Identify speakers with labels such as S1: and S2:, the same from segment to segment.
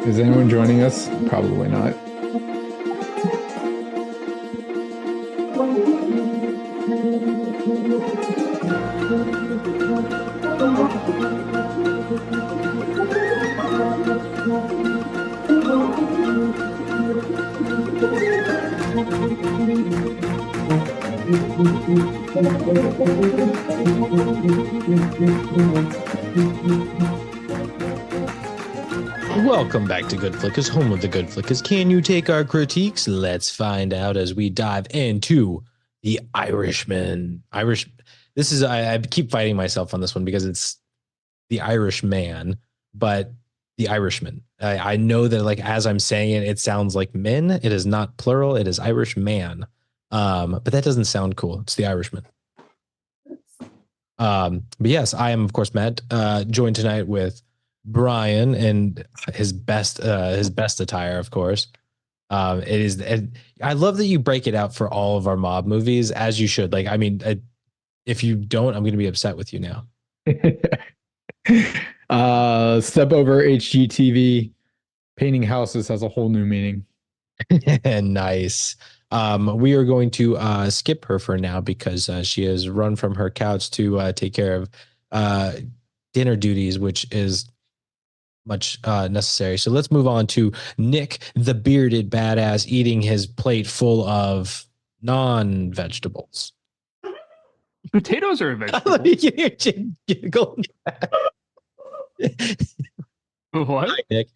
S1: Is anyone joining us? Probably not.
S2: Welcome back to GoodFlickas, home of the GoodFlickas. Can you take our critiques? Let's find out as we dive into The Irishman. I keep fighting myself on this one because it's The Irishman, but The Irishman. I know that like as I'm saying it, it sounds like men. It is not plural. It is Irishman. But that doesn't sound cool. It's The Irishman. But yes, I am of course Matt, joined tonight with Brian and his best attire, of course. It is. I love that you break it out for all of our mob movies, as you should. Like, I mean, if you don't, I'm going to be upset with you now.
S1: Step over HGTV. Painting houses has a whole new meaning.
S2: Nice. We are going to skip her for now because she has run from her couch to take care of dinner duties, which is much necessary. So let's move on to Nick, the bearded badass, eating his plate full of non-vegetables.
S3: Potatoes are a vegetable.
S2: Giggle.
S3: What?
S2: Hi, Nick.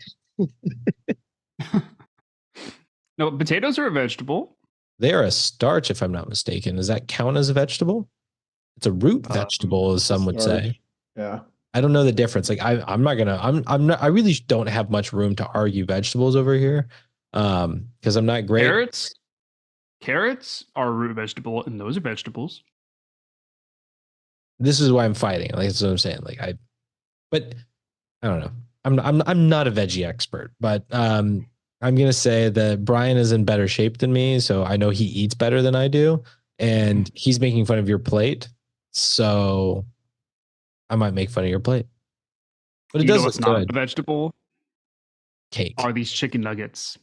S3: No, potatoes are a vegetable.
S2: They are a starch, if I'm not mistaken. Does that count as a vegetable? It's a root vegetable, as some would say.
S1: Yeah.
S2: I don't know the difference. Like I really don't have much room to argue vegetables over here. Because I'm not great.
S3: Carrots are a root vegetable, and those are vegetables.
S2: This is why I'm fighting. Like that's what I'm saying. But I don't know. I'm not a veggie expert, but I'm gonna say that Brian is in better shape than me, so I know he eats better than I do, and he's making fun of your plate, so I might make fun of your plate. But it does look
S3: not
S2: good.
S3: A vegetable
S2: Cake.
S3: Are these chicken nuggets?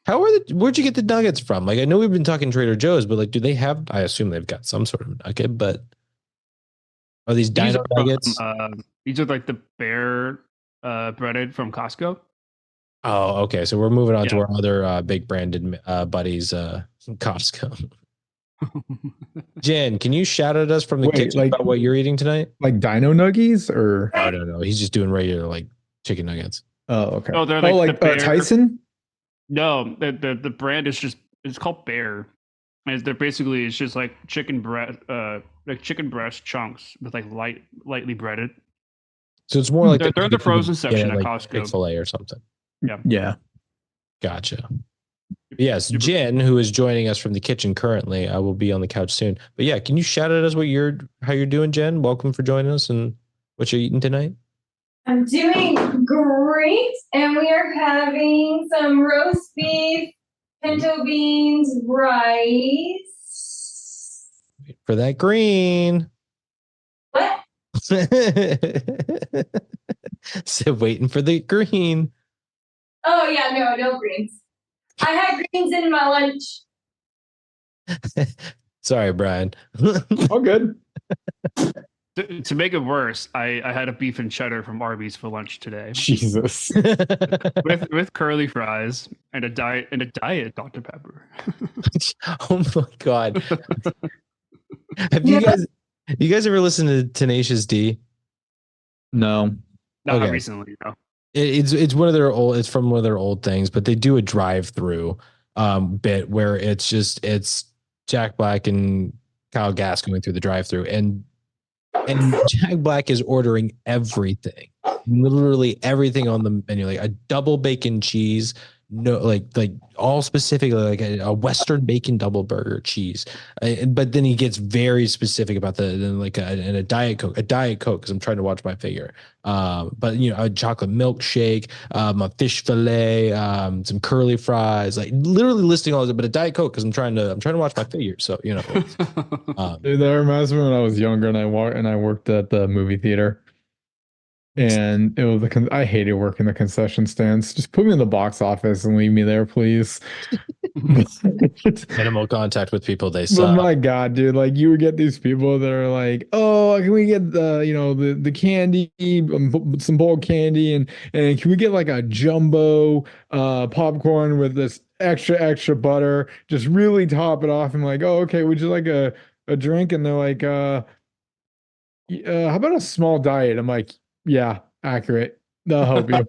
S2: Where'd you get the nuggets from? Like I know we've been talking Trader Joe's, but like do they have? I assume they've got some sort of nugget, but are these dino nuggets?
S3: These are like the bear breaded from Costco.
S2: Oh, okay. So we're moving on to our other big branded buddies, Costco. Jen, can you shout at us from the kitchen about what you're eating tonight?
S1: Like dino nuggies or?
S2: No. He's just doing regular like chicken nuggets.
S1: Oh, okay.
S3: Oh, they're like
S1: Tyson?
S3: No, the brand is it's called Bear. And it's just like chicken breast chunks with like lightly breaded.
S2: So it's more like
S3: they're in the frozen section at Costco.
S2: Chick-fil-A or something.
S1: Yeah.
S2: Gotcha. Yes, Jen, who is joining us from the kitchen currently, will be on the couch soon. But yeah, can you shout at us how you're doing, Jen? Welcome for joining us and what you're eating tonight.
S4: I'm doing great, and we are having some roast beef, pinto beans, rice.
S2: Wait for that green.
S4: What?
S2: Said waiting for the green.
S4: Oh yeah, no greens. I had greens in my lunch.
S2: Sorry, Brian.
S1: All good.
S3: To make it worse, I had a beef and cheddar from Arby's for lunch today.
S1: Jesus.
S3: with curly fries and a diet Dr. Pepper.
S2: Oh my god. Have you guys ever listened to Tenacious D?
S1: No.
S3: Not recently, no.
S2: It's one of their old. It's from one of their old things, but they do a drive-through bit where it's Jack Black and Kyle Gass going through the drive-through, and Jack Black is ordering everything, literally everything on the menu, like a double bacon cheese, no, like all specifically like a Western bacon double burger cheese, but then he gets very specific about a Diet Coke, because I'm trying to watch my figure, but a chocolate milkshake, a fish fillet, some curly fries, like literally listing all of it, but a Diet Coke because I'm trying to watch my figure, so
S1: Dude, that reminds me when I was younger and I worked at the movie theater. and it was I hated working the concession stands. Just put me in the box office and leave me there, please.
S2: Minimal contact with people, they
S1: But
S2: suck.
S1: my God, dude, like you would get these people that are like, oh, can we get the candy, some boiled candy, and can we get like a jumbo popcorn with this extra butter, just really top it off. And like, oh, okay, would you like a drink? And they're like, how about a small diet? I'm like, yeah, accurate. They'll help you.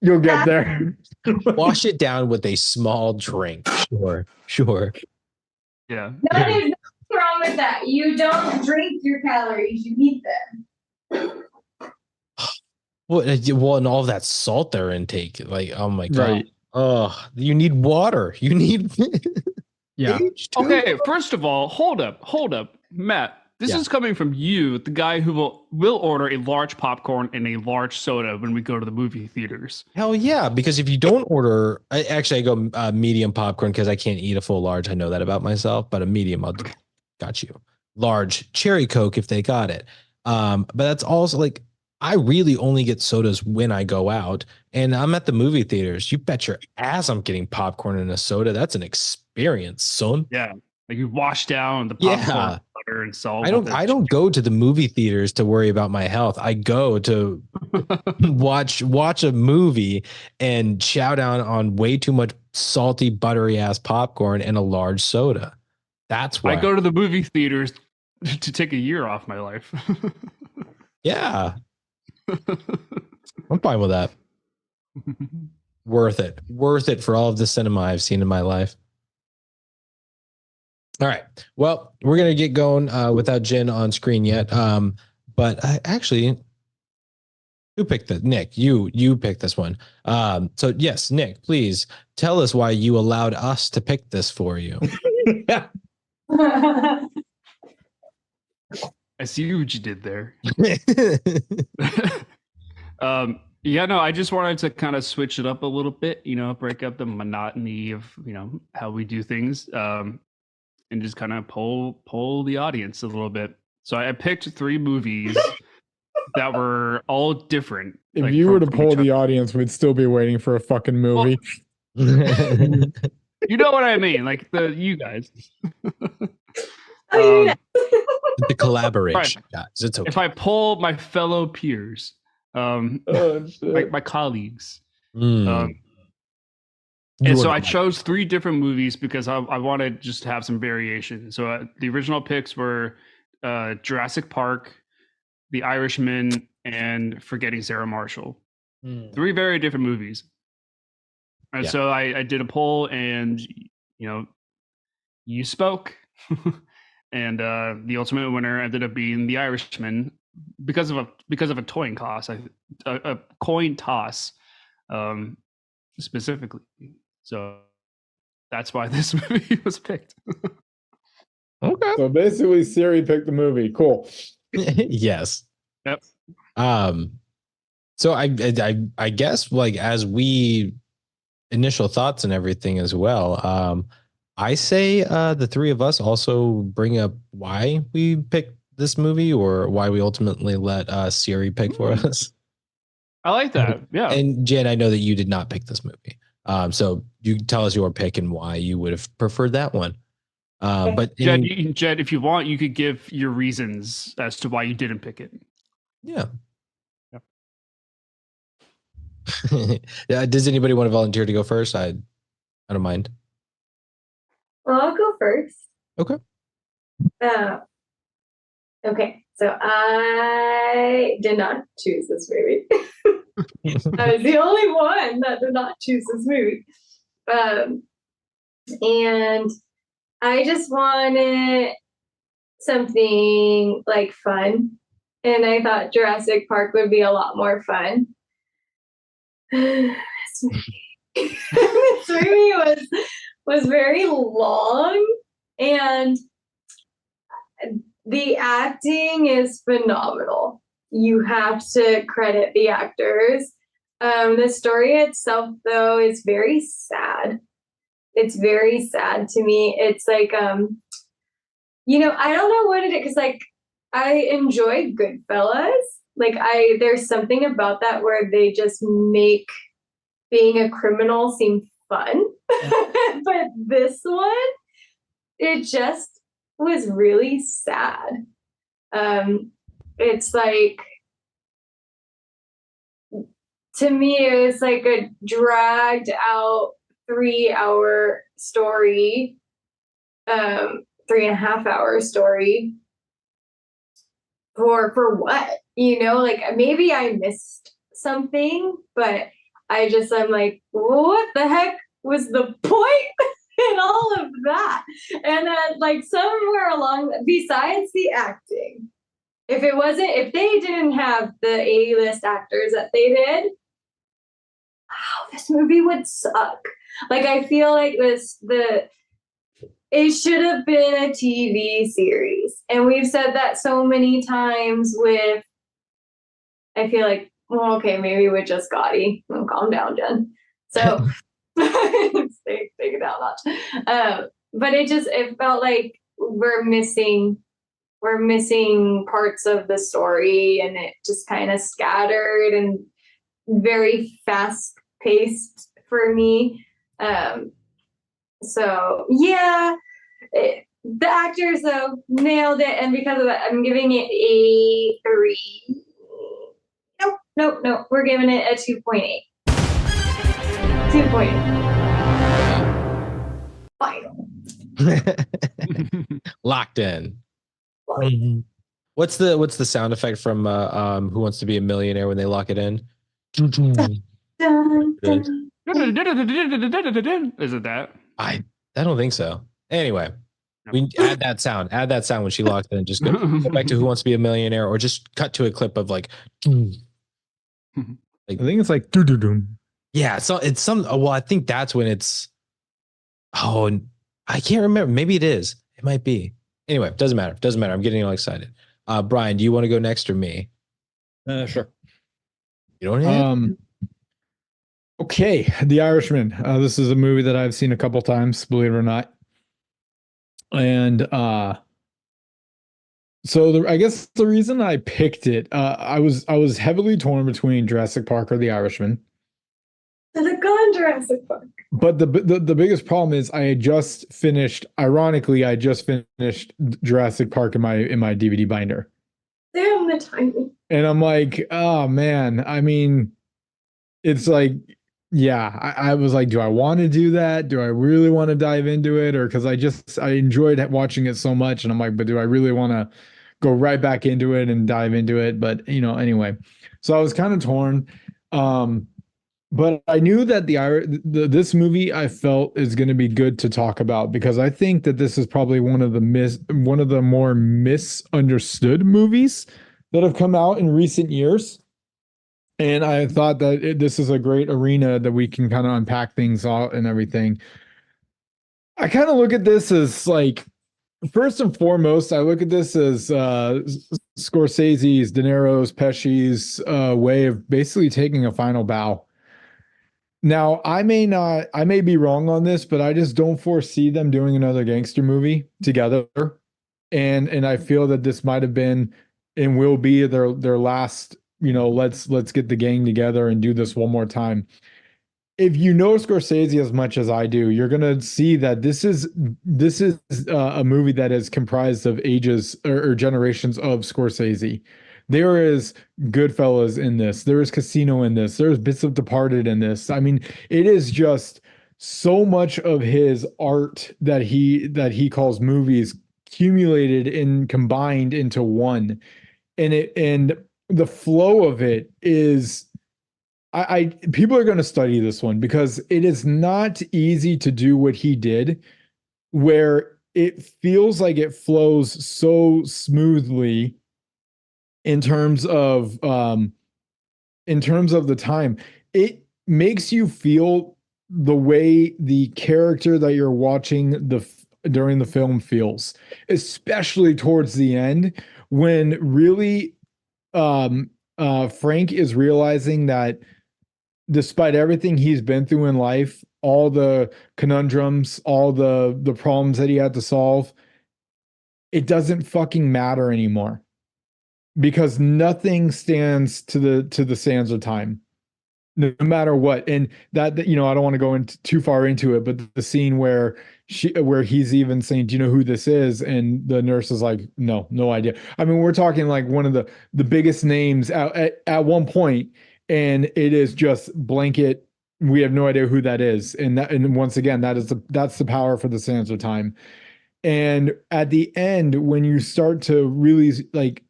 S1: You'll get there.
S2: Wash it down with a small drink. Sure.
S3: Yeah.
S4: No, there's nothing wrong with that. You don't drink your calories, you eat them.
S2: Well, and all that salt they're intake. Like, oh my God.
S1: Right.
S2: Oh, you need water. You need
S1: Yeah.
S2: H2O.
S3: Okay, first of all, hold up. Matt, this is coming from you, the guy who will order a large popcorn and a large soda when we go to the movie theaters.
S2: Hell yeah, because if you don't order, I go medium popcorn because I can't eat a full large. I know that about myself, but a medium, got you. Large cherry Coke if they got it. But that's also like, I really only get sodas when I go out and I'm at the movie theaters. You bet your ass I'm getting popcorn and a soda. That's an experience, son.
S3: Yeah. Like you wash down the popcorn, butter, and salt.
S2: I don't go to the movie theaters to worry about my health. I go to watch a movie and chow down on way too much salty, buttery ass popcorn and a large soda. That's why
S3: I go to the movie theaters to take a year off my life.
S2: Yeah. I'm fine with that. Worth it for all of the cinema I've seen in my life. All right. Well, we're gonna get going without Jen on screen yet. But actually, who picked this? Nick, you picked this one. So yes, Nick, please tell us why you allowed us to pick this for you.
S3: I see what you did there. Yeah, no, I just wanted to kind of switch it up a little bit, break up the monotony of, how we do things, and just kind of poll the audience a little bit. So I picked 3 movies that were all different.
S1: If
S3: like,
S1: you were to
S3: from
S1: poll
S3: each
S1: the
S3: other.
S1: audience, we'd still be waiting for a fucking movie.
S3: You know what I mean? Like you guys.
S4: Oh, yeah.
S2: The collaboration,
S3: Right.
S2: guys. It's okay.
S3: If I poll my fellow peers, my colleagues,
S2: Mm.
S3: and so I chose 3 different movies because I wanted just to have some variation. So the original picks were Jurassic Park, The Irishman, and Forgetting Sarah Marshall. 3 very different movies. And so I did a poll, and you spoke, and the ultimate winner ended up being The Irishman because of a coin toss. A coin toss, specifically. So that's why this movie was picked.
S2: Okay.
S1: So basically, Siri picked the movie. Cool.
S2: Yes.
S3: Yep.
S2: So I guess, like, as we initial thoughts and everything as well, I say the 3 of us also bring up why we picked this movie, or why we ultimately let Siri pick for us.
S3: I like that. Yeah.
S2: And Jen, I know that you did not pick this movie. So you tell us your pick and why you would have preferred that one. But
S3: Jed, if you want, you could give your reasons as to why you didn't pick it.
S2: Yeah. Does anybody want to volunteer to go first? I don't mind.
S4: Well, I'll go first.
S2: Okay.
S4: Okay, so I did not choose this movie. I was the only one that did not choose this movie. And I just wanted something like fun. And I thought Jurassic Park would be a lot more fun. This movie was very long, and the acting is phenomenal. You have to credit the actors. The story itself, though, is very sad. It's very sad to me. It's like, I don't know what it is, because, like, I enjoy Goodfellas. Like there's something about that where they just make being a criminal seem fun. But this one, it just was really sad. It's like, to me, it was like a dragged out 3-hour story, 3.5-hour story for what? Like maybe I missed something, but I'm like, what the heck was the point in all of that? And then like somewhere along, besides the acting, if they didn't have the A-list actors that they did, this movie would suck. Like I feel like it should have been a TV series. And we've said that so many times with, I feel like, well, okay, maybe with just Gotti. Oh, calm down, Jen. So take it down a notch. But it felt like we're missing parts of the story, and it just kind of scattered and very fast paced for me. So yeah, the actors though nailed it, and because of that, I'm giving it a 3. Nope. We're giving it a 2.8. 2.8. Final.
S2: Locked in. What's the sound effect from Who Wants to Be a Millionaire when they lock it in?
S4: Dun, dun.
S3: Is it that?
S2: I don't think so. Anyway, we add that sound when she locks it in. Just go back to Who Wants to Be a Millionaire, or just cut to a clip of like
S1: I think it's like doo-doo-doo.
S2: Yeah, so it's some. Well, I think that's when it's. Oh, I can't remember. Maybe it is. It might be. Anyway, doesn't matter. I'm getting all excited. Brian, do you want to go next or me?
S1: Sure.
S2: You don't have.
S1: Okay, The Irishman. This is a movie that I've seen a couple times, believe it or not. And so I guess the reason I picked it, I was heavily torn between Jurassic Park or The Irishman.
S4: Should have gone Jurassic Park.
S1: But the biggest problem is I just finished Jurassic Park in my DVD binder.
S4: Damn the timing.
S1: And I'm like, oh man, I mean, it's like, yeah, I was like, do I want to do that? Do I really want to dive into it? Or because I enjoyed watching it so much, and I'm like, but do I really want to go right back into it and dive into it? But anyway, so I was kind of torn. But I knew that this movie I felt is going to be good to talk about, because I think that this is probably one of the more misunderstood movies that have come out in recent years. And I thought that this is a great arena that we can kind of unpack things out and everything. I kind of look at this as like, first and foremost, I look at this as Scorsese's, De Niro's, Pesci's way of basically taking a final bow. Now, I may be wrong on this, but I just don't foresee them doing another gangster movie together. And I feel that this might have been and will be their last, let's get the gang together and do this one more time. If you know Scorsese as much as I do, you're gonna see that this is a movie that is comprised of ages or generations of Scorsese. There is Goodfellas in this. There is Casino in this. There's bits of Departed in this. I mean, it is just so much of his art that he calls movies accumulated and combined into one. And the flow of it is, people are going to study this one, because it is not easy to do what he did, where it feels like it flows so smoothly in terms of the time. It makes you feel the way the character that you're watching during the film feels, especially towards the end, when really Frank is realizing that despite everything he's been through in life, all the conundrums, all the problems that he had to solve, it doesn't fucking matter anymore. because nothing stands to the sands of time, no matter what. And that, you know, I don't want to go into too far into it, but the scene where he's even saying, "Do you know who this is?" And the nurse is like, "No, no idea." I mean, we're talking like one of the biggest names at one point, and it is just blanket. We have no idea who that is. And once again, that's the power for the sands of time. And at the end, when you start to really like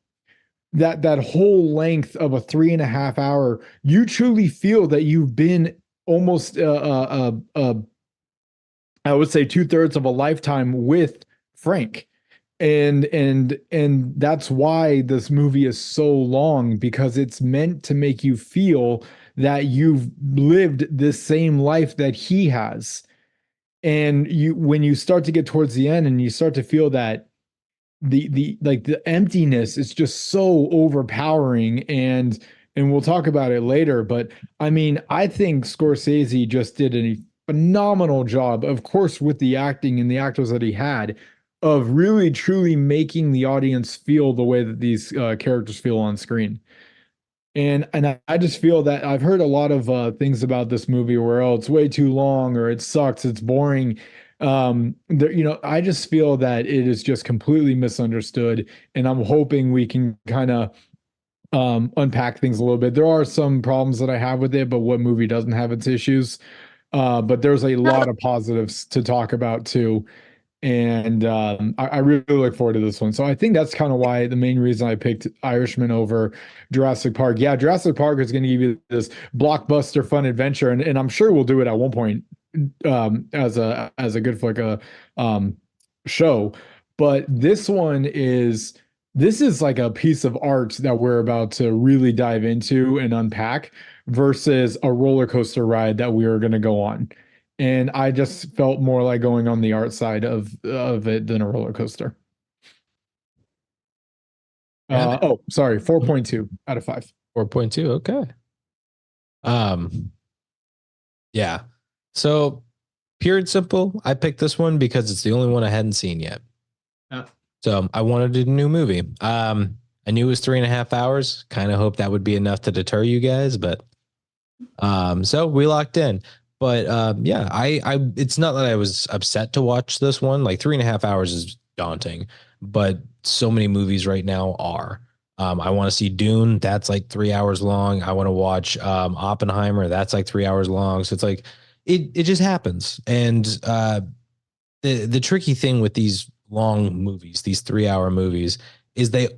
S1: that whole length of a 3.5 hour, you truly feel that you've been almost I would say 2/3 of a lifetime with Frank. And that's why this movie is so long, because it's meant to make you feel that you've lived this same life that he has. And you, when you start to get towards the end and you start to feel that the like the emptiness is just so overpowering. And we'll talk about it later, but I mean, I think Scorsese just did a phenomenal job, of course, with the acting and the actors that he had, of really truly making the audience feel the way that these characters feel on screen. And I just feel that I've heard a lot of things about this movie where, oh, it's way too long, or it sucks, it's boring. There, you know, I just feel that it is just completely misunderstood, and I'm hoping we can kind of unpack things a little bit. There are some problems that I have with it, but what movie doesn't have its issues? But there's a lot of positives to talk about too. And I really look forward to this one. So I think that's kind of why the main reason I picked Irishman over Jurassic Park. Yeah, Jurassic Park is going to give you this blockbuster fun adventure, and I'm sure we'll do it at one point as a good flick show. But this is like a piece of art that we're about to really dive into and unpack versus a roller coaster ride that we are going to go on. And I just felt more like going on the art side of it than a roller coaster.
S2: Yeah.
S1: Oh, sorry, 4.2 out of 5.
S2: 4.2. Okay. Yeah. So pure and simple, I picked this one because it's the only one I hadn't seen yet. So I wanted a new movie. I knew it was 3.5 hours. Kind of hoped that would be enough to deter you guys, but so we locked in. But yeah, I it's not that I was upset to watch this one. Like 3.5 hours is daunting, but so many movies right now are. I want to see Dune. That's like 3 hours long. I want to watch Oppenheimer. That's like 3 hours long. So it's like it just happens. And the tricky thing with these long movies, these 3 hour movies, is they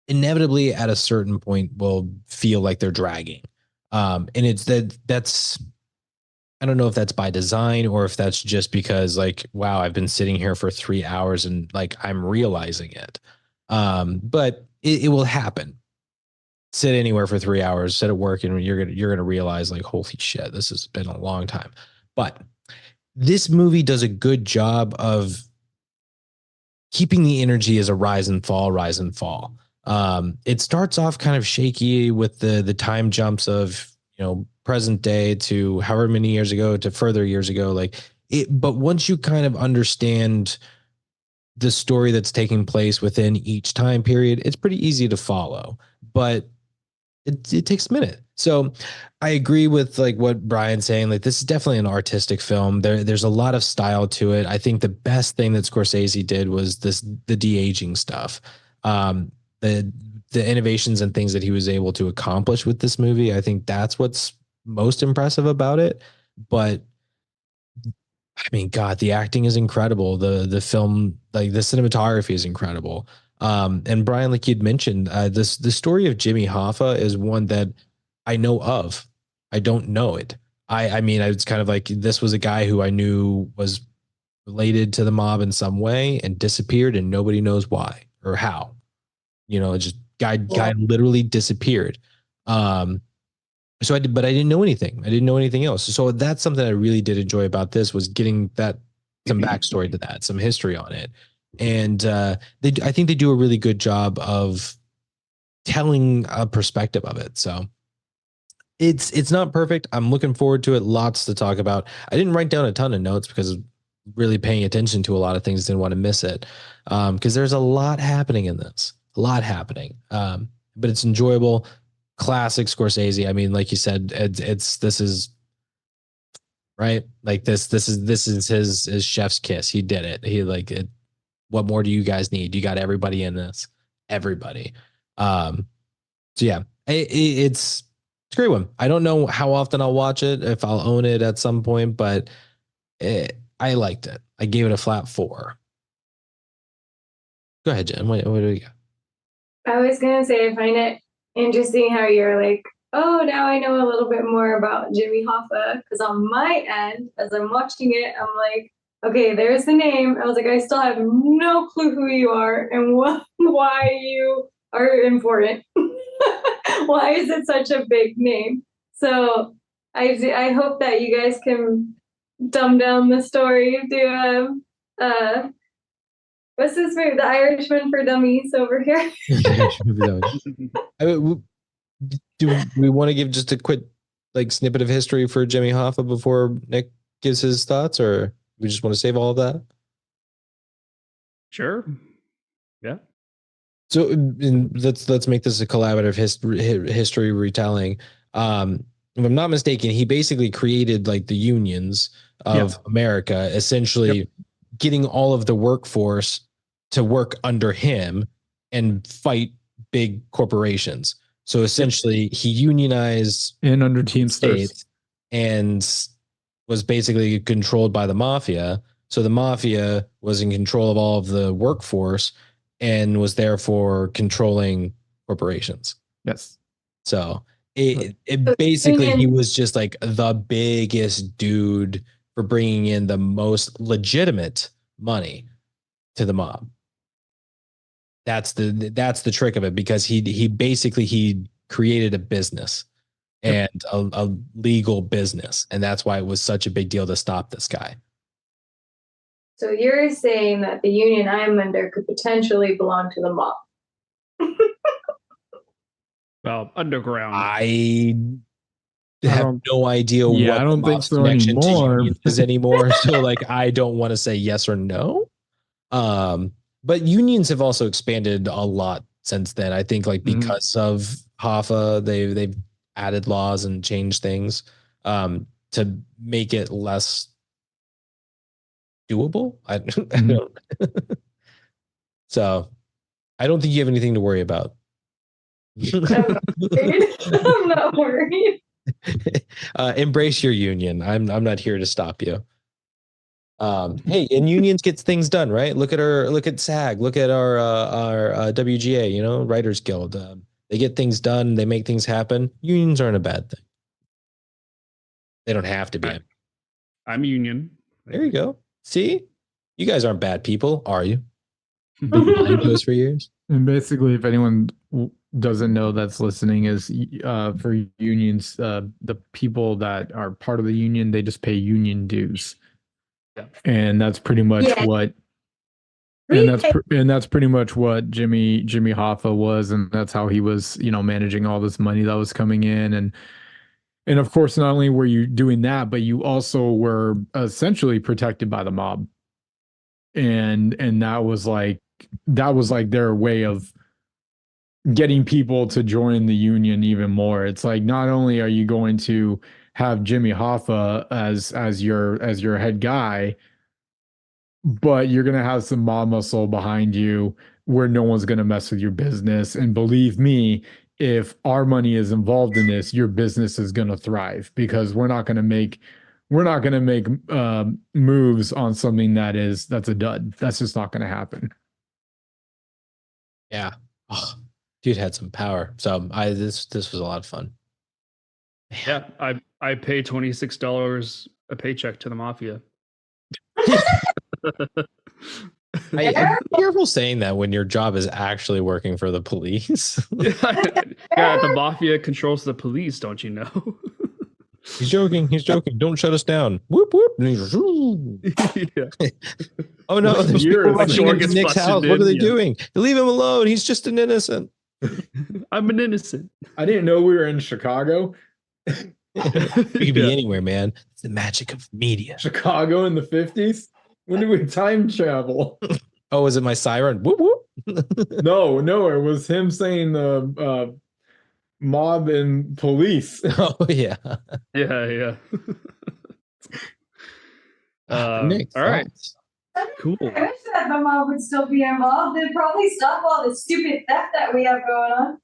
S2: inevitably at a certain point will feel like they're dragging. And it's that's I don't know if that's by design or if that's just because like, wow, I've been sitting here for 3 hours and like I'm realizing it. But it will happen. Sit anywhere for 3 hours, sit at work, and you're gonna realize like, holy shit, this has been a long time. But this movie does a good job of keeping the energy as a rise and fall, rise and fall. It starts off kind of shaky with the time jumps of, you know, present day to however many years ago to further years ago, like it. But once you kind of understand the story that's taking place within each time period, it's pretty easy to follow. But it takes a minute. So I agree with like what Brian's saying. Like this is definitely an artistic film. There's a lot of style to it. I think the best thing that Scorsese did was the de-aging stuff. The innovations and things that he was able to accomplish with this movie. I think that's what's most impressive about it. But I mean, God, the acting is incredible. The film, like the cinematography is incredible. And Brian, like you'd mentioned, the story of Jimmy Hoffa is one that I know of. I don't know it. I mean, it's kind of like this was a guy who I knew was related to the mob in some way and disappeared, and nobody knows why or how. You know, just guy literally disappeared. So but I didn't know anything. I didn't know anything else. So that's something I really did enjoy about this, was getting that some backstory to that, some history on it. And I think they do a really good job of telling a perspective of it. So it's not perfect. I'm looking forward to it. Lots to talk about. I didn't write down a ton of notes because really paying attention to a lot of things, didn't want to miss it. Because there's a lot happening in this. happening. But it's enjoyable. Classic Scorsese. I mean, like you said, this is right. Like this is his chef's kiss. He did it. He like it. What more do you guys need? You got everybody in this. Everybody. So yeah, it's a great one. I don't know how often I'll watch it, if I'll own it at some point, but I liked it. I gave it a flat 4. Go ahead, Jen. What do you got?
S4: I was gonna say I find it interesting how you're like, oh, now I know a little bit more about Jimmy Hoffa. Because on my end, as I'm watching it, I'm like, okay, there's the name. I was like, I still have no clue who you are and why you are important. Why is it such a big name? So I hope that you guys can dumb down the story to what's this movie? The Irishman for Dummies over here.
S2: Do we want to give just a quick like snippet of history for Jimmy Hoffa before Nick gives his thoughts, or we just want to save all of that?
S3: Sure. Yeah.
S2: So let's make this a collaborative history retelling. If I'm not mistaken, he basically created like the unions of America, essentially getting all of the workforce to work under him and fight big corporations. So essentially, he unionized
S1: and under Teamsters
S2: and was basically controlled by the mafia. So the mafia was in control of all of the workforce and was therefore controlling corporations.
S1: Yes.
S2: So it basically, he was just like the biggest dude for bringing in the most legitimate money to the mob. That's the trick of it, because he basically created a business and a legal business, and that's why it was such a big deal to stop this guy.
S4: So you're saying that the union I'm under could potentially belong to the mob?
S3: Well, underground.
S2: I have no idea what
S1: I don't think so
S2: connection
S1: anymore.
S2: to unions is anymore. So like, I don't want to say yes or no. But unions have also expanded a lot since then. I think like because of Hoffa, they've added laws and changed things to make it less doable. I don't. So I don't think you have anything to worry about.
S4: I'm not worried.
S2: Embrace your union. I'm not here to stop you. Hey, and unions gets things done, right? Look at SAG, look at our WGA, Writers Guild. They get things done, they make things happen. Unions aren't a bad thing. They don't have to be.
S3: I'm union.
S2: There you go. See, you guys aren't bad people, are you? Been behind those for years.
S1: And basically, if anyone doesn't know that's listening, is for unions, the people that are part of the union, they just pay union dues.
S3: Yeah.
S1: And that's pretty much what that's pretty much what Jimmy Hoffa was, and that's how he was, managing all this money that was coming in. And of course, not only were you doing that, but you also were essentially protected by the mob. And that was like their way of getting people to join the union even more. It's like, not only are you going to have Jimmy Hoffa as your head guy, but you're going to have some mob muscle behind you where no one's going to mess with your business. And believe me, if our money is involved in this, your business is going to thrive, because we're not going to make moves on something that's a dud. That's just not going to happen.
S2: Yeah. Oh, dude had some power. So this was a lot of fun.
S3: Yeah, I pay $26 a paycheck to the mafia.
S2: I'm careful saying that when your job is actually working for the police.
S3: Yeah, the mafia controls the police, don't you know?
S2: He's joking. Don't shut us down. Whoop whoop. Yeah. Oh no, there's people rushing into Nick's house. What are they doing? Leave him alone. He's just an innocent.
S3: I'm an innocent.
S1: I didn't know we were in Chicago.
S2: We could be anywhere, man. It's the magic of media.
S1: Chicago in the 50s? When did we time travel?
S2: Oh, is it my siren? Whoop whoop.
S1: No, it was him saying mob and police.
S2: Oh yeah.
S3: Yeah.
S2: Nick,
S3: All right.
S2: thoughts?
S3: Cool.
S4: I wish that the mob would still be involved. They'd probably stop all the stupid theft that we have going on.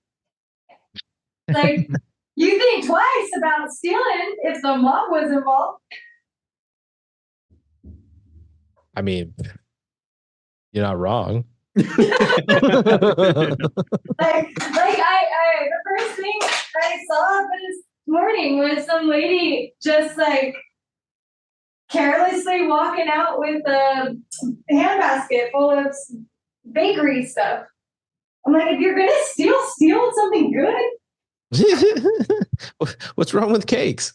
S4: Like, you think twice about stealing if the mob was involved.
S2: I mean, you're not wrong.
S4: Like the first thing I saw this morning was some lady just like carelessly walking out with a handbasket full of bakery stuff. I'm like, if you're gonna steal something good.
S2: What's wrong with cakes?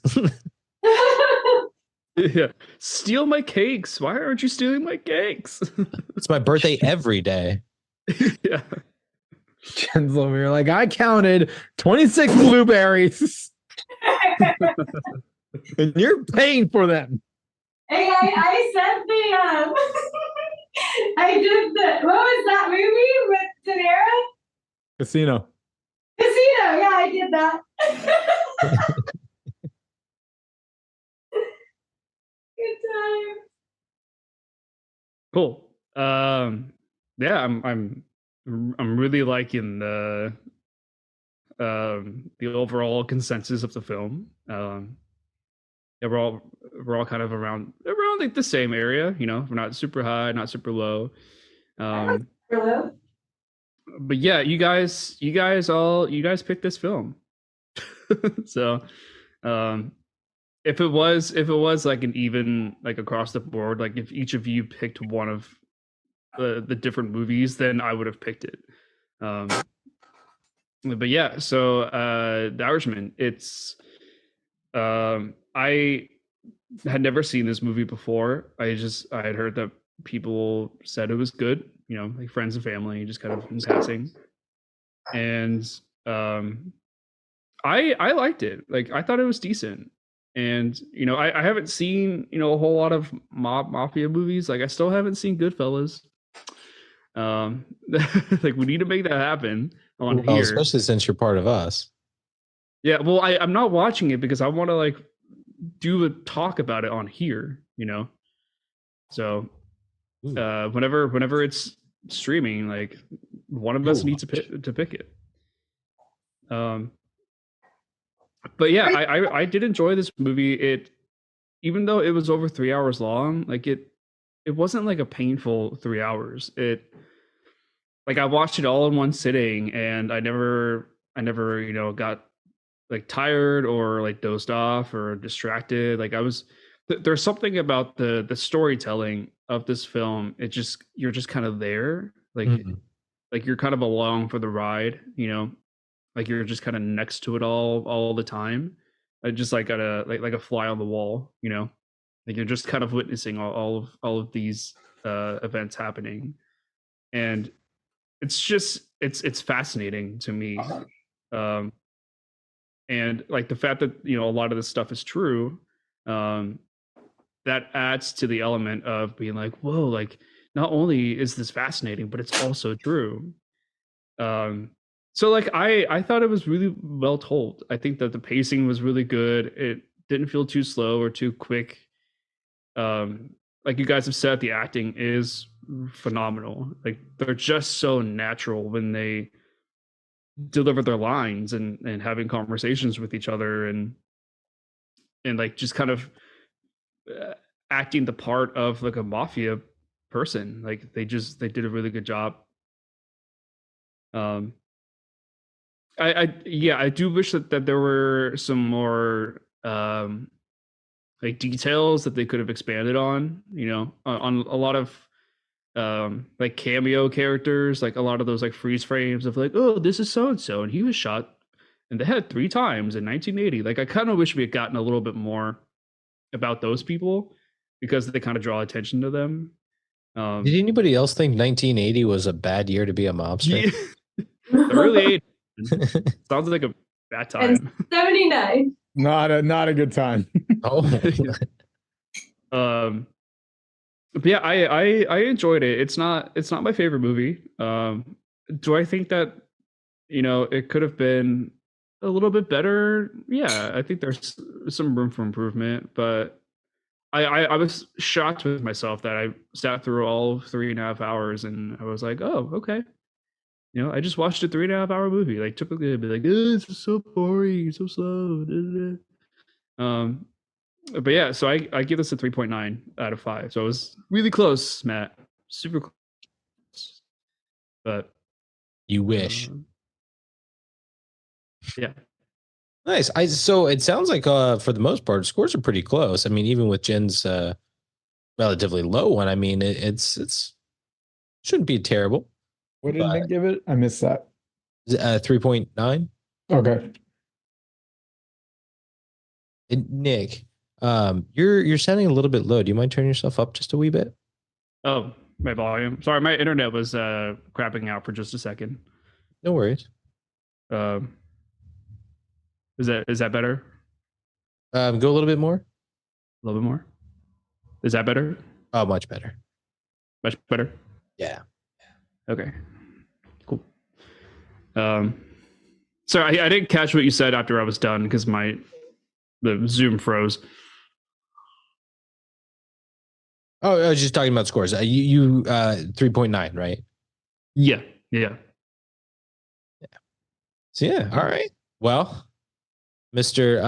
S3: Yeah. Steal my cakes. Why aren't you stealing my cakes?
S2: It's my birthday every day.
S3: Yeah.
S1: Jen's over here like, I counted 26 blueberries. And you're paying for them.
S4: Hey, I said the I did the what was that movie with De Niro?
S1: Casino.
S4: Yeah, I did that. Good time.
S3: Cool. Yeah, I'm really liking the overall consensus of the film. Yeah, we're all kind of around like the same area, you know. We're not super high, not super low.
S4: Hello?
S3: But yeah, you guys picked this film. So if it was like an even, like across the board, like if each of you picked one of the different movies, then I would have picked it. But yeah, so The Irishman, it's I had never seen this movie before. I had heard that people said it was good, you know, like friends and family, just kind of in passing. And I liked it. Like, I thought it was decent. And, you know, I haven't seen, you know, a whole lot of mafia movies. Like, I still haven't seen Goodfellas. Like, we need to make that happen on here.
S2: Especially since you're part of us.
S3: Yeah, well, I'm not watching it because I want to like do a talk about it on here, you know. So whenever it's streaming, like one of us needs to pick it. But yeah, I did enjoy this movie. It, even though it was over 3 hours long, like it wasn't like a painful 3 hours. It, like, I watched it all in one sitting, and I never you know got like tired or like dozed off or distracted. Like, I was there's something about the storytelling of this film. It just, you're just kind of there, like like you're kind of along for the ride, you know, like you're just kind of next to it all the time. Just like at a like a fly on the wall, you know, like you're just kind of witnessing all of these events happening. And it's just it's fascinating to me. And like the fact that, you know, a lot of this stuff is true, that adds to the element of being like, whoa, like not only is this fascinating, but it's also true. So like I thought it was really well told. I think that the pacing was really good. It didn't feel too slow or too quick. Like you guys have said, the acting is phenomenal. Like they're just so natural when they deliver their lines and having conversations with each other and like just kind of acting the part of like a mafia person. Like they did a really good job. I do wish that there were some more like details that they could have expanded on, you know, on a lot of like cameo characters, like a lot of those like freeze frames of like, oh, this is so and so and he was shot in the head 3 times in 1980. Like, I kind of wish we had gotten a little bit more about those people because they kind of draw attention to them.
S2: Did anybody else think 1980 was a bad year to be a mobster?
S3: Yeah. The early 80s sounds like a bad time.
S4: And 79.
S1: Not a good time.
S2: Oh.
S3: But yeah, I enjoyed it. It's not my favorite movie. Do I think that it could have been a little bit better? Yeah, I think there's some room for improvement, but I was shocked with myself that I sat through all 3.5 hours and I was like, oh, okay. I just watched a 3.5 hour movie. Like typically I'd be like, it's just so boring, so slow. Um, but yeah, so I give this a 3.9 out of 5. So it was really close, Matt. Super close. But
S2: You wish.
S3: Yeah.
S2: Nice. So it sounds like for the most part, scores are pretty close. I mean, even with Jen's relatively low one, I mean, it's shouldn't be terrible.
S1: What did Nick give it? I missed that.
S2: 3.9.
S1: Okay.
S2: And Nick, you're sounding a little bit low. Do you mind turning yourself up just a wee bit?
S3: Oh, my volume. Sorry, my internet was crapping out for just a second.
S2: No worries.
S3: Is that better?
S2: Go a little bit more.
S3: A little bit more. Is that better?
S2: Oh, much better.
S3: Much better.
S2: Yeah.
S3: Okay. Cool. Sorry, I didn't catch what you said after I was done because the Zoom froze.
S2: Oh, I was just talking about scores. You 3.9, right?
S3: Yeah.
S2: So yeah, all right. Well, Mr.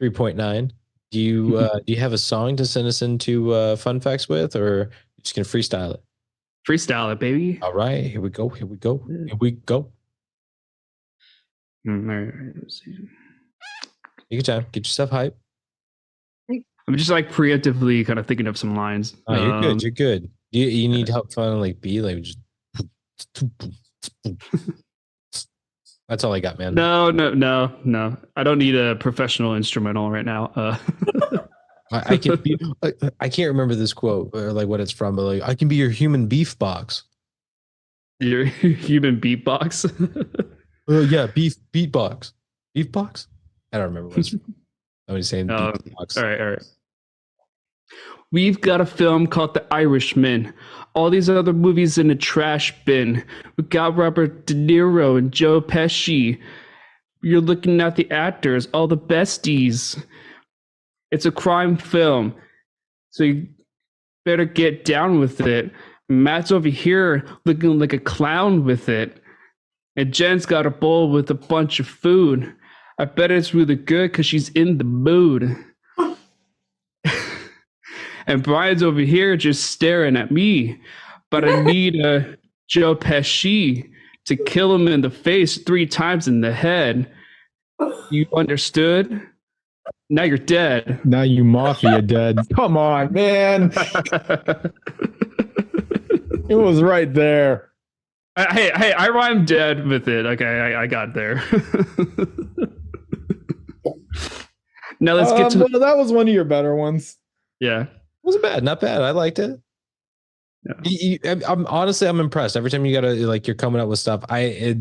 S2: 3.9, do you have a song to send us into fun facts with, or you just gonna freestyle it?
S3: Freestyle it, baby.
S2: All right, here we go. All right,
S3: let's see.
S2: take your time. Get yourself hype.
S3: I'm just like preemptively kind of thinking of some lines.
S2: Oh, you're good. You're good. You need help finding like B, like just. That's all I got, man.
S3: No. I don't need a professional instrumental right now.
S2: I can't remember this quote or like what it's from, but like I can be your human beef box.
S3: Your human beatbox.
S2: Yeah, beatbox. Beef box? I don't remember what it's from. Nobody's saying beatbox.
S3: All right. We've got a film called The Irishman. All these other movies in the trash bin. We got Robert De Niro and Joe Pesci. You're looking at the actors, all the besties. It's a crime film, so you better get down with it. Matt's over here looking like a clown with it. And Jen's got a bowl with a bunch of food. I bet it's really good because she's in the mood. And Brian's over here just staring at me. But I need a Joe Pesci to kill him in the face 3 times in the head. You understood? Now you're dead.
S1: Now you mafia dead. Come on, man. It was right there.
S3: Hey, I rhymed dead with it. Okay, I got there. Now let's get to
S1: that was one of your better ones.
S3: Yeah.
S2: Wasn't bad, not bad. I liked it. Yeah. I'm honestly, I'm impressed. Every time you gotta like, you're coming up with stuff. I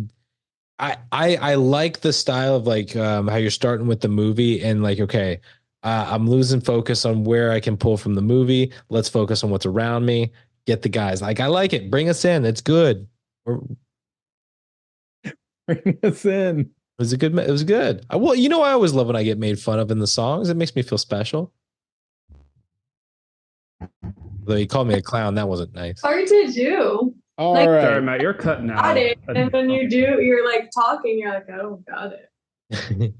S2: like the style of like how you're starting with the movie and like, okay, I'm losing focus on where I can pull from the movie. Let's focus on what's around me. Get the guys. Like I like it. Bring us in. It's good.
S1: Bring us in.
S2: It was good. It was good. I always love when I get made fun of in the songs. It makes me feel special. Though he called me a clown, that wasn't nice.
S4: Hard to do.
S1: All right.
S3: Sorry, Matt, you're cutting out.
S4: Got it. And then you're like talking, you're like, oh, got it.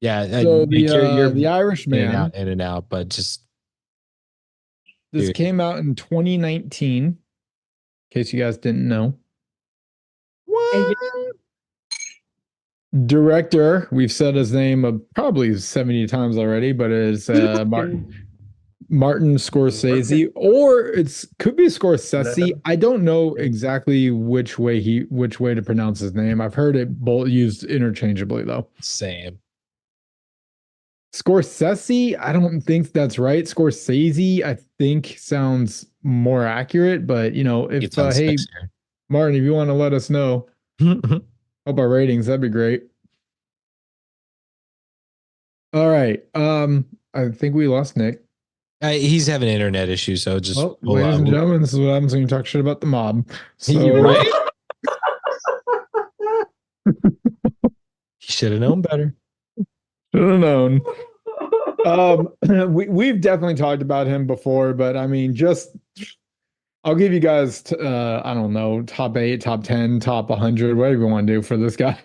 S2: Yeah.
S1: So the Irishman
S2: in and out, but just
S1: this came out in 2019. In case you guys didn't know.
S2: What?
S1: Director, we've said his name probably 70 times already, but it's Martin Scorsese, or it could be Scorsese. I don't know exactly which way to pronounce his name. I've heard it both used interchangeably though.
S2: Same.
S1: Scorsese, I don't think that's right. Scorsese, I think sounds more accurate, but if hey, Martin, if you want to let us know help our ratings, that'd be great. All right. I think we lost Nick.
S2: He's having internet issues, so just
S1: well, ladies and gentlemen, this is what happens when you talk shit about the mob. So
S2: right? He should have known better.
S1: should have known. We've definitely talked about him before, but I mean, just I'll give you guys I don't know, top 8, top 10, top 100, whatever you want to do for this guy.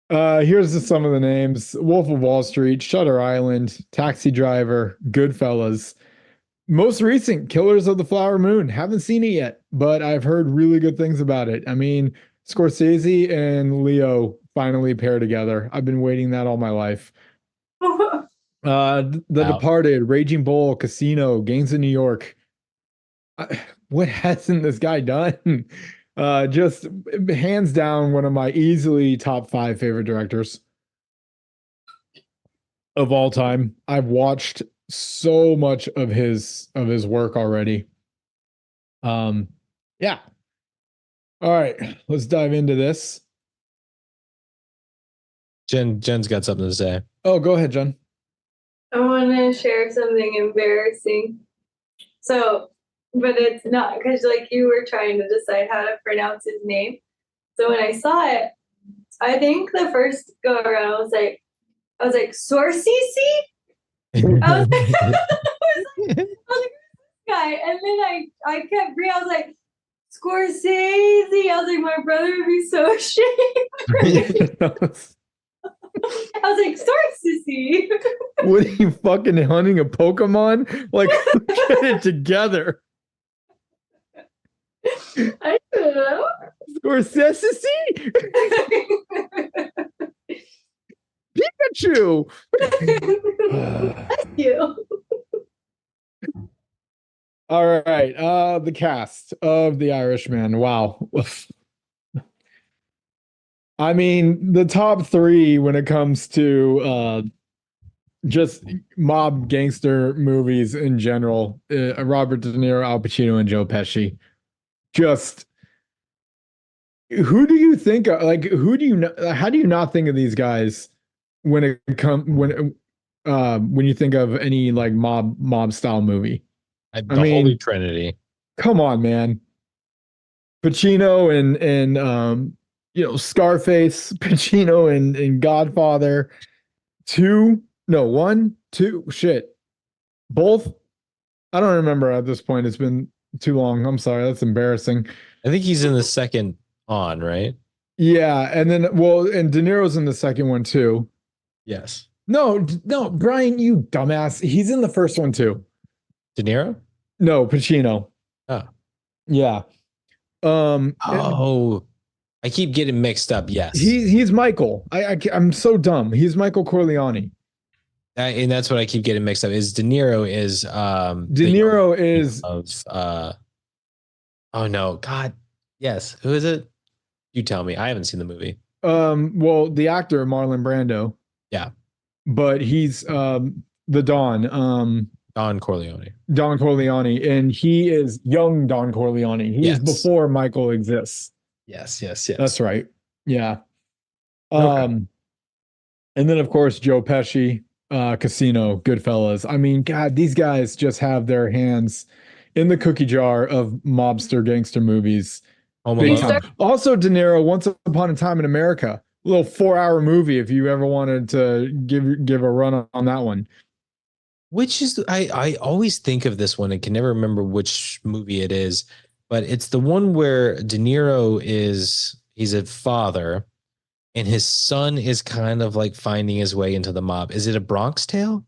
S1: Here's just some of the names: Wolf of Wall Street, Shutter Island, Taxi Driver, Goodfellas. Most recent, Killers of the Flower Moon. Haven't seen it yet, but I've heard really good things about it. I mean, Scorsese and Leo finally pair together. I've been waiting that all my life. The Departed, Raging Bull, Casino, Gangs of New York. What hasn't this guy done? Just hands down one of my easily top 5 favorite directors of all time. I've watched so much of his work already. Yeah. All right, let's dive into this.
S2: Jen's got something to say.
S1: Oh, go ahead, Jen.
S4: I want to share something embarrassing. So, but it's not because like you were trying to decide how to pronounce his name. So when I saw it, I think the first go around I was like Scorsese. I was like, guy, and then I kept reading. I was like Scorsese. I was like, my brother would be so ashamed. I was like, Scorsese.
S1: What are you fucking hunting a Pokemon? Like, get it together.
S4: I don't know.
S1: Scorsese? Pikachu!
S4: Thank you.
S1: All right. The cast of The Irishman. Wow. I mean, the top 3 when it comes to just mob gangster movies in general, Robert De Niro, Al Pacino, and Joe Pesci. Just who do you think like who do you know, how do you not think of these guys when it when you think of any like mob style movie?
S2: The Holy Trinity.
S1: Come on, man. Pacino and Scarface, Pacino and Godfather. 1, 2, shit. Both. I don't remember at this point. It's been too long. I'm sorry. That's embarrassing.
S2: I think he's in the second on, right?
S1: Yeah, and then and De Niro's in the second one too.
S2: Yes.
S1: No, Brian, you dumbass. He's in the first one too.
S2: De Niro?
S1: No, Pacino.
S2: Oh.
S1: Yeah.
S2: I keep getting mixed up. Yes.
S1: He's Michael. I'm so dumb. He's Michael Corleone.
S2: And that's what I keep getting mixed up. Is De Niro is
S1: De Niro is
S2: of oh no, God. Yes. Who is it? You tell me. I haven't seen the movie.
S1: Well, the actor Marlon Brando.
S2: Yeah.
S1: But he's the Don.
S2: Don Corleone.
S1: Don Corleone, and he is young Don Corleone. He is before Michael exists.
S2: Yes.
S1: That's right. Yeah.
S2: Okay.
S1: And then of course Joe Pesci, Casino, Goodfellas. I mean, God, these guys just have their hands in the cookie jar of mobster gangster movies. Also, De Niro, Once Upon a Time in America, a little 4-hour movie. If you ever wanted to give a run on that one.
S2: Which is, I always think of this one and can never remember which movie it is, but it's the one where De Niro he's a father and his son is kind of like finding his way into the mob. Is it A Bronx Tale?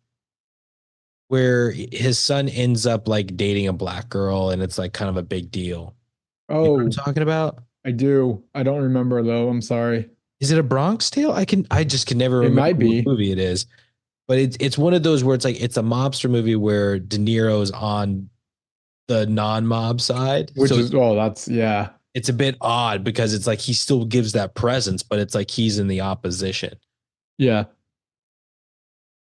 S2: Where his son ends up like dating a black girl and it's like kind of a big deal.
S1: Oh,
S2: you know what I'm talking about?
S1: I do. I don't remember though. I'm sorry.
S2: Is it A Bronx Tale? I just can never remember what movie it is. But it's one of those where it's like it's a mobster movie where De Niro's on the non-mob side.
S1: Which is that's yeah.
S2: It's a bit odd because it's like he still gives that presence, but it's like he's in the opposition.
S1: Yeah.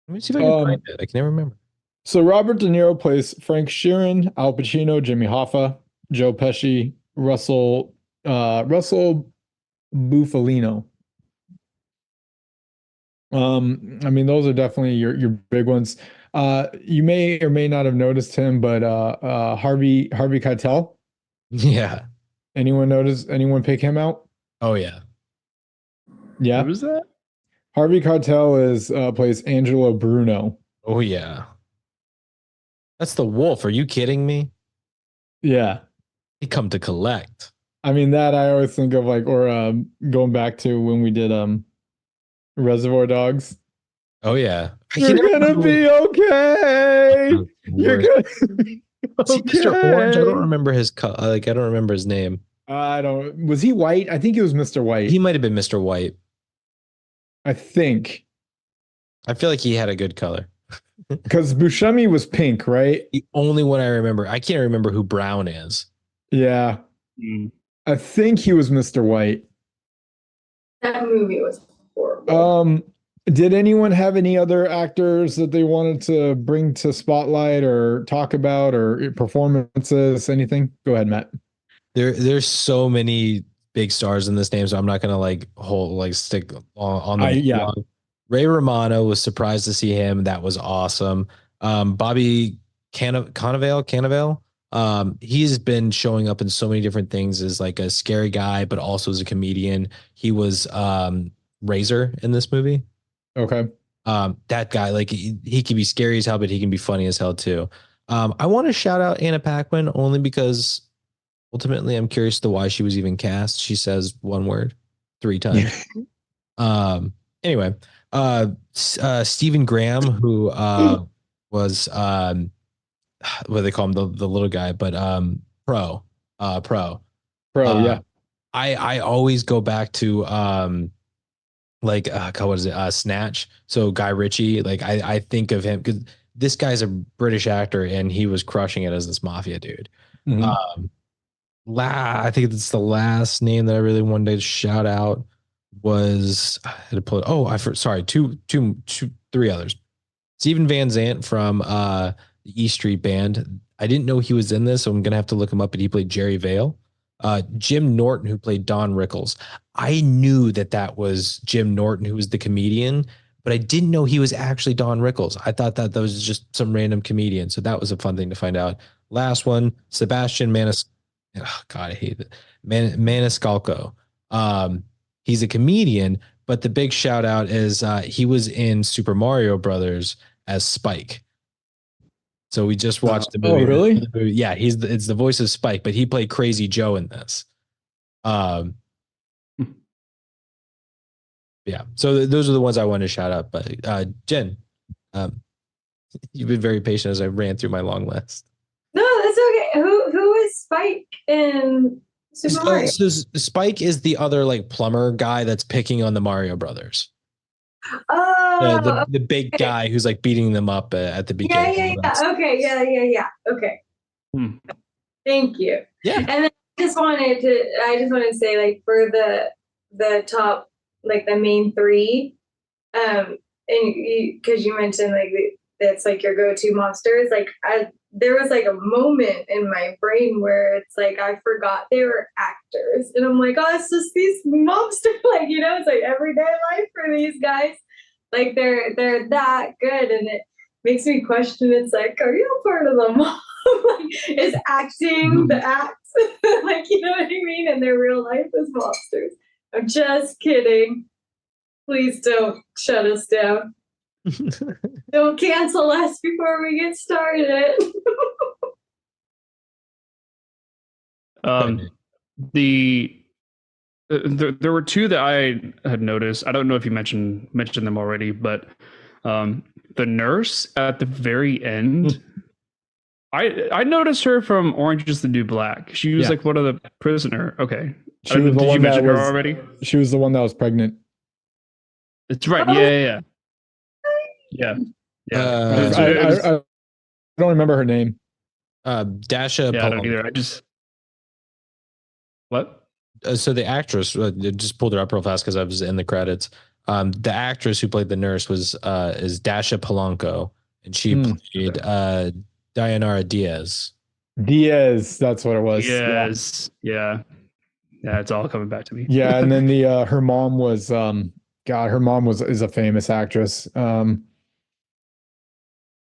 S2: Let me see if I can find it. I can never remember.
S1: So Robert De Niro plays Frank Sheeran, Al Pacino, Jimmy Hoffa, Joe Pesci, Russell Bufalino. I mean, those are definitely your big ones. You may or may not have noticed him, but Harvey Keitel.
S2: Yeah.
S1: Anyone pick him out?
S2: Oh yeah.
S1: Yeah.
S3: Who is that?
S1: Harvey Keitel is plays Angelo Bruno.
S2: Oh yeah. That's the wolf. Are you kidding me?
S1: Yeah.
S2: He come to collect.
S1: I mean that I always think of like or going back to when we did Reservoir Dogs.
S2: Oh yeah.
S1: You're gonna be okay. You're gonna be
S2: See, Mr. Orange, I don't
S1: okay.
S2: remember his like I don't remember his name.
S1: I don't. Was he white? I think it was Mr. White.
S2: He might have been Mr. White.
S1: I think
S2: I feel like he had a good color.
S1: because Buscemi was pink, right?
S2: The only one I remember. I can't remember who Brown is.
S1: Yeah.
S3: Mm.
S1: I think he was Mr. White.
S4: That movie was horrible.
S1: Did anyone have any other actors that they wanted to bring to spotlight or talk about or performances? Anything? Go ahead, Matt.
S2: There's so many big stars in this name, so I'm not gonna stick on the
S1: yeah.
S2: Ray Romano was surprised to see him. That was awesome. Bobby Cannavale. He's been showing up in so many different things as like a scary guy, but also as a comedian. He was Razor in this movie.
S1: Okay.
S2: That guy, like he can be scary as hell, but he can be funny as hell too. I want to shout out Anna Paquin only because ultimately I'm curious to why she was even cast. She says one word 3 times. Anyway, Stephen Graham, who was what do they call him, the little guy, but pro.
S1: Yeah.
S2: I always go back to what is it? Snatch. So Guy Ritchie, like I think of him because this guy's a British actor and he was crushing it as this mafia dude.
S1: Mhm.
S2: I think it's the last name that I really wanted to shout out was I had to pull it. Oh, sorry, three others. Stephen Van Zant from the E Street Band. I didn't know he was in this, so I'm gonna have to look him up. But he played Jerry Vale. Jim Norton, who played Don Rickles. I knew that was Jim Norton, who was the comedian, but I didn't know he was actually Don Rickles. I thought that was just some random comedian. So that was a fun thing to find out. Last one, Sebastian Manis. Oh, God, I hate it. Maniscalco. He's a comedian, but the big shout out is he was in Super Mario Brothers as Spike. So we just watched the movie.
S1: Oh, really?
S2: Yeah, it's the voice of Spike, but he played Crazy Joe in this. Yeah. So those are the ones I wanted to shout out. But Jen, you've been very patient as I ran through my long list.
S4: No, that's okay. Who is Spike in Super Mario?
S2: So Spike is the other like plumber guy that's picking on the Mario Brothers.
S4: Oh,
S2: the big guy who's like beating them up at the beginning.
S4: Yeah. Okay, yeah. Okay. Thank you.
S2: Yeah.
S4: And then I just wanted to say, like, for the top, like the main 3, and because you mentioned like that's like your go-to monsters, like there was like a moment in my brain where it's like I forgot they were actors, and I'm like, oh, it's just these monsters, like, you know, it's like everyday life for these guys, like they're that good, and it makes me question. It's like, are you a part of the mob? Like, is acting the act? Like, you know what I mean? And their real life is monsters. I'm just kidding. Please don't shut us down. Don't cancel us before we get started.
S3: There were 2 that I had noticed. I don't know if you mentioned them already, but the nurse at the very end, I noticed her from Orange is the New Black. She was like one of the prisoner. Okay.
S1: She was the
S3: did
S1: one
S3: you mention
S1: that
S3: her
S1: was
S3: already?
S1: She was the one that was pregnant.
S3: It's right. Yeah.
S1: I don't remember her name.
S2: Dasha.
S3: Yeah, I don't either. I just what?
S2: So the actress just pulled her up real fast because I was in the credits. The actress who played the nurse was is Dasha Polanco, and she played Dayanara Diaz.
S1: That's what it was.
S3: Yes. Yeah. It's all coming back to me.
S1: Yeah, and then her mom was her mom is a famous actress.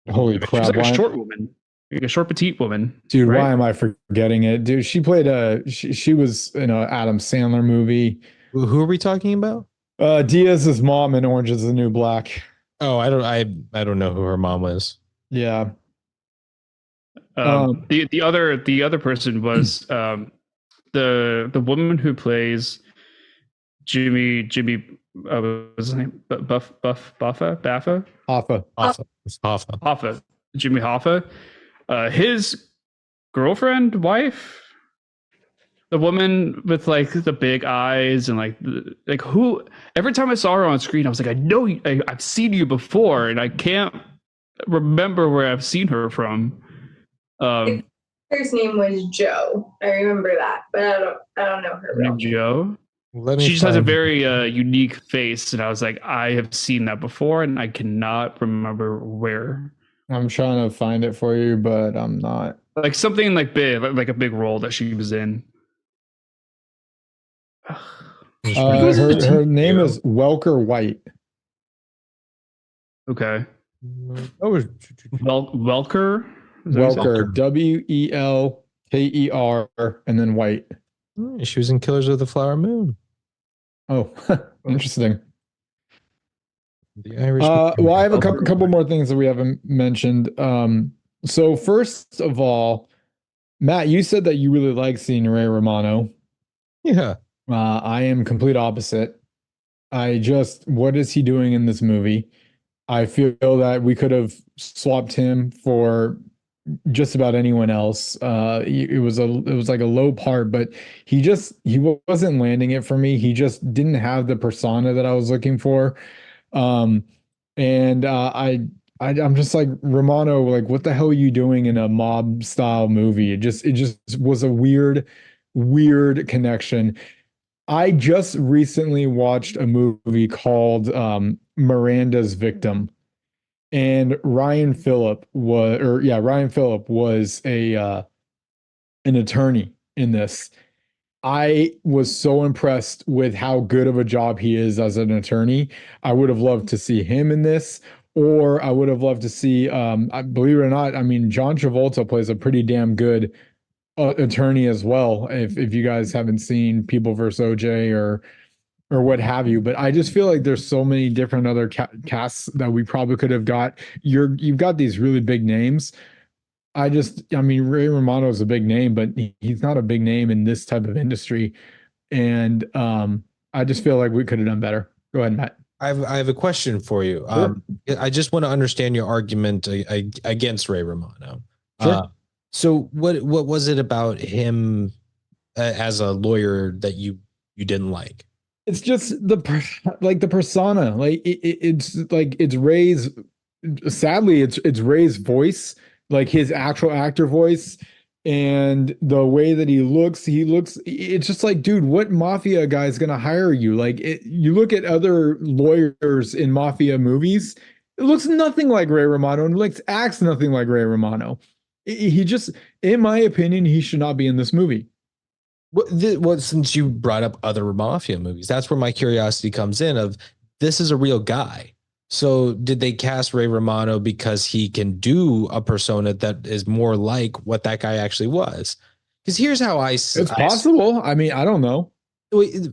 S1: Holy
S3: She was
S1: crap!
S3: like a
S1: Why,
S3: short woman, like a short petite woman.
S1: dude?
S3: Right?
S1: Why am I forgetting it, dude? She played she was in a Adam Sandler movie.
S2: Who are we talking about?
S1: Diaz's mom in Orange is the New Black.
S2: Oh, I don't know who her mom was.
S1: Yeah. Um,
S3: The other person was the woman who plays Jimmy what's his name? Baffa
S1: Hoffa.
S3: Hoffa, Jimmy Hoffa. His girlfriend, wife, the woman with like the big eyes and like who. Every time I saw her on screen, I was like, I know I've seen you before, and I can't remember where I've seen her from.
S4: Her name was Joe. I remember that, but I don't know her real name.
S3: Joe.
S2: Let me
S3: She just has a
S2: find-
S3: very unique face, and I was like, I have seen that before, and I cannot remember where.
S1: I'm trying to find it for you, but I'm not.
S3: Like something like big, like a big role that she was in.
S1: Her name is Welker White.
S3: Okay.
S2: Oh,
S3: Welker. Is that what you said?
S1: Welker, Welker, and then White.
S2: she was in Killers of the Flower Moon.
S1: Oh, interesting.
S2: The Irish.
S1: Well, I have a couple more things that we haven't mentioned. So first of all, Matt, you said that you really like seeing Ray Romano.
S2: Yeah.
S1: I am complete opposite. What is he doing in this movie? I feel that we could have swapped him for just about anyone else. It was like a low part, but he wasn't landing it for me. He just didn't have the persona that I was looking for. And I'm just like, Romano, like, what the hell are you doing in a mob style movie? It just was a weird connection. I just recently watched a movie called Miranda's Victim, and Ryan Phillip was a an attorney in this. I was so impressed with how good of a job he is as an attorney. I would have loved to see him in this, or I would have loved to see, I believe it or not, I mean, John Travolta plays a pretty damn good attorney as well. If you guys haven't seen People vs. OJ or what have you, but I just feel like there's so many different other casts that we probably could have got. You've got these really big names. I mean, Ray Romano is a big name, but he's not a big name in this type of industry. And I just feel like we could have done better. Go ahead, Matt.
S2: I have a question for you.
S1: Sure.
S2: I just want to understand your argument against Ray Romano.
S1: Sure.
S2: So what was it about him as a lawyer that you didn't like?
S1: It's just the persona. Like it's Ray's. Sadly, it's Ray's voice, like his actual actor voice, and the way that he looks. It's just like, dude, what mafia guy is gonna hire you? Like, you look at other lawyers in mafia movies. It looks nothing like Ray Romano, and acts nothing like Ray Romano. He just, in my opinion, he should not be in this movie.
S2: Well, since you brought up other mafia movies, that's where my curiosity comes in of this is a real guy. So did they cast Ray Romano because he can do a persona that is more like what that guy actually was? Because here's how it's
S1: possible. I mean, I don't know.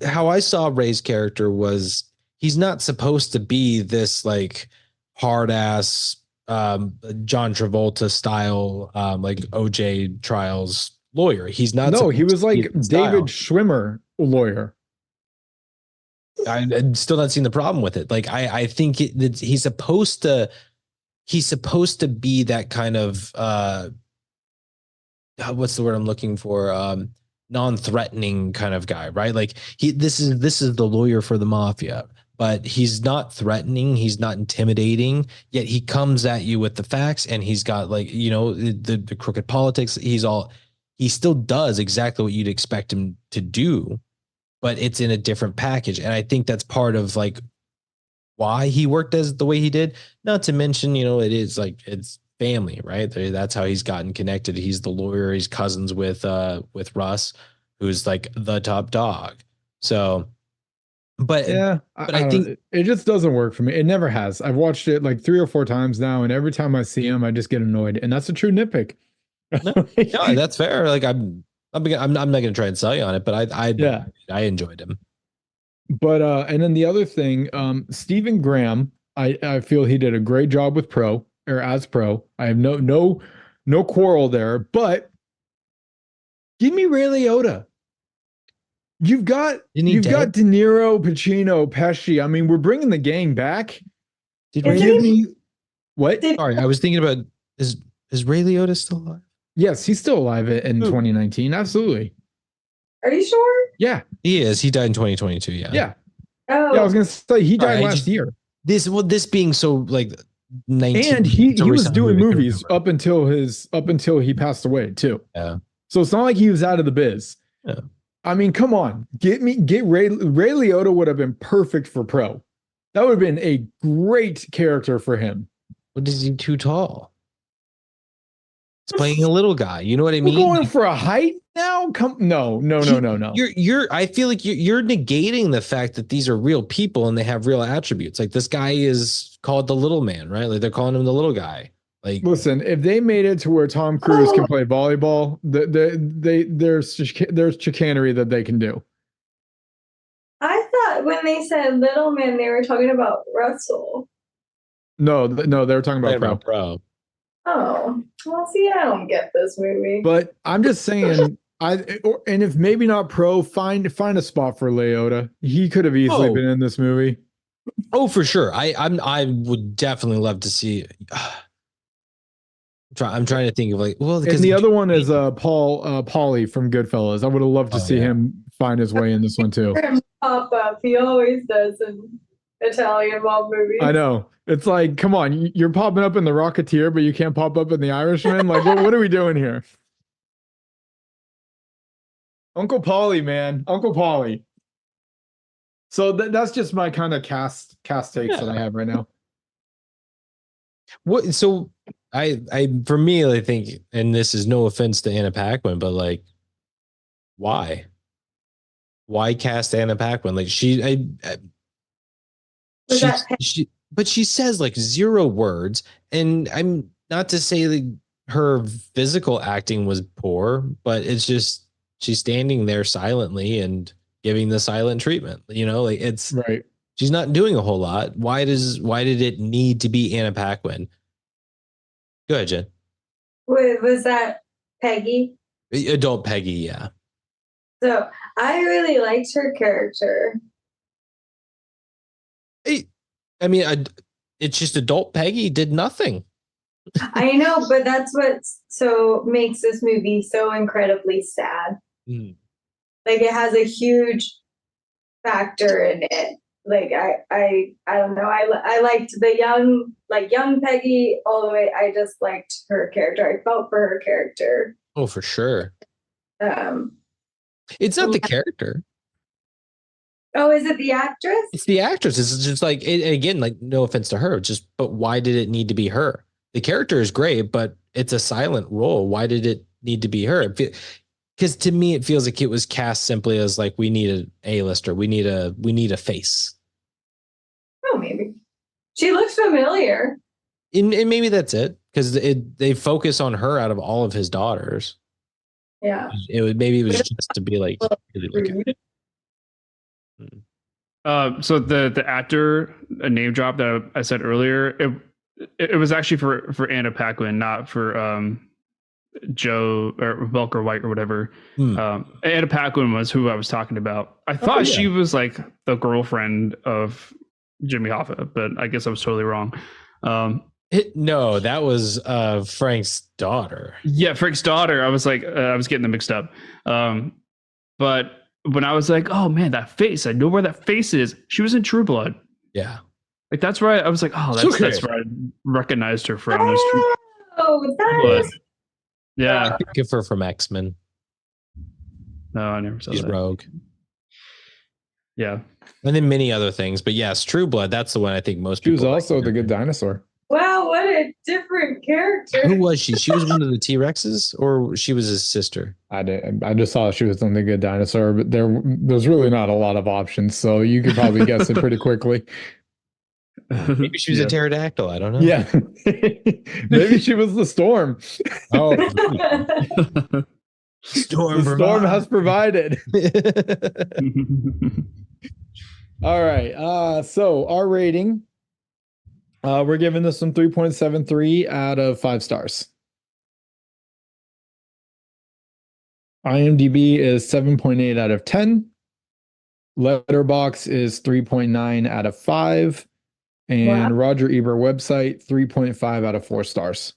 S2: How I saw Ray's character was he's not supposed to be this like hard ass John Travolta style like OJ trials lawyer. He's not.
S1: No, he was like David Schwimmer lawyer.
S2: I'm still not seeing the problem with it. Like I think that he's supposed to be that kind of what's the word I'm looking for? Non-threatening kind of guy, right? Like this is the lawyer for the mafia, but he's not threatening, he's not intimidating, yet he comes at you with the facts, and he's got like, the crooked politics. He still does exactly what you'd expect him to do, but it's in a different package. And I think that's part of like why he worked as the way he did. Not to mention, it is like it's family, right? That's how he's gotten connected. He's the lawyer. He's cousins with Russ, who's like the top dog. So But
S1: yeah,
S2: I think
S1: it just doesn't work for me. It never has. I've watched it like 3 or 4 times now, and every time I see him, I just get annoyed, and that's a true nitpick.
S2: no, that's fair. Like I'm not going to try and sell you on it, but
S1: Yeah.
S2: I enjoyed him.
S1: But and then the other thing, Stephen Graham, I feel he did a great job with Pro or as Pro. I have no quarrel there, but give me Ray Liotta. You've got De Niro, Pacino, Pesci. I mean, we're bringing the gang back.
S2: Did Ray give me
S1: what?
S2: Sorry, I was thinking about is Ray Liotta still alive?
S1: Yes, he's still alive in 2019. Absolutely.
S4: Are you sure?
S1: Yeah,
S2: he is. He died in 2022. Yeah.
S1: Yeah.
S4: Oh.
S1: Yeah, I was gonna say he died last year.
S2: This being so like 19,
S1: and he was doing movies up until he passed away too.
S2: Yeah.
S1: So it's not like he was out of the biz.
S2: Yeah.
S1: I mean, come on, get Ray Liotta would have been perfect for Pro. That would have been a great character for him.
S2: What is he too tall? He's playing a little guy. You know what I mean?
S1: We're going for a height now? No.
S2: I feel like you're negating the fact that these are real people and they have real attributes. Like this guy is called the little man, right? Like they're calling him the little guy. Like,
S1: listen, if they made it to where Tom Cruise can play volleyball, there's chicanery that they can do.
S4: I thought when they said little man, they were talking about Russell.
S1: No, they were talking about
S2: Pro.
S4: Oh, well, see, I don't get this movie.
S1: But I'm just saying, and if maybe not Pro, find a spot for Liotta. He could have easily been in this movie.
S2: Oh, for sure. I would definitely love to see. I'm trying to think of like, well,
S1: and the other one is Paulie from Goodfellas. I would have loved to see him find his way in this one too.
S4: Pop up. He always does in Italian mob movies.
S1: I know. It's like, come on, you're popping up in The Rocketeer, but you can't pop up in The Irishman. Like, what are we doing here? Uncle Paulie, man, Uncle Paulie. So that's just my kind of cast takes that I have right now.
S2: What? So for me, I think, and this is no offense to Anna Paquin, but like, why cast Anna Paquin? Like but she says like 0 words, and I'm not to say that her physical acting was poor, but it's just she's standing there silently and giving the silent treatment. You know, like it's
S1: right.
S2: She's not doing a whole lot. Why did it need to be Anna Paquin? Go ahead, Jen.
S4: Was that Peggy?
S2: Adult Peggy, yeah.
S4: So I really liked her character.
S2: I mean, it's just adult Peggy did nothing.
S4: I know, but that's what makes this movie so incredibly sad.
S2: Mm.
S4: Like it has a huge factor in it. Like I don't know. I liked the young Peggy all the way. I just liked her character. I felt for her character.
S2: Oh, for sure. It's not the character.
S4: Oh, is it the actress?
S2: It's the actress. It's just like, again, like no offense to her, but why did it need to be her? The character is great, but it's a silent role. Why did it need to be her? Because to me, it feels like it was cast simply as like, we need an A-lister. We need a face.
S4: Oh, maybe. She looks familiar.
S2: And maybe that's it. Because they focus on her out of all of his daughters.
S4: Yeah.
S2: Maybe it was just to be like, really look at it.
S3: So the actor, a name drop that I said earlier, it was actually for Anna Paquin, not for Joe or Welker White or whatever. Anna Paquin was who I was talking about. I thought she was like the girlfriend of Jimmy Hoffa, but I guess I was totally wrong.
S2: No, that was Frank's daughter.
S3: Yeah, Frank's daughter. I was like, I was getting them mixed up. But when I was like, oh man, that face, I know where that face is. She was in True Blood.
S2: Yeah.
S3: Like that's where I was like, oh, that's where I recognized her from.
S4: Oh, that is.
S3: Yeah.
S2: Give her from X-Men.
S3: No, I never saw
S2: She's
S3: that.
S2: Rogue.
S3: Yeah.
S2: And then many other things. But yes, True Blood, that's the one I think most
S1: people.
S2: She was
S1: also the Good Dinosaur.
S4: Wow, what a different character.
S2: Who was she? She was one of the T-Rexes, or she was his sister?
S1: I just saw she was on The Good Dinosaur, but there's really not a lot of options, so you could probably guess it pretty quickly.
S2: Maybe she was a pterodactyl. I don't know.
S1: Yeah. Maybe she was the storm.
S2: Oh, storm.
S1: The storm has provided. All right. So our rating, we're giving this one 3.73 out of 5 stars. IMDb is 7.8 out of 10. Letterbox is 3.9 out of 5. And
S4: Wow.
S1: Roger Ebert website, 3.5 out of 4 stars.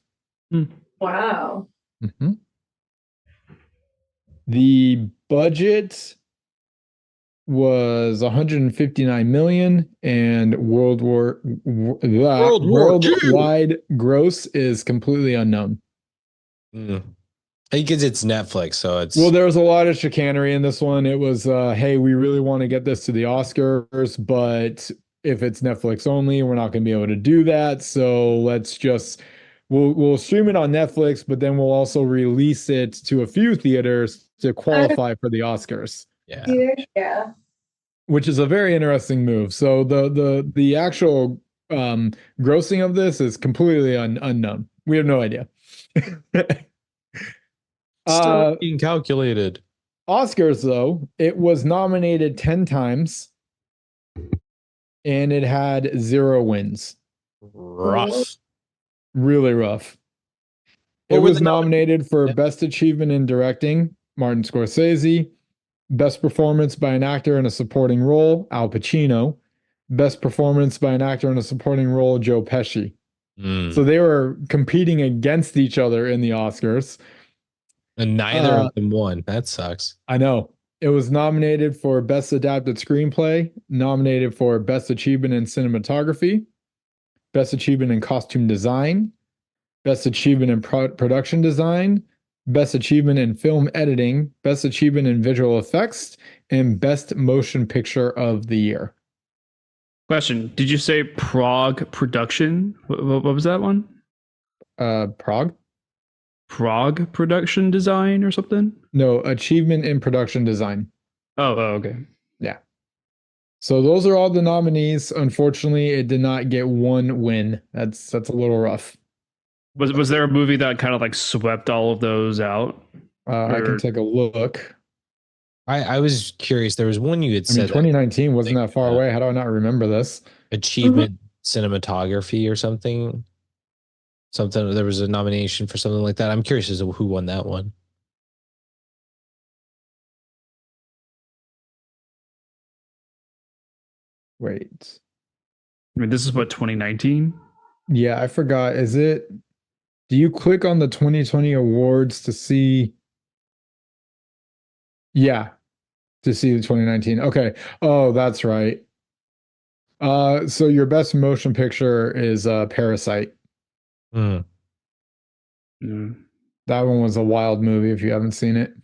S4: Wow.
S1: Mm-hmm. The budget was 159 million, and worldwide gross is completely unknown.
S2: Because it's Netflix, so it's
S1: well, there was a lot of chicanery in this one. It was hey, we really want to get this to the Oscars, but if it's Netflix only, we're not going to be able to do that. So let's just we'll stream it on Netflix, but then we'll also release it to a few theaters to qualify for the Oscars.
S4: Yeah.
S1: Which is a very interesting move. So the actual grossing of this is completely unknown. We have no idea.
S2: still being calculated.
S1: Oscars, though, it was nominated 10 times and it had 0 wins.
S2: Rough.
S1: Really rough. It was nominated for Best Achievement in Directing, Martin Scorsese. Best Performance by an Actor in a Supporting Role, Al Pacino. Best Performance by an Actor in a Supporting Role, Joe Pesci. So they were competing against each other in the Oscars.
S2: And neither of them won. That sucks.
S1: I know. It was nominated for Best Adapted Screenplay, nominated for Best Achievement in Cinematography, Best Achievement in Costume Design, Best Achievement in Production Design, Best Achievement in Film Editing, Best Achievement in Visual Effects, and Best Motion Picture of the Year.
S3: Question: did you say Prague production? What was that one?
S1: Prague?
S3: Prague production design or something?
S1: No, Achievement in Production Design.
S3: Oh, okay.
S1: Yeah. So those are all the nominees. Unfortunately, it did not get 1 win. That's a little rough.
S3: Was there a movie that kind of like swept all of those out?
S1: I can take a look.
S2: I was curious. There was one you had said.
S1: 2019 wasn't that far away. How do I not remember this?
S2: Achievement cinematography or something. There was a nomination for something like that. I'm curious as to who won that one.
S1: Wait.
S3: I mean, this is what, 2019?
S1: Yeah, I forgot. Do you click on the 2020 awards to see? Yeah, to see the 2019. Okay. Oh, that's right. So your best motion picture is Parasite.
S2: Mm.
S1: That one was a wild movie if you haven't seen it.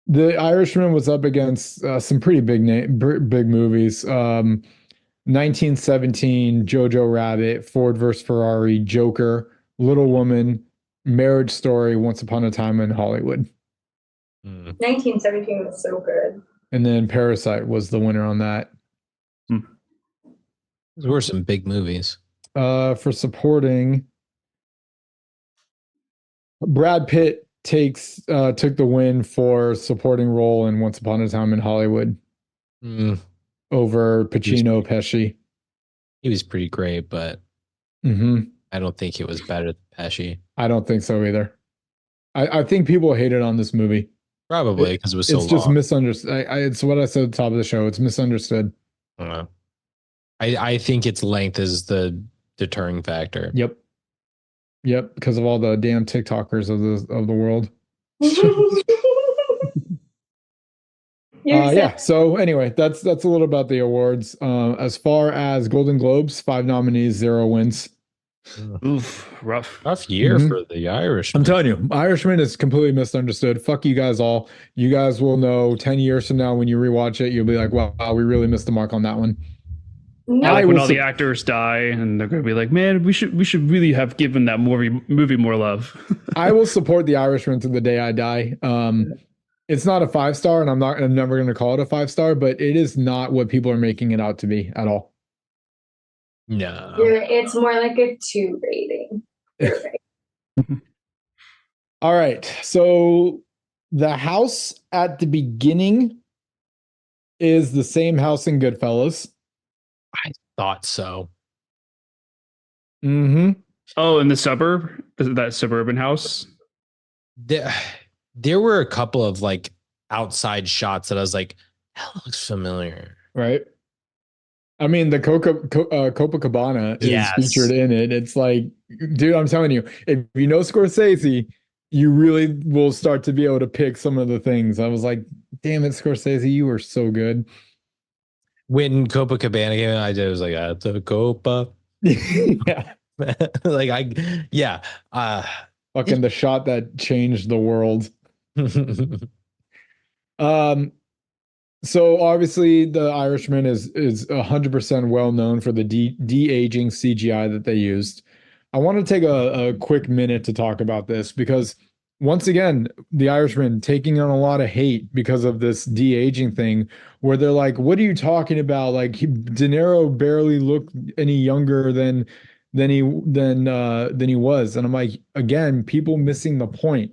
S1: The Irishman was up against some pretty big movies. 1917, Jojo Rabbit, Ford vs. Ferrari, Joker, Little Woman, Marriage Story, Once Upon a Time in Hollywood.
S4: 1917 was so good.
S1: And then Parasite was the winner on that.
S2: Those were some big movies.
S1: For supporting, Brad Pitt took the win for supporting role in Once Upon a Time in Hollywood over Pacino, Pesci.
S2: He was pretty great, but I don't think it was better than Pesci.
S1: I don't think so either. I think people hated on this movie.
S2: Probably because it was so long.
S1: It's just misunderstood. It's what I said at the top of the show. It's misunderstood.
S2: I think its length is the deterring factor.
S1: Yep, because of all the damn TikTokers of the world. Yeah. So anyway, that's a little about the awards. As far as Golden Globes, 5 nominees, 0 wins.
S3: Oof, rough
S2: year for the Irishman.
S1: I'm telling you, Irishman is completely misunderstood. Fuck you guys all. You guys will know 10 years from now when you rewatch it, you'll be like, wow, we really missed the mark on that one.
S3: Yeah,
S4: No,
S3: like when all the actors die, and they're gonna be like, "Man, we should really have given that movie more love."
S1: I will support The Irishman to the day I die. It's not a 5-star, and I'm never going to call it a 5-star, but it is not what people are making it out to be at all.
S2: No.
S4: it's more like a 2 rating. You're right.
S1: All right. So the house at the beginning is the same house in Goodfellas.
S2: I thought so.
S1: Mm-hmm.
S3: Oh, in the suburb, that suburban house.
S2: There were a couple of like outside shots that I was like, that looks familiar.
S1: Right. I mean, the Copacabana is featured in it. It's like, dude, I'm telling you, if you know Scorsese, you really will start to be able to pick some of the things. I was like, damn it, Scorsese, you were so good.
S2: When Copacabana came in, I was like, at the Copa.
S1: Yeah. Fucking the shot that changed the world. So obviously the Irishman is 100% well known for the de-aging CGI that they used. I want to take a quick minute to talk about this because once again, the Irishman taking on a lot of hate because of this de-aging thing where they're like, what are you talking about? Like De Niro barely looked any younger than he was. And I'm like, again, people missing the point.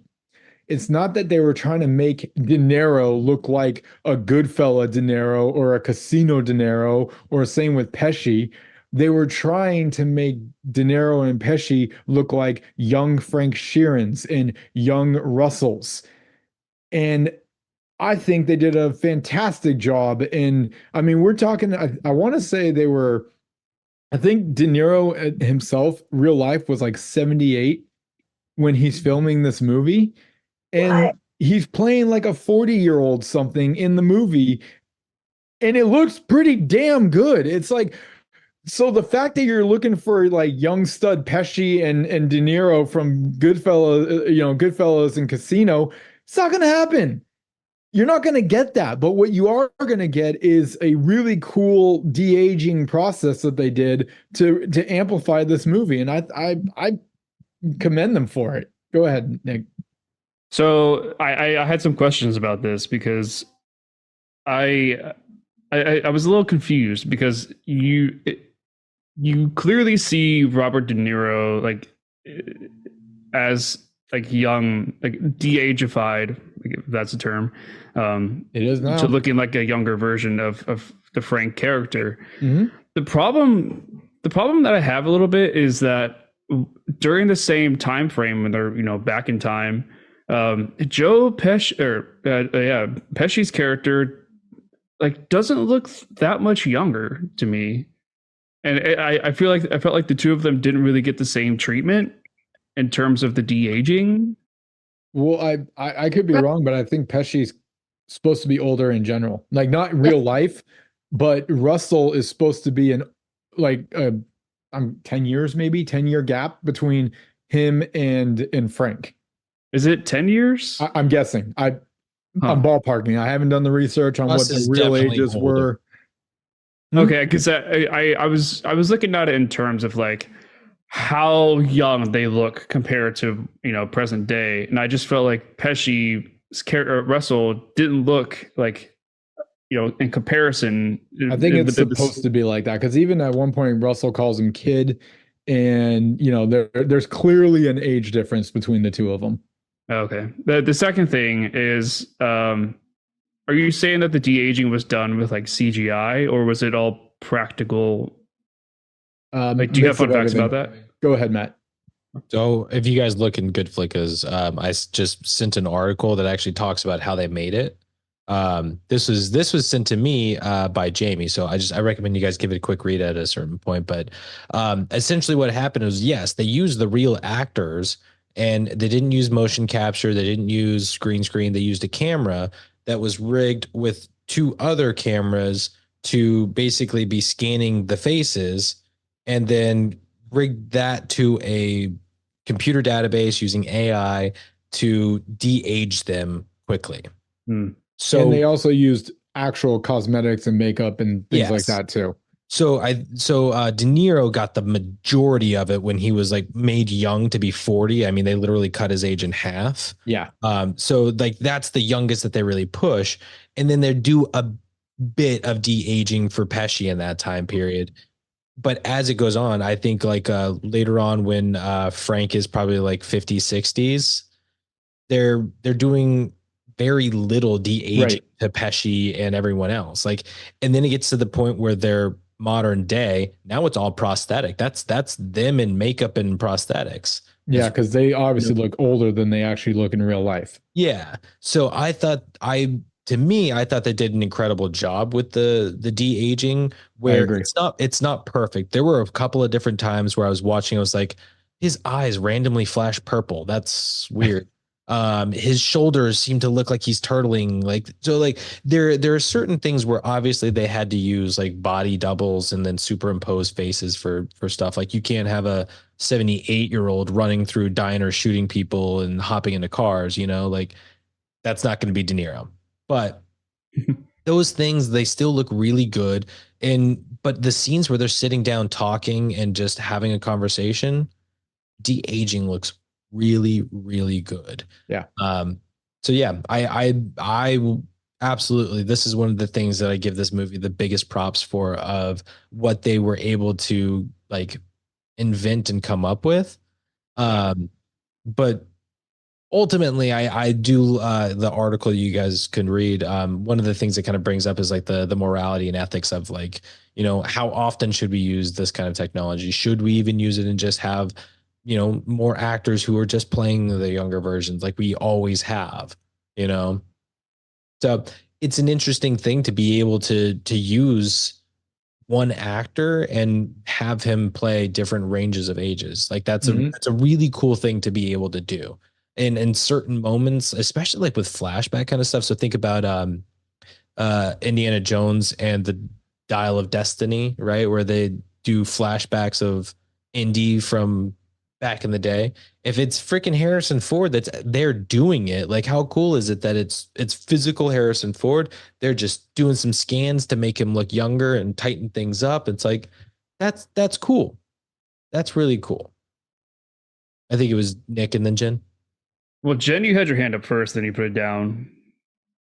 S1: It's not that they were trying to make De Niro look like a Goodfella De Niro or a Casino De Niro, or same with Pesci. They were trying to make De Niro and Pesci look like young Frank Sheerans and young Russells. And I think they did a fantastic job. And I mean, we're talking, I want to say they were, I think De Niro himself, real life, was like 78 when he's filming this movie. And
S4: What?
S1: he's playing like a 40-year-old something in the movie, and it looks pretty damn good. It's like, so the fact that you're looking for like young stud Pesci and De Niro from Goodfellas and Casino, it's not gonna happen. You're not gonna get that. But what you are gonna get is a really cool de-aging process that they did to amplify this movie, and I commend them for it. Go ahead, Nick.
S3: So I had some questions about this because I was a little confused because you clearly see Robert De Niro like as like young, like de-ageified, if that's a term.
S1: It is now.
S3: To looking like a younger version of the Frank character.
S1: Mm-hmm.
S3: The problem that I have a little bit is that during the same time frame when they're back in time. Joe Pesci Pesci's character like doesn't look that much younger to me, and I felt like the two of them didn't really get the same treatment in terms of the de-aging.
S1: Well, I could be wrong, but I think Pesci's supposed to be older in general, like not in real life, but Russell is supposed to be I'm 10 years, maybe 10-year gap between him and Frank.
S3: Is it 10 years?
S1: I'm guessing. I'm ballparking. I haven't done the research on what the real ages were.
S3: Okay, because I was looking at it in terms of like how young they look compared to present day, and I just felt like Pesci's character Russell didn't look like in comparison.
S1: I think it's supposed to be like that because even at one point Russell calls him kid, and there's clearly an age difference between the two of them.
S3: Okay. The second thing is, are you saying that the de-aging was done with like CGI or was it all practical? Like, do you have fun facts about that?
S1: Go ahead, Matt.
S2: So if you guys look in GoodFlickas, I just sent an article that actually talks about how they made it. This was sent to me by Jamie, so I recommend you guys give it a quick read at a certain point. But essentially, what happened was, yes, they used the real actors, and they didn't use motion capture, they didn't use green screen. They used a camera that was rigged with 2 other cameras to basically be scanning the faces, and then rigged that to a computer database using AI to de-age them quickly.
S1: So, and they also used actual cosmetics and makeup and things like that too.
S2: So De Niro got the majority of it when he was like made young to be 40. I mean, they literally cut his age in half.
S1: Yeah.
S2: So like that's the youngest that they really push. And then they do a bit of de-aging for Pesci in that time period. But as it goes on, I think like later on when Frank is probably like 50s, 60s, they're doing very little de-aging to Pesci and everyone else. Like, and then it gets to the point where they're modern day. Now it's all prosthetic. That's them in makeup and prosthetics.
S1: Yeah, because they obviously look older than they actually look in real life.
S2: Yeah. So I thought they did an incredible job with the de-aging where it's not perfect. There were a couple of different times where I was watching, I was like, his eyes randomly flash purple. That's weird. His shoulders seem to look like he's turtling. Like, so like there are certain things where obviously they had to use like body doubles and then superimpose faces for stuff. Like you can't have a 78-year-old running through diners shooting people and hopping into cars, like that's not going to be De Niro. But those things, they still look really good. But the scenes where they're sitting down talking and just having a conversation, de-aging looks really, really good.
S1: Yeah.
S2: So yeah, I absolutely, this is one of the things that I give this movie the biggest props for, of what they were able to like invent and come up with. But ultimately, I do the article you guys can read. One of the things it kind of brings up is like the morality and ethics of like, how often should we use this kind of technology? Should we even use it and just have, more actors who are just playing the younger versions like we always have, So it's an interesting thing to be able to use one actor and have him play different ranges of ages. Like that's a really cool thing to be able to do. And in certain moments, especially like with flashback kind of stuff. So think about Indiana Jones and the Dial of Destiny, right? Where they do flashbacks of Indy from back in the day. If it's freaking Harrison Ford they're doing it, like how cool is it that it's physical Harrison Ford? They're just doing some scans to make him look younger and tighten things up. It's like that's cool. That's really cool. I think it was Nick and then Jen.
S3: Well, Jen, you had your hand up first, then you put it down.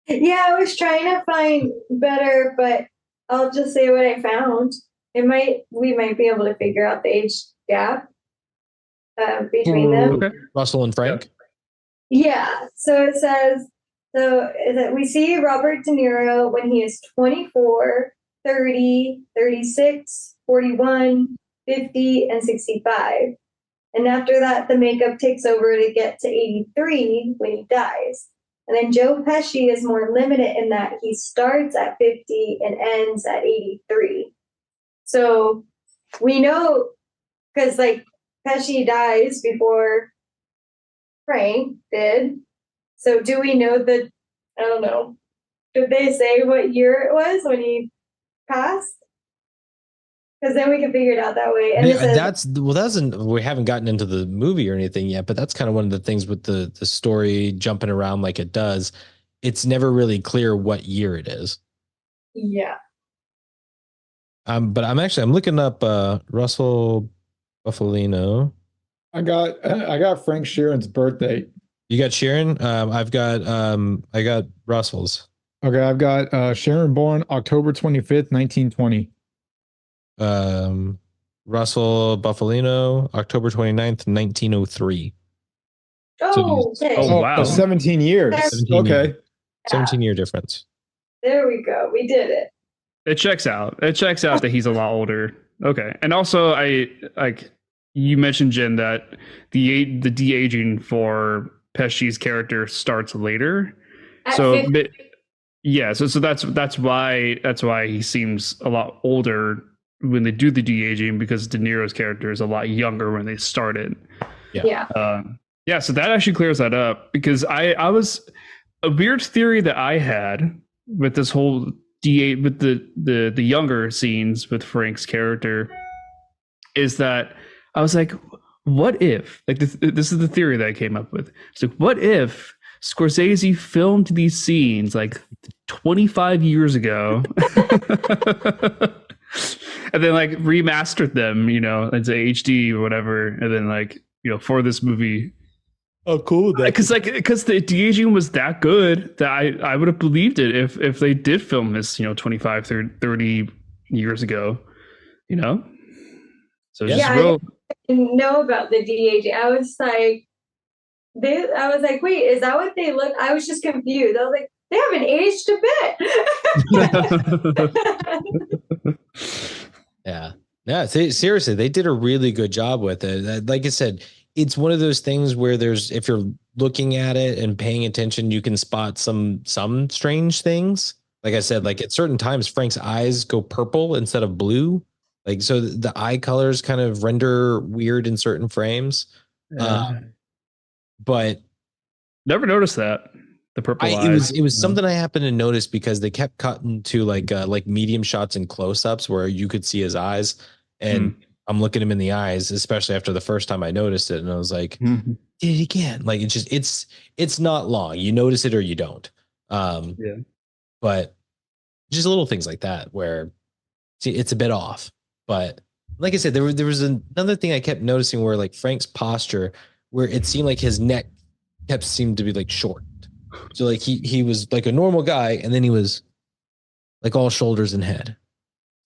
S4: Yeah, I was trying to find better, but I'll just say what I found. We might be able to figure out the age gap between them.
S3: Okay.
S2: Russell and Frank.
S4: Yeah. So it says that we see Robert De Niro when he is 24, 30, 36, 41, 50, and 65. And after that, the makeup takes over to get to 83 when he dies. And then Joe Pesci is more limited in that he starts at 50 and ends at 83. So we know, because like Pesci dies before Frank did. So do we know that, I don't know, did they say what year it was when he passed? Because then we can figure it out that way. And
S2: we haven't gotten into the movie or anything yet, but that's kind of one of the things with the story jumping around like it does. It's never really clear what year it is.
S4: Yeah.
S2: But I'm looking up Russell Buffalino.
S1: I got Frank Sheeran's birthday.
S2: You got Sharon? I got Russell's.
S1: Okay, I've got Sharon born October 25th, 1920.
S2: Russell Buffalino, October 29th, 1903.
S4: Oh, okay.
S3: Oh, wow.
S1: 17 years.
S2: 17-year difference.
S4: There we go. We did it.
S3: It checks out. It checks out that he's a lot older. Okay. And also you mentioned, Jen, that the de-aging for Pesci's character starts later. So that's why he seems a lot older when they do the de-aging, because De Niro's character is a lot younger when they started.
S4: Yeah.
S3: So that actually clears that up, because I was a weird theory that I had with this whole with the younger scenes with Frank's character is that I was like, what if, like this is the theory that I came up with. It's like, what if Scorsese filmed these scenes like 25 years ago and then like remastered them, into HD or whatever, and then like for this movie.
S2: Oh, cool!
S3: Because the de-aging was that good that I would have believed it if they did film this 25 30 years ago, so it's just real.
S4: I didn't know about the de-aging. I was like, wait, is that what they look? I was just confused. I was like, they haven't aged a bit.
S2: Yeah. Seriously, they did a really good job with it. Like I said, it's one of those things where if you're looking at it and paying attention, you can spot some strange things. Like I said, like at certain times, Frank's eyes go purple instead of blue. Like, so the eye colors kind of render weird in certain frames. But
S3: never noticed that. The purple eyes.
S2: It was something I happened to notice because they kept cutting to like medium shots and close-ups where you could see his eyes, and I'm looking him in the eyes, especially after the first time I noticed it, and I was like, did it again. Like it's not long. You notice it or you don't. But just little things like that where it's a bit off. But like I said, there was another thing I kept noticing where like Frank's posture, where it seemed like his neck seemed to be like short. So like he was like a normal guy, and then he was like all shoulders and head.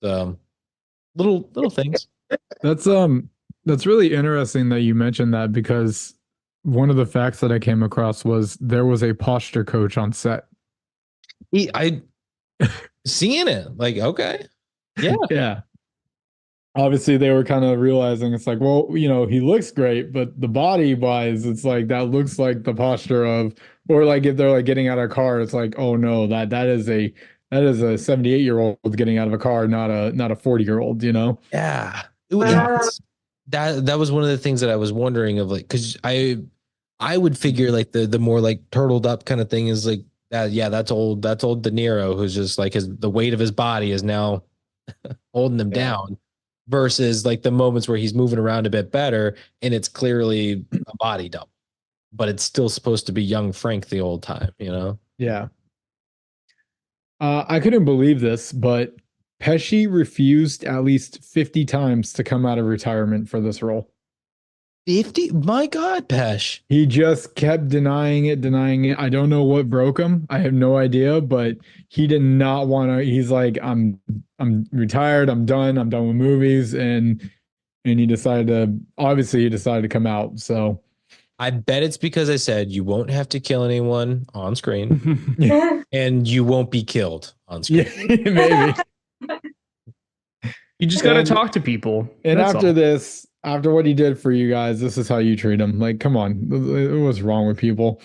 S2: Little things.
S1: That's really interesting that you mentioned that, because one of the facts that I came across was there was a posture coach on set.
S2: I seeing it like, okay,
S1: yeah. Obviously, they were kind of realizing it's like, well, he looks great, but the body wise, it's like that looks like the posture of, or like if they're like getting out of a car, it's like, oh no, that is a 78-year-old getting out of a car, not a 40-year-old,
S2: Yeah. That was one of the things that I was wondering of, like, because I would figure like the more like turtled up kind of thing is like that. Yeah, that's old De Niro, who's just like the weight of his body is now holding him down. Versus like the moments where he's moving around a bit better and it's clearly a body double, but it's still supposed to be young Frank the old time,
S1: Yeah. I couldn't believe this, but Pesci refused at least 50 times to come out of retirement for this role.
S2: 50? My God, Pesh.
S1: He just kept denying it. I don't know what broke him. I have no idea, but he did not want to. He's like, I'm retired. I'm done with movies. And he decided to come out. So
S2: I bet it's because I said you won't have to kill anyone on screen and you won't be killed on screen.
S1: Yeah, maybe.
S3: You just got to talk to people.
S1: And after what he did for you guys, this is how you treat him. Like, come on. What's wrong with people?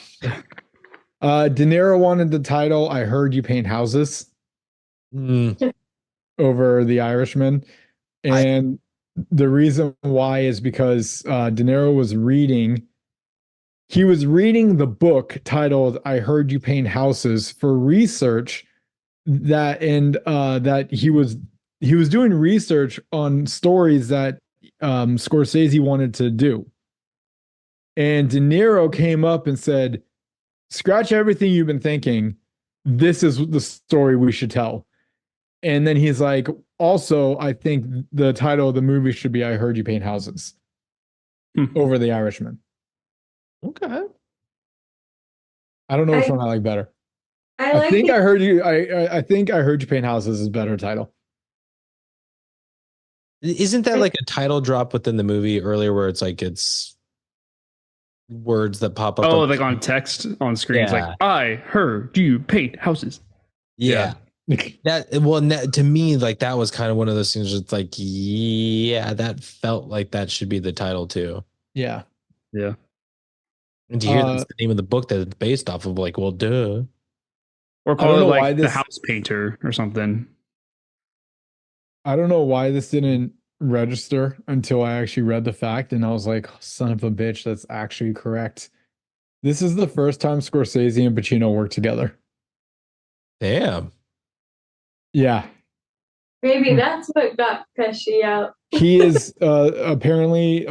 S1: De Niro wanted the title I Heard You Paint Houses over The Irishman. And the reason why is because De Niro was reading the book titled I Heard You Paint Houses for research that he was doing research on stories that Scorsese wanted to do. And De Niro came up and said, scratch everything you've been thinking. This is the story we should tell. And then he's like, also, I think the title of the movie should be I Heard You Paint Houses over The Irishman.
S2: Okay.
S1: I don't know which one I like better. I think I Heard You Paint Houses is a better title.
S2: Isn't that like a title drop within the movie earlier where it's like it's words that pop up?
S3: Oh, like on text on screen. It's like, I heard you paint houses.
S2: Yeah. To me, like that was kind of one of those things where it's like, yeah, that felt like that should be the title too.
S1: Yeah.
S3: Yeah.
S2: And to hear that's the name of the book that it's based off of, like, well, duh.
S3: Or call it like The House Painter or something.
S1: I don't know why this didn't register until I actually read the fact, and I was like, son of a bitch, that's actually correct. This is the first time Scorsese and Pacino worked together.
S2: Damn.
S1: Yeah.
S4: Maybe that's what got Pesci out.
S1: He is apparently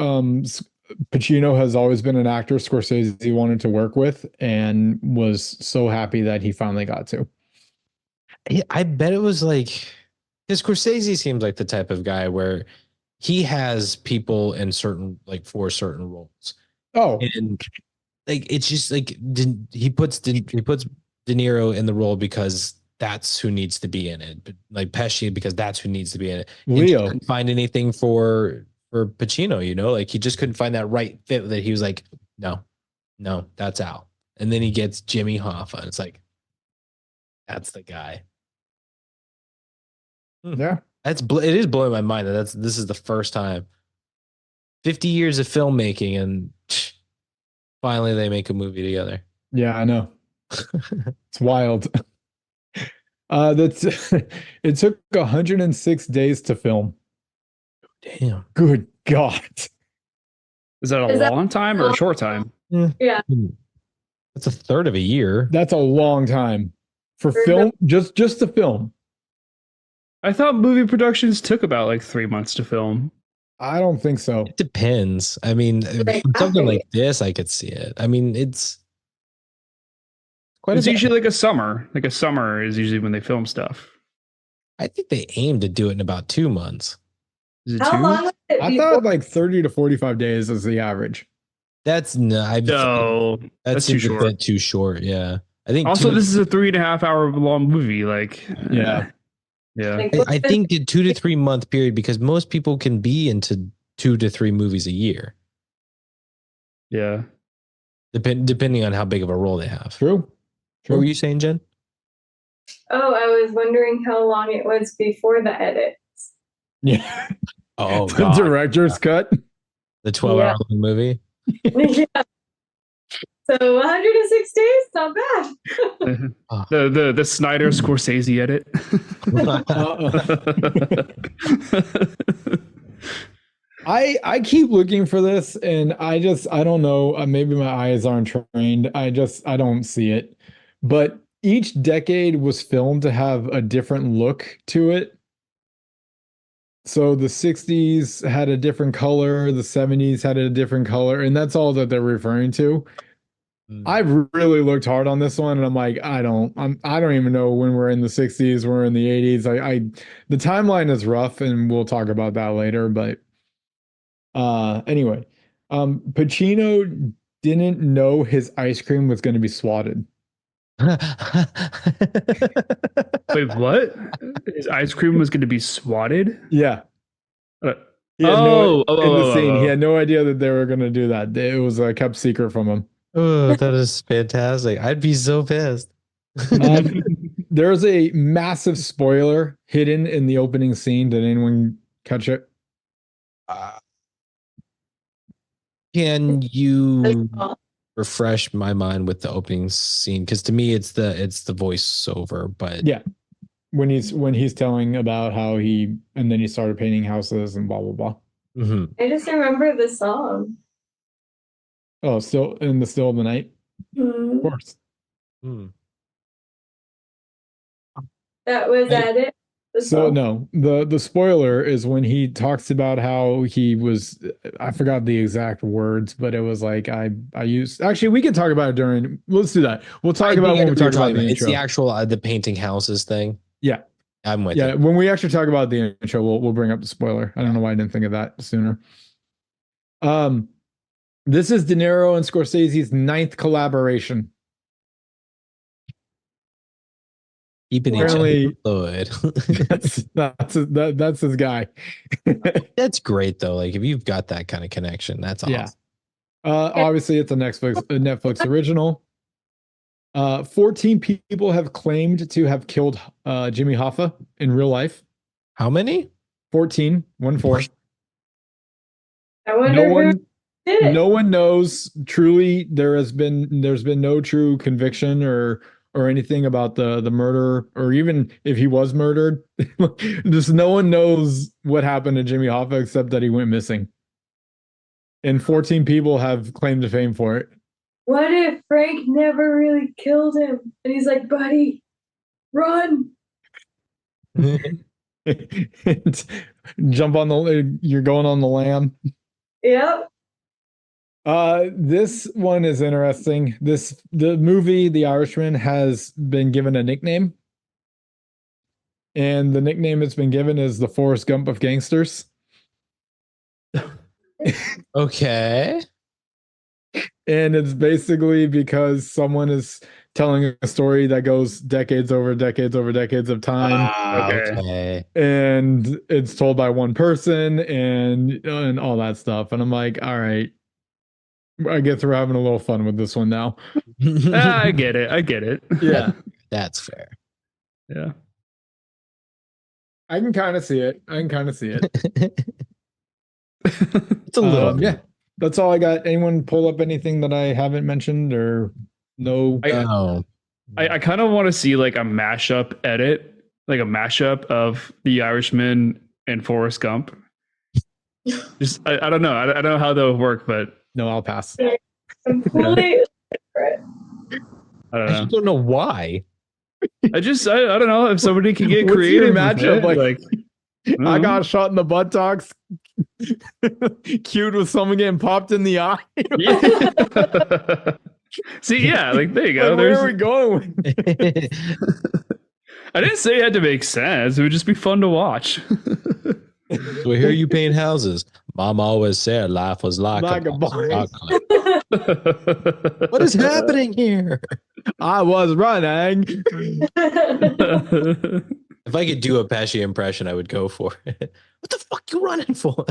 S1: Pacino has always been an actor Scorsese wanted to work with and was so happy that he finally got to.
S2: I bet it was like Because Scorsese seems like the type of guy where he has people in certain like for certain roles.
S1: Oh,
S2: And like it's just like he puts De Niro in the role because that's who needs to be in it. But like Pesci because that's who needs to be in it. And he
S1: Leo.
S2: couldn't find anything for Pacino, you know, like he just couldn't find that right fit that he was like, no, that's out. And then he gets Jimmy Hoffa. And it's like, that's the guy.
S1: Yeah.
S2: It is blowing my mind that this is the first time 50 years of filmmaking and finally they make a movie together.
S1: Yeah, I know. It's wild. That's it took 106 days to film.
S2: Damn.
S1: Good God.
S3: Is that a long time or a short time?
S4: Yeah.
S2: That's a third of a year.
S1: That's a long time for film, just to film.
S3: I thought movie productions took about like 3 months to film.
S1: I don't think so.
S2: It depends. I mean, something like this, I could see it. I mean, it's quite.
S3: It's usually like a summer. Like a summer is usually when they film stuff.
S2: I think they aim to do it in about 2 months.
S3: Is it
S4: How
S3: 2?
S4: long was it
S1: I thought like 30 to 45 days is the average.
S2: That's
S3: No,
S2: that's
S3: too
S2: a
S3: short.
S2: bit too short. Yeah, I think.
S3: Also, this is a 3.5 hour long movie. Like,
S1: Yeah.
S3: yeah.
S4: Like,
S2: I think a 2 to 3 month period because most people can be into 2 to 3 movies a year.
S3: Yeah.
S2: Depending on how big of a role they have.
S1: True.
S2: What were you saying, Jen?
S4: Oh, I was wondering how long it was before the edit.
S1: Yeah.
S2: Oh,
S1: The
S2: God.
S1: director's cut.
S2: The 12-hour long movie.
S4: Yeah. So 106 days, not bad.
S3: The Snyder Scorsese edit.
S1: I keep looking for this and I don't know, maybe my eyes aren't trained. I don't see it. But each decade was filmed to have a different look to it. So the 60s had a different color, the 70s had a different color, and that's all that they're referring to. I've really looked hard on this one, and I'm like, I don't even know when we're in the 60s, we're in the 80s. The timeline is rough, and we'll talk about that later. But anyway, Pacino didn't know his ice cream was going to be swatted.
S3: Wait, what? His ice cream was going to be swatted?
S1: Yeah.
S3: He had
S1: in the scene, he had no idea that they were going to do that. It was kept secret from him.
S2: Oh, that is fantastic. I'd be so pissed.
S1: There's a massive spoiler hidden in the opening scene. Did anyone catch it?
S2: Can you refresh my mind with the opening scene? Because to me, it's the voiceover. But
S1: yeah, when he's telling about how and then he started painting houses and blah blah blah.
S2: Mm-hmm.
S4: I just remember the song.
S1: Oh, still in the still of the night. Of course.
S4: That was at it.
S1: So no, the spoiler is when he talks about how he was, I forgot the exact words, but it was like I used, actually we can talk about it during, let's do that. We'll talk about it when we talk about the intro.
S2: It's the actual the painting houses thing.
S1: Yeah.
S2: I'm with you.
S1: When we actually talk about the intro, we'll bring up the spoiler. I don't know why I didn't think of that sooner. This is De Niro and Scorsese's 9th collaboration.
S2: Keeping each other fluid.
S1: that's his guy.
S2: That's great though. Like if you've got that kind of connection, that's awesome.
S1: Yeah. Obviously, it's a Netflix original. 14 people have claimed to have killed Jimmy Hoffa in real life.
S2: How many?
S1: 14. 1-4.
S4: I wonder who did it.
S1: No one knows truly. There's been no true conviction or anything about the murder, or even if he was murdered. Just no one knows what happened to Jimmy Hoffa except that he went missing. And 14 people have claimed to fame for it.
S4: What if Frank never really killed him? And he's like, buddy, run.
S1: Jump on you're going on the lam.
S4: Yep.
S1: This one is interesting. The movie The Irishman has been given a nickname. and the nickname it's been given is the Forrest Gump of gangsters.
S2: Okay.
S1: And it's basically because someone is telling a story that goes decades over decades over decades of time.
S2: Okay.
S1: And it's told by one person and all that stuff. And I'm like, all right, I guess we're having a little fun with this one now.
S3: I get it. I get it.
S1: Yeah.
S2: That's fair.
S3: Yeah.
S1: I can kind of see it. I can kind of see it.
S2: It's a little.
S1: Yeah. That's all I got. Anyone pull up anything that I haven't mentioned or no?
S3: I kind of want to see like a mashup edit, like a mashup of The Irishman and Forrest Gump. Just I don't know. I don't know how that would work, but
S1: no, I'll pass.
S4: Completely different.
S3: I
S2: I just don't know why.
S3: I don't know if somebody can get
S1: What's your
S3: creative.
S1: matchup?
S3: Like
S1: I got shot in the buttocks, cued with someone getting popped in the eye.
S3: Yeah. See, yeah, like there you go.
S1: Like, where are we going with
S3: I didn't say it had to make sense. It would just be fun to watch.
S2: So here you paint houses. Mom always said life was like a box. What is happening here?
S1: I was running.
S2: If I could do a Pesci impression, I would go for it. What the fuck you running for?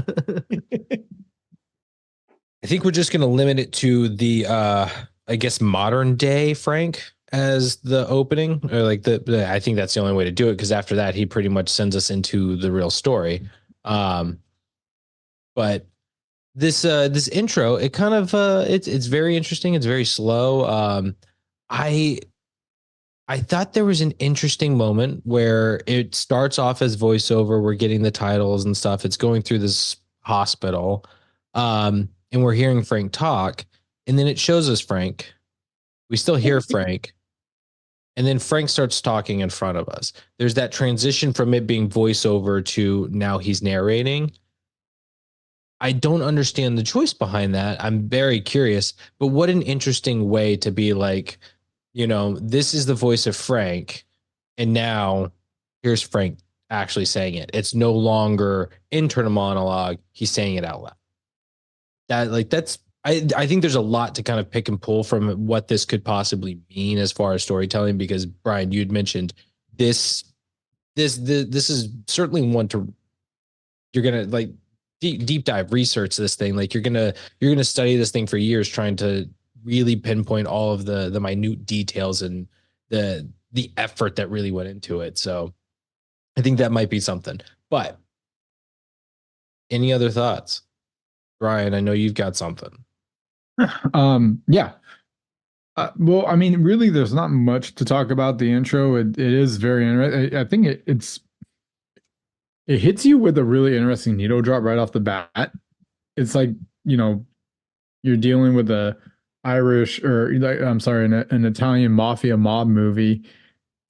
S2: I think we're just going to limit it to the, I guess, modern day Frank as the opening, or like I think that's the only way to do it, because after that, he pretty much sends us into the real story. But this intro, it kind of it's very interesting. It's very slow. I thought there was an interesting moment where it starts off as voiceover. We're getting the titles and stuff. It's going through this hospital, and we're hearing Frank talk, and then it shows us Frank. We still hear Frank, and then Frank starts talking in front of us. There's that transition from it being voiceover to now he's narrating. I don't understand the choice behind that. I'm very curious, but what an interesting way to be like, you know, this is the voice of Frank, and now here's Frank actually saying it. It's no longer internal monologue. He's saying it out loud. I think there's a lot to kind of pick and pull from what this could possibly mean as far as storytelling, because Brian, you'd mentioned this is certainly one to, you're going to like deep dive research this thing. Like you're going to study this thing for years, trying to really pinpoint all of the minute details and the effort that really went into it. So I think that might be something. But any other thoughts? Brian, I know you've got something.
S1: Yeah. Well, I mean, really, there's not much to talk about the intro. It is very interesting. I think it hits you with a really interesting needle drop right off the bat. It's like, you know, you're dealing with a Irish, or I'm sorry, an Italian mafia mob movie,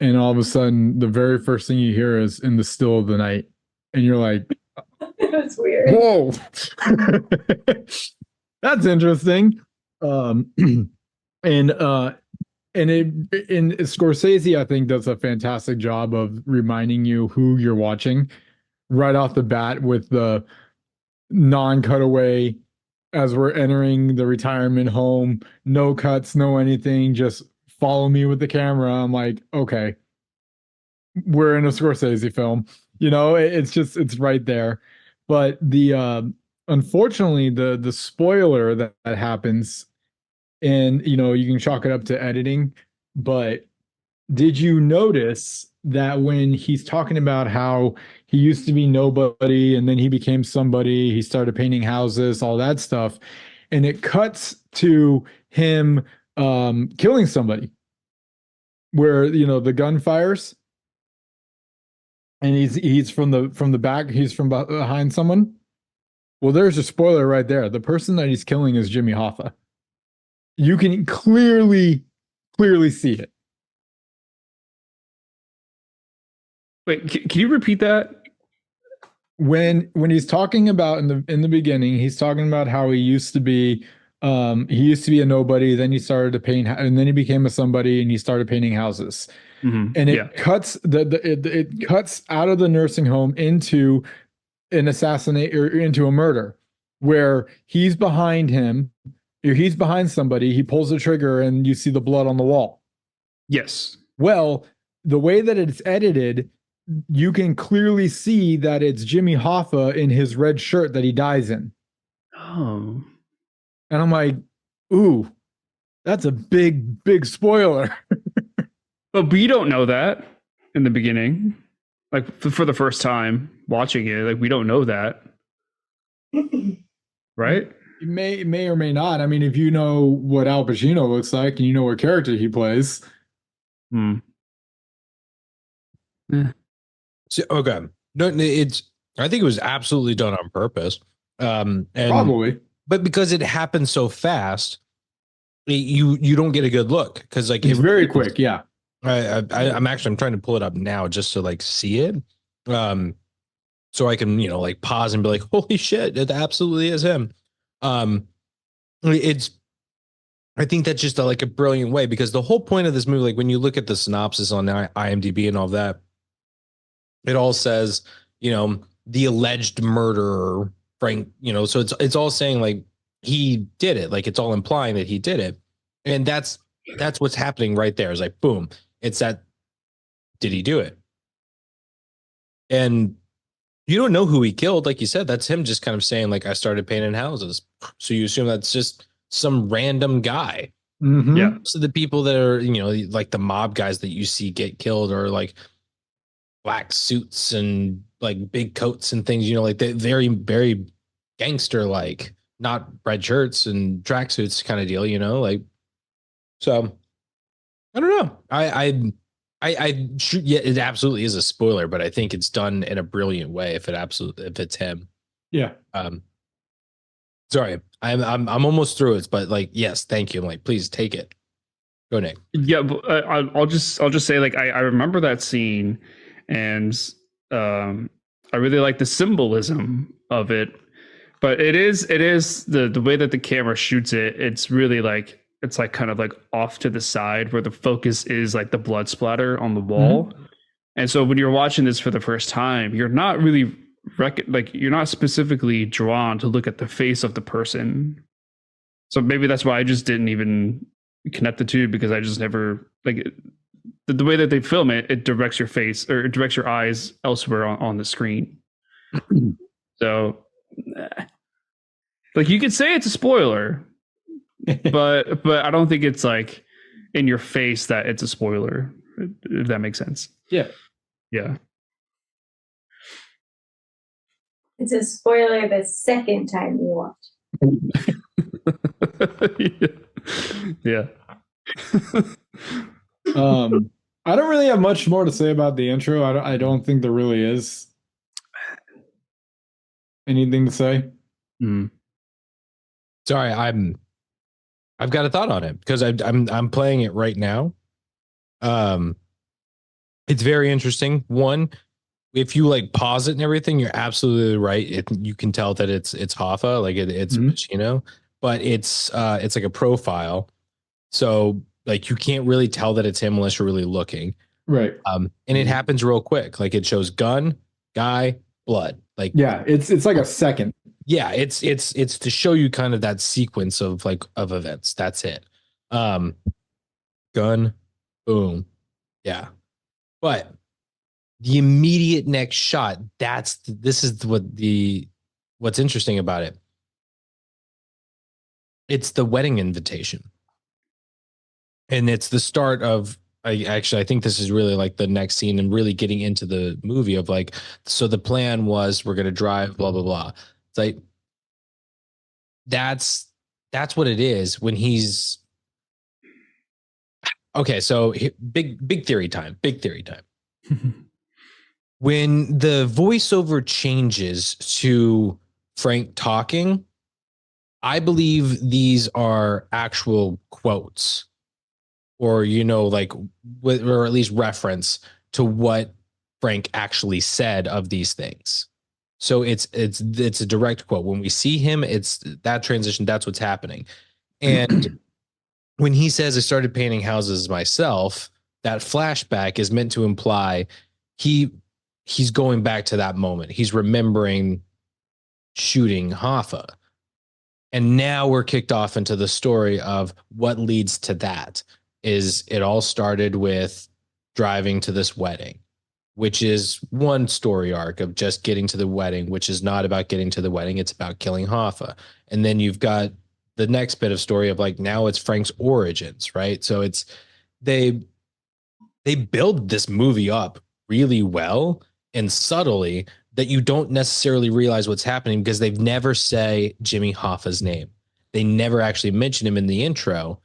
S1: and all of a sudden the very first thing you hear is "In the Still of the Night," and you're like,
S4: That's weird.
S1: whoa. That's interesting. And Scorsese, I think, does a fantastic job of reminding you who you're watching right off the bat with the non-cutaway as we're entering the retirement home. No cuts, no anything, just follow me with the camera. I'm like, okay, we're in a Scorsese film. You know, it's right there. But the unfortunately, the spoiler that happens, and you know, you can chalk it up to editing, but did you notice that when he's talking about how he used to be nobody and then he became somebody, he started painting houses, all that stuff, and it cuts to him killing somebody, where you know the gun fires, and he's from the back, he's from behind someone. Well, there's a spoiler right there. The person that he's killing is Jimmy Hoffa. You can clearly see it.
S3: Wait, can you repeat that?
S1: When he's talking about in the beginning, he's talking about how he used to be He used to be a nobody, then he started to paint, and then he became a somebody, and he started painting houses. And it cuts it cuts out of the nursing home into an assassinate or into a murder where he's behind him, or he's behind somebody, he pulls the trigger, and you see the blood on the wall.
S3: Yes.
S1: Well, the way that it's edited, you can clearly see that it's Jimmy Hoffa in his red shirt that he dies in.
S3: Oh.
S1: And I'm like, ooh, that's a big, big spoiler.
S3: But we don't know that in the beginning. Like for the first time watching it, like we don't know that. Right?
S1: You may or may not. I mean, if you know what Al Pacino looks like and you know what character he plays.
S2: So, okay. No, I think it was absolutely done on purpose. And
S1: Probably.
S2: But because it happened so fast, you don't get a good look because like
S1: it's very quick. Yeah.
S2: I'm trying to pull it up now just to like see it. So I can, like pause and be like, holy shit, it absolutely is him. I think that's just like a brilliant way, because the whole point of this movie, like when you look at the synopsis on IMDb and all that, it all says, the alleged murderer, Frank, so it's all saying like he did it. Like it's all implying that he did it. And that's what's happening right there. Is like, boom, it's that, did he do it? And you don't know who he killed. Like you said, that's him just kind of saying like, I started painting houses. So you assume that's just some random guy.
S1: Mm-hmm.
S3: Yeah.
S2: So the people that are, like the mob guys that you see get killed are like black suits and like big coats and things, like they're very, very gangster, like not red shirts and tracksuits kind of deal, like, so I don't know. Yeah, it absolutely is a spoiler, but I think it's done in a brilliant way if it's him.
S1: Yeah.
S2: Sorry, I'm almost through it, but like, yes, thank you. I'm like, please take it. Go, Nick.
S3: Yeah, but I'll just say like I remember that scene, and I really like the symbolism of it. But it is the way that the camera shoots it. It's really like it's like kind of like off to the side where the focus is like the blood splatter on the wall. Mm-hmm. And so when you're watching this for the first time, you're not really you're not specifically drawn to look at the face of the person. So maybe that's why I just didn't even connect the two, because I just never like the way that they film it. It directs your face, or it directs your eyes elsewhere on the screen. So, like you could say it's a spoiler, but I don't think it's like in your face that it's a spoiler. If that makes sense.
S1: Yeah.
S3: Yeah.
S4: It's a spoiler the second time you watch.
S3: Yeah.
S1: I don't really have much more to say about the intro. I don't think there really is anything to say.
S2: Sorry, I've got a thought on it because I'm playing it right now. It's very interesting. One, if you like pause it and everything, you're absolutely right. You can tell that it's Hoffa, like it's Pacino, but it's like a profile. So like you can't really tell that it's him unless you're really looking.
S1: Right.
S2: And it happens real quick. Like it shows gun, guy, blood. Like,
S1: yeah, it's like a second.
S2: Yeah, it's to show you kind of that sequence of events. That's it. Gun, boom. Yeah. But the immediate next shot, this is what's interesting about it. It's the wedding invitation. And it's the start of, I think this is really like the next scene and really getting into the movie of like, so the plan was we're going to drive, blah, blah, blah. It's like, that's what it is when he's, okay. So big theory time. When the voiceover changes to Frank talking, I believe these are actual quotes, or like or at least reference to what Frank actually said of these things. So it's a direct quote. When we see him, it's that transition. That's what's happening. And when he says I started painting houses myself, that flashback is meant to imply he's going back to that moment. He's remembering shooting Hoffa. And now we're kicked off into the story of what leads to that. Is it all started with driving to this wedding, which is one story arc of just getting to the wedding, which is not about getting to the wedding. It's about killing Hoffa. And then you've got the next bit of story of like, now it's Frank's origins, right? So it's, they build this movie up really well and subtly that you don't necessarily realize what's happening because they've never say Jimmy Hoffa's name. They never actually mention him in the intro.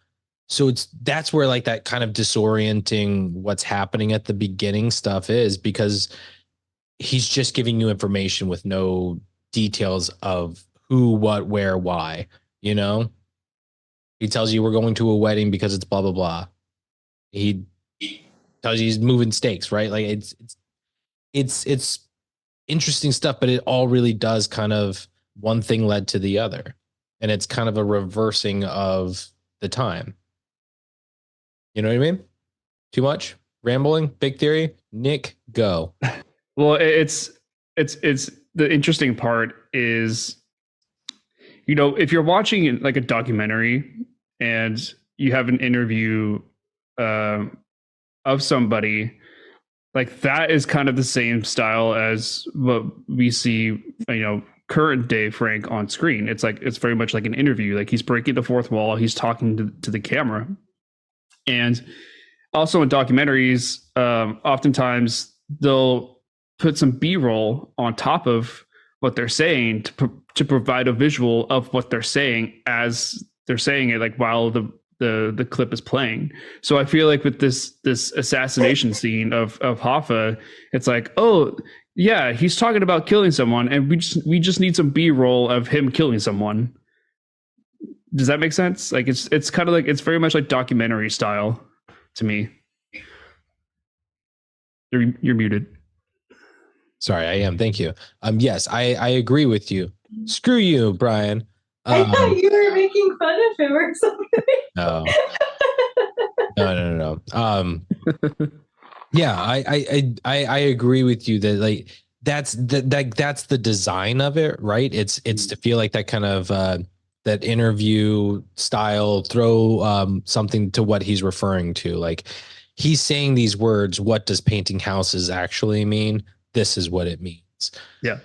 S2: So that's where like that kind of disorienting what's happening at the beginning stuff is, because he's just giving you information with no details of who, what, where, why, you know? He tells you we're going to a wedding because it's blah, blah, blah. He tells you he's moving stakes, right? Like it's interesting stuff, but it all really does kind of one thing led to the other. And it's kind of a reversing of the time. You know what I mean? Too much rambling, big theory. Nick, go.
S3: Well, it's the interesting part is, you know, if you're watching like a documentary and you have an interview of somebody, like that is kind of the same style as what we see, you know, current day Frank on screen. It's like, it's very much like an interview. Like he's breaking the fourth wall. He's talking to the camera. And also in documentaries, oftentimes they'll put some B-roll on top of what they're saying to provide a visual of what they're saying as they're saying it, like while the clip is playing. So I feel like with this assassination scene of Hoffa, it's like, oh yeah, he's talking about killing someone, and we just need some B-roll of him killing someone. Does that make sense? Like it's kind of like, it's very much like documentary style to me. You're muted.
S2: Sorry, I am. Thank you. Yes, I agree with you. Screw you, Brian.
S4: I thought you were making fun of him or something.
S2: No. No. Yeah, I agree with you that like that's the design of it, right? It's to feel like that kind of that interview style, throw something to what he's referring to. Like he's saying these words, what does painting houses actually mean? This is what it means.
S3: Yeah.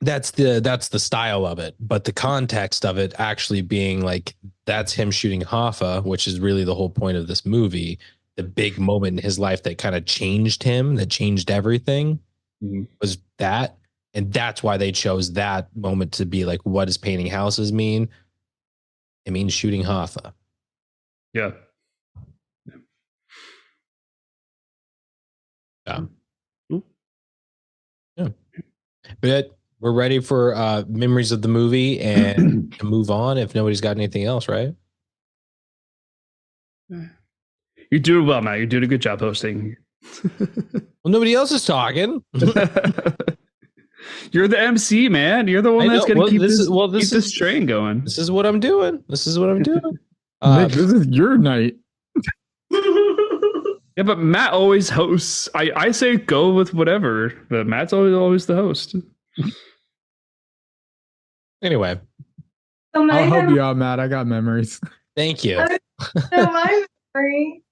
S2: That's the style of it, but the context of it actually being like that's him shooting Hoffa, which is really the whole point of this movie. The big moment in his life that kind of changed him, that changed everything, was that, and that's why they chose that moment to be like, what does painting houses mean? It means shooting Hoffa.
S3: Yeah.
S2: Yeah. But we're ready for memories of the movie and to move on if nobody's got anything else, right?
S3: You're doing well, Matt. You're doing a good job hosting.
S2: Well, nobody else is talking.
S3: You're the MC, man. You're the one that's going to keep this train going.
S2: This is what I'm doing.
S1: Nick, this is your night.
S3: Yeah, but Matt always hosts. I say go with whatever, but Matt's always the host.
S2: Anyway,
S1: I'll help you out, Matt. I got memories.
S2: Thank you.
S4: My memory.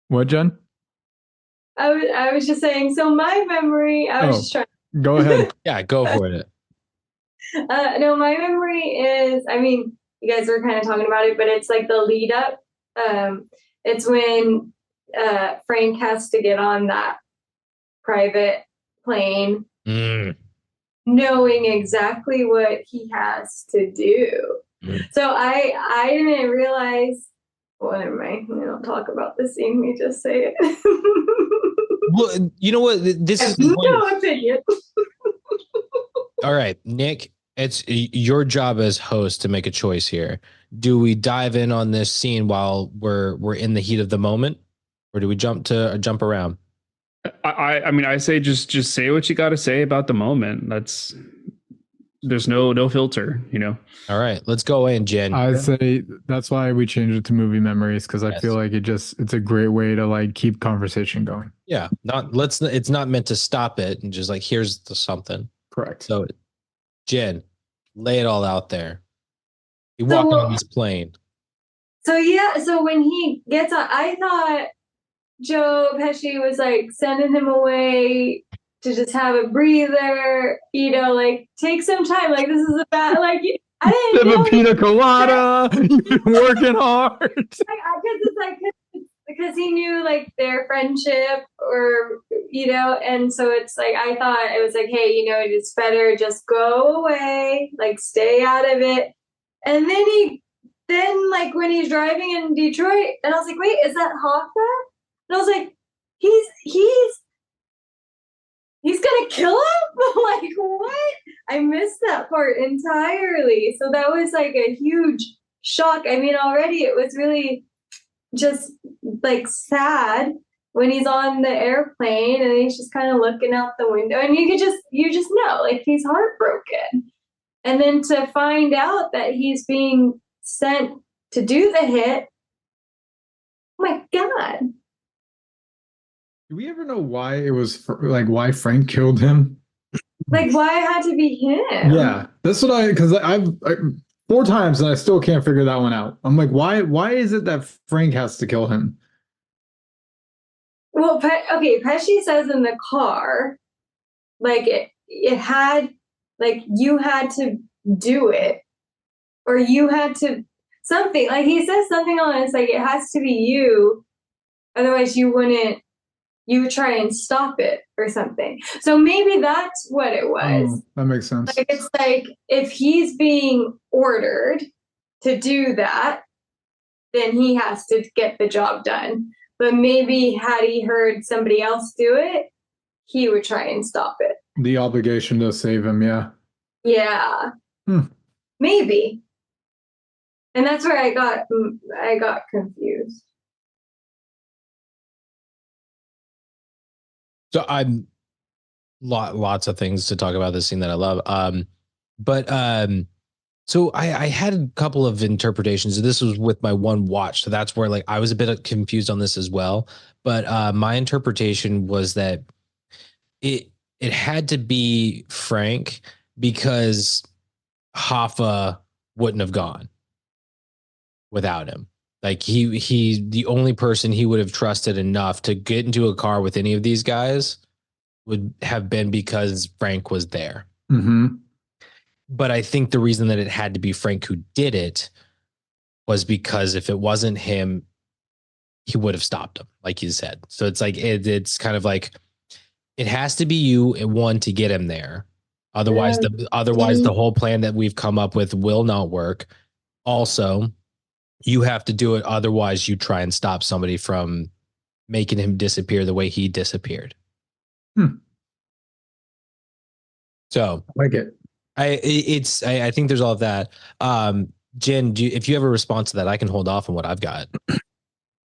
S1: What, Jen?
S4: I was just saying. So my memory. I was just trying.
S1: Go ahead.
S2: Yeah, go for it.
S4: No, my memory is. I mean, you guys were kind of talking about it, but it's like the lead up. It's when Frank has to get on that private plane, knowing exactly what he has to do. So I didn't realize. Well, never mind. We don't talk about the scene. We just say it.
S2: Well, you know what? This is
S4: no opinion.
S2: All right, Nick. It's your job as host to make a choice here. Do we dive in on this scene while we're in the heat of the moment, or do we jump around?
S3: I mean, I say just say what you got to say about the moment. there's no filter,
S2: All right, let's go in, Jen.
S1: I say that's why we changed it to movie memories, because I feel like it's a great way to like keep conversation going.
S2: Yeah, it's not meant to stop it and just like here's something.
S1: Correct.
S2: So, Jen, lay it all out there. You walk on this plane.
S4: So when he gets on, I thought Joe Pesci was like sending him away to just have a breather, like take some time. Like this is a bad, like I didn't know.
S1: A pina colada. You've been working hard.
S4: Because he knew like their friendship, or and so it's like I thought it was like, hey, it's better just go away, like stay out of it. And then like when he's driving in Detroit, and I was like, wait, is that Hoffa? And I was like, he's gonna kill him? Like what? I missed that part entirely. So that was like a huge shock. I mean, already it was really just like sad when he's on the airplane and he's just kind of looking out the window, and you just know like he's heartbroken. And then to find out that he's being sent to do the hit, oh my God.
S1: Do we ever know why it was why Frank killed him?
S4: Like why it had to be him?
S1: Yeah, that's what because I've 4 times and I still can't figure that one out. I'm like, why is it that Frank has to kill him?
S4: Well, Pesci says in the car, like it had, like you had to do it, or you had to something. Like he says something on it's like it has to be you, otherwise you would try and stop it or something. So maybe that's what it was.
S1: Oh, that makes sense.
S4: Like it's like if he's being ordered to do that, then he has to get the job done. But maybe had he heard somebody else do it, he would try and stop it.
S1: The obligation to save him, yeah.
S4: Yeah. Maybe. And that's where I got confused.
S2: So I'm lots of things to talk about this scene that I love. So I had a couple of interpretations. This was with my one watch, so that's where like I was a bit confused on this as well. But my interpretation was that it had to be Frank because Hoffa wouldn't have gone without him. Like he the only person he would have trusted enough to get into a car with any of these guys would have been because Frank was there.
S1: Mm-hmm.
S2: But I think the reason that it had to be Frank who did it was because if it wasn't him, he would have stopped him, like you said. So it's like it's kind of like it has to be you and one to get him there. Otherwise, the whole plan that we've come up with will not work. Also, you have to do it. Otherwise, you try and stop somebody from making him disappear the way he disappeared. So
S1: I like it.
S2: I think there's all of that. Jen, if you have a response to that, I can hold off on what I've got.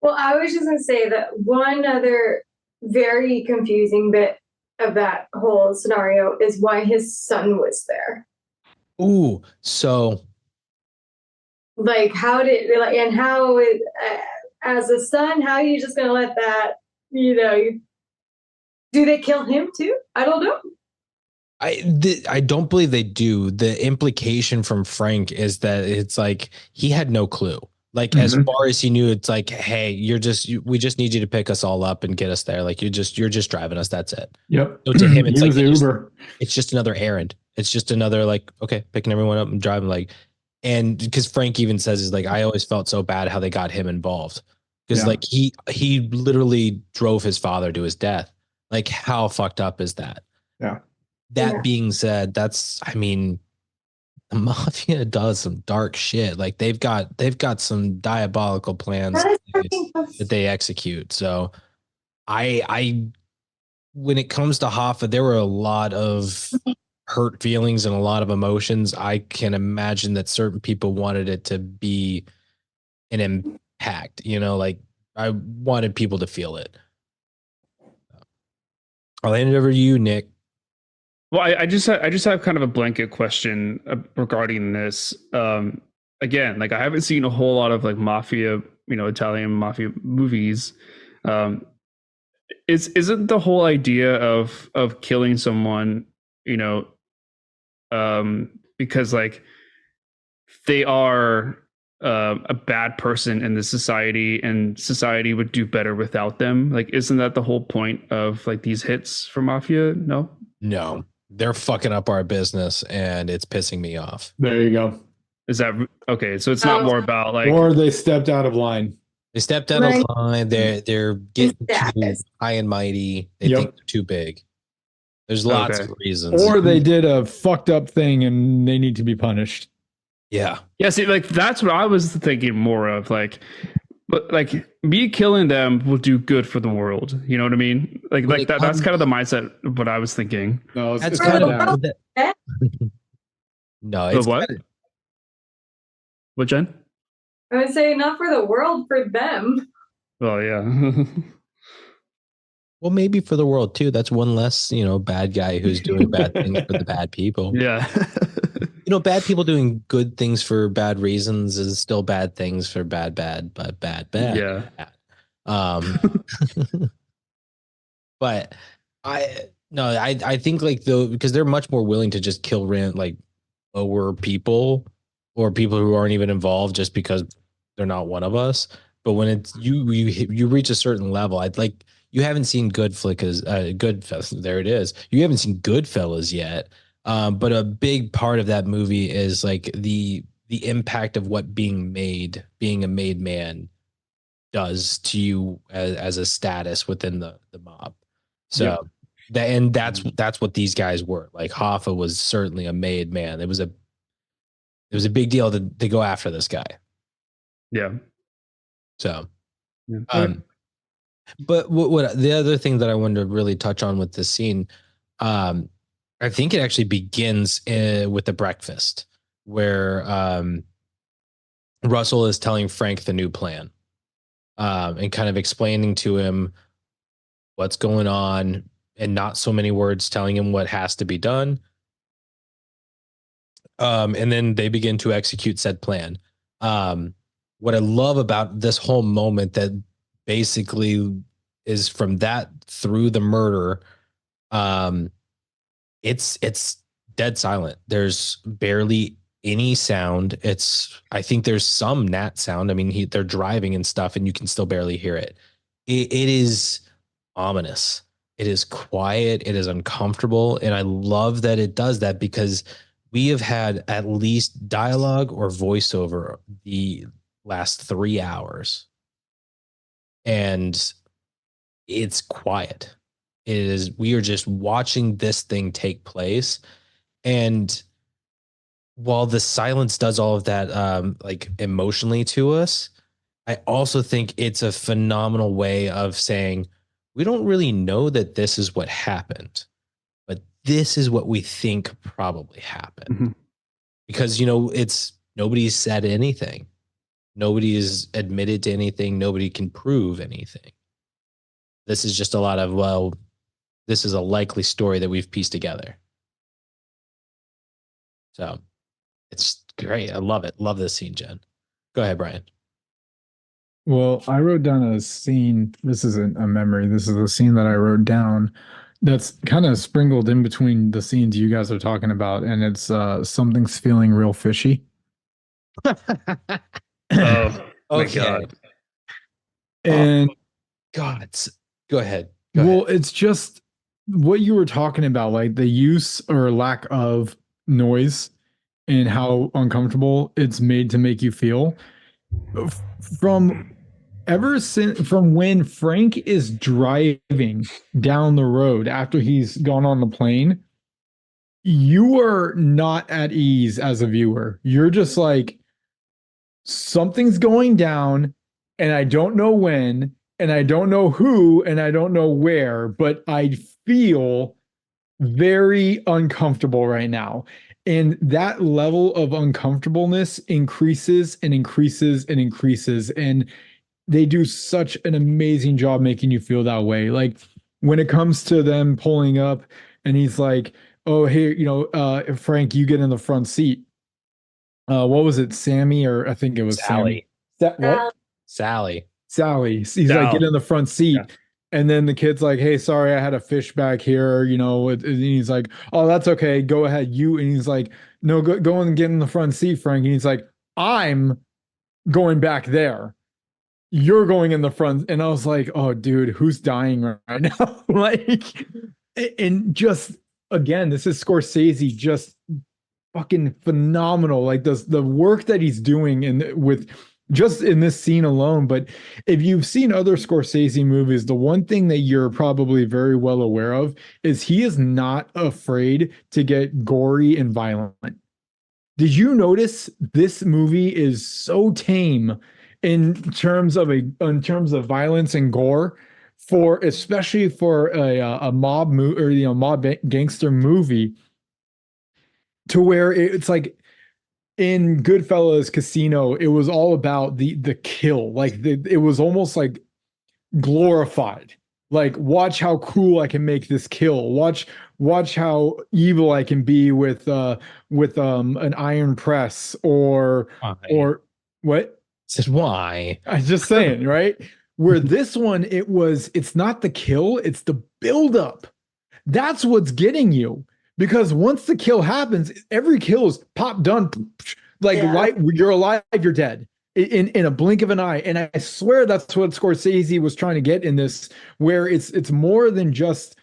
S4: Well, I was just going to say that one other very confusing bit of that whole scenario is why his son was there.
S2: Ooh, so
S4: like as a son, how are you just going to let that, do they kill him too? I don't know.
S2: I don't believe they do. The implication from Frank is that it's like he had no clue. Like as far as he knew, it's like, hey, we just need you to pick us all up and get us there. Like you're just driving us. That's it.
S1: Yep.
S2: So to him, it's like
S1: Uber.
S2: It's just another errand. It's just another like, okay, picking everyone up and driving. Like, and because Frank even says is like, I always felt so bad how they got him involved because like he literally drove his father to his death. Like how fucked up is that?
S1: Yeah.
S2: That being said, the mafia does some dark shit. Like they've got some diabolical plans that they execute. So I when it comes to Hoffa, there were a lot of hurt feelings and a lot of emotions. I can imagine that certain people wanted it to be an impact, like I wanted people to feel it. I'll hand it over to you, Nick.
S3: Well, I just have kind of a blanket question regarding this. Again, like I haven't seen a whole lot of like mafia, Italian mafia movies. Um, isn't the whole idea of killing someone, you know, because like they are a bad person in the society, and society would do better without them? Like, isn't that the whole point of like these hits for mafia? No.
S2: No, they're fucking up our business, and it's pissing me off.
S1: There you go.
S3: Is that okay? So it's not more about like,
S1: or they stepped out of line.
S2: They stepped out of line. They're getting too high and mighty. They think they're too big. There's lots of reasons.
S1: Or they did a fucked up thing and they need to be punished.
S2: Yeah.
S3: Yeah. See, like that's what I was thinking more of. Like, but like me killing them will do good for the world. You know what I mean? Like that's kind of the mindset of what I was thinking.
S1: No,
S4: it's kind of that.
S2: No, it's
S3: what? What, Jen?
S4: I would say not for the world, for them.
S3: Well, yeah.
S2: Well, maybe for the world too. That's one less, bad guy who's doing bad things for the bad people.
S3: Yeah.
S2: Bad people doing good things for bad reasons is still bad things for bad.
S3: Yeah.
S2: But I think like though, because they're much more willing to just kill like lower people or people who aren't even involved just because they're not one of us. But when it's you reach a certain level, you haven't seen GoodFlickas, there it is. You haven't seen Goodfellas yet. But a big part of that movie is like the impact of what being a made man does to you as a status within the mob. So that's what these guys were. Like Hoffa was certainly a made man. It was a big deal to go after this guy.
S3: Yeah.
S2: So, but what the other thing that I wanted to really touch on with this scene, I think it actually begins with the breakfast where Russell is telling Frank the new plan and kind of explaining to him what's going on and not so many words telling him what has to be done. And then they begin to execute said plan. What I love about this whole moment that basically is from that through the murder, it's dead silent. There's barely any sound. I think there's some gnat sound. I mean, they're driving and stuff, and you can still barely hear it. It is ominous. It is quiet. It is uncomfortable, and I love that it does that because we have had at least dialogue or voiceover the last 3 hours, and it's quiet. We are just watching this thing take place. And while the silence does all of that, like emotionally to us, I also think it's a phenomenal way of saying, we don't really know that this is what happened, but this is what we think probably happened. Mm-hmm. Because, nobody's said anything. Nobody has admitted to anything. Nobody can prove anything. This is just a lot of, this is a likely story that we've pieced together. So it's great. I love it. Love this scene, Jen. Go ahead, Brian.
S1: Well, I wrote down a scene. This isn't a memory. This is a scene that I wrote down that's kind of sprinkled in between the scenes you guys are talking about. And it's something's feeling real fishy.
S3: Oh, my God.
S1: And
S2: God, go ahead.
S1: Well, it's just what you were talking about, like the use or lack of noise and how uncomfortable it's made to make you feel. From when Frank is driving down the road after he's gone on the plane, you are not at ease as a viewer. You're just like, something's going down and I don't know when, and I don't know who, and I don't know where, but I feel very uncomfortable right now. And that level of uncomfortableness increases and increases and increases. And they do such an amazing job making you feel that way. Like when it comes to them pulling up and he's like, oh, hey, Frank, you get in the front seat. What was it, Sammy, or I think it was Sammy.
S2: Sally.
S1: What?
S2: Sally.
S1: Sally. He's like, get
S3: Sal.
S1: in the front
S3: Yeah.
S1: seat. And then the kid's like, hey, sorry, I had a fish back here. And he's like, oh, that's okay. Go ahead. And he's like, no, go and get in the front seat, Frank. And he's like, I'm going back there. You're going in the front. And I was like, oh, dude, who's dying right now? Like, and just again, this is Scorsese, just fucking phenomenal. Like the work that he's doing with just in this scene alone. But if you've seen other Scorsese movies, the one thing that you're probably very well aware of is he is not afraid to get gory and violent. Did you notice this movie is so tame in terms of violence and gore, for especially for a mob movie, or mob gangster movie, to where it's like in Goodfellas Casino, it was all about the kill. Like it was almost like glorified. Like, watch how cool I can make this kill. Watch how evil I can be with an iron press, or what?
S2: Said why?
S1: I'm just saying, right? Where this one, it's not the kill, it's the buildup. That's what's getting you. Because once the kill happens, every kill is pop, done. Like, you're alive, you're dead in a blink of an eye. And I swear that's what Scorsese was trying to get in this, where it's more than just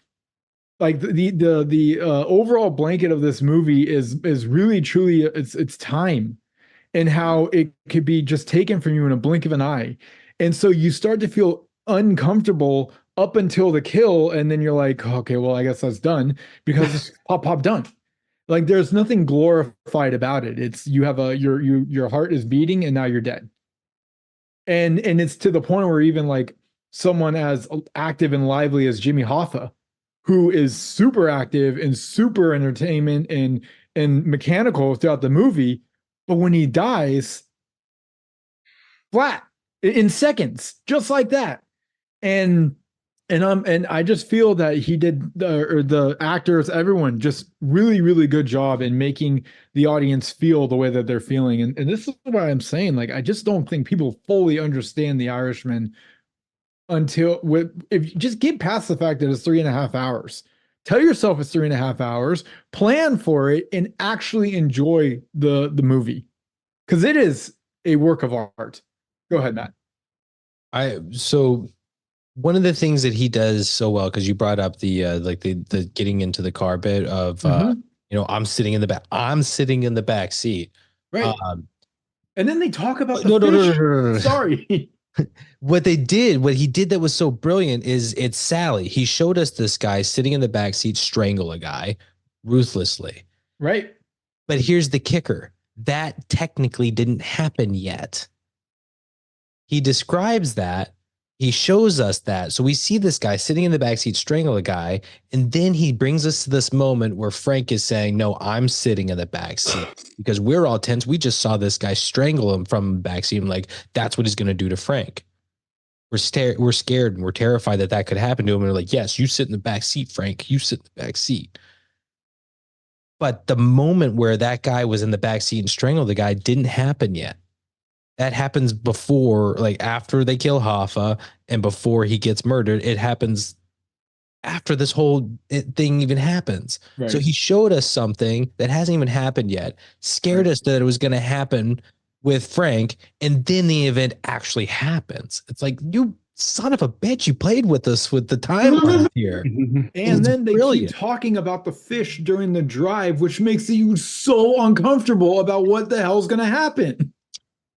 S1: like the overall blanket of this movie is really truly it's time, and how it could be just taken from you in a blink of an eye. And so you start to feel uncomfortable up until the kill, and then you're like, okay, well, I guess that's done, because it's pop done. Like, there's nothing glorified about it. It's you have your heart is beating, and now you're dead. And it's to the point where even like someone as active and lively as Jimmy Hoffa, who is super active and super entertainment and mechanical throughout the movie, but when he dies, flat in seconds, just like that. And I just feel that he did the actors, everyone, just really, really good job in making the audience feel the way that they're feeling. And this is why I'm saying, like, I just don't think people fully understand The Irishman if you just get past the fact that it's 3.5 hours. Tell yourself it's 3.5 hours, plan for it, and actually enjoy the movie. Because it is a work of art. Go ahead, Matt.
S2: So one of the things that he does so well, because you brought up the getting into the car bit of I'm sitting in the back seat,
S1: right? And then they talk about
S2: no,
S1: no. Sorry.
S2: What he did that was so brilliant is it's Sally. He showed us this guy sitting in the back seat strangle a guy ruthlessly,
S1: right?
S2: But here's the kicker: that technically didn't happen yet. He describes that. He shows us that. So we see this guy sitting in the backseat strangle a guy. And then he brings us to this moment where Frank is saying, no, I'm sitting in the backseat because we're all tense. We just saw this guy strangle him from the backseat. I'm like, that's what he's going to do to Frank. We're scared and we're terrified that could happen to him. And we're like, yes, you sit in the backseat, Frank. You sit in the backseat. But the moment where that guy was in the backseat and strangled the guy didn't happen yet. That happens before, like after they kill Hoffa and before he gets murdered. It happens after this whole thing even happens. Right. So he showed us something that hasn't even happened yet, scared us that it was going to happen with Frank, and then the event actually happens. It's like, you son of a bitch, you played with us with the timeline here.
S1: And then they keep talking about the fish during the drive, which makes you so uncomfortable about what the hell's going to happen.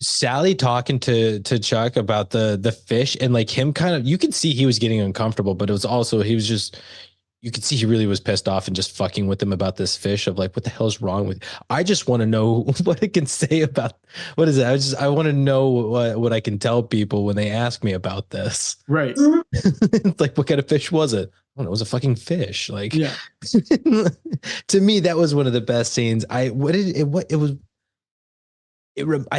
S2: Sally talking to Chuck about the fish, and like him kind of, you could see he was getting uncomfortable, but it was also, you could see he really was pissed off and just fucking with him about this fish of like, what the hell is wrong with you? I just want to know what it can say about, what is it? I want to know what I can tell people when they ask me about this.
S1: Right.
S2: It's like, what kind of fish was it? I don't know. It was a fucking fish. Like, yeah. To me, that was one of the best scenes. I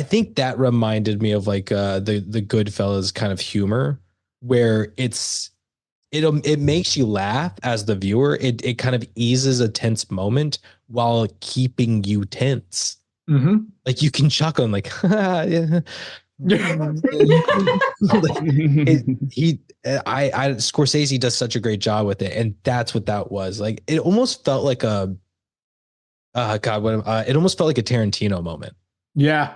S2: think that reminded me of like the Goodfellas kind of humor, where it's it makes you laugh as the viewer. It kind of eases a tense moment while keeping you tense. Like you can chuckle and like, yeah. Scorsese does such a great job with it, and that's what that was. Like it almost felt like a it almost felt like a Tarantino moment.
S1: Yeah.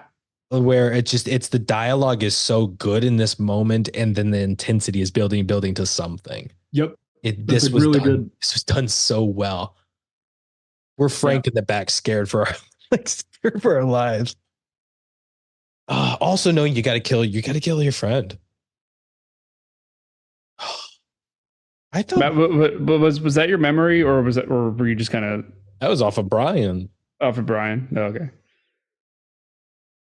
S2: Where it's the dialogue is so good in this moment, and then the intensity is building to something.
S1: Yep.
S2: This was really good. This was done so well. We're Frank in the back, scared for our lives. Also knowing you got to kill your friend. I thought
S3: Matt, was that your memory, or were you just kind of
S2: that was off of Brian?
S3: Off of Brian. Oh, okay.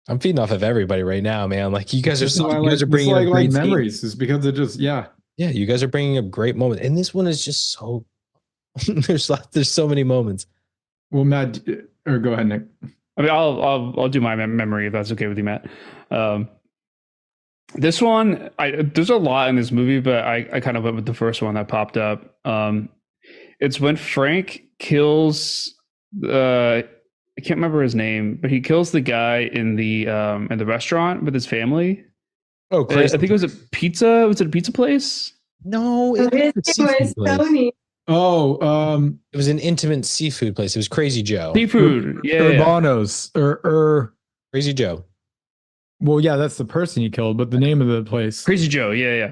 S2: I'm feeding off of everybody right now, man. Like you guys are bringing
S1: up great memories. Is because it just yeah.
S2: You guys are bringing up great moments, and this one is just so. there's so many moments.
S1: Well, Matt, or go ahead, Nick.
S3: I mean, I'll do my memory if that's okay with you, Matt. This one, there's a lot in this movie, but I kind of went with the first one that popped up. It's when Frank kills I can't remember his name, but he kills the guy in the restaurant with his family.
S2: Oh, crazy.
S3: I think it was a pizza. Was it a pizza place?
S2: No, it
S4: was Tony.
S1: Oh,
S2: it was an intimate seafood place. It was Crazy Joe.
S3: Seafood, yeah.
S1: Urbanos or
S2: Crazy Joe.
S1: Well, yeah, that's the person he killed, but the name of the place.
S3: Crazy Joe, yeah.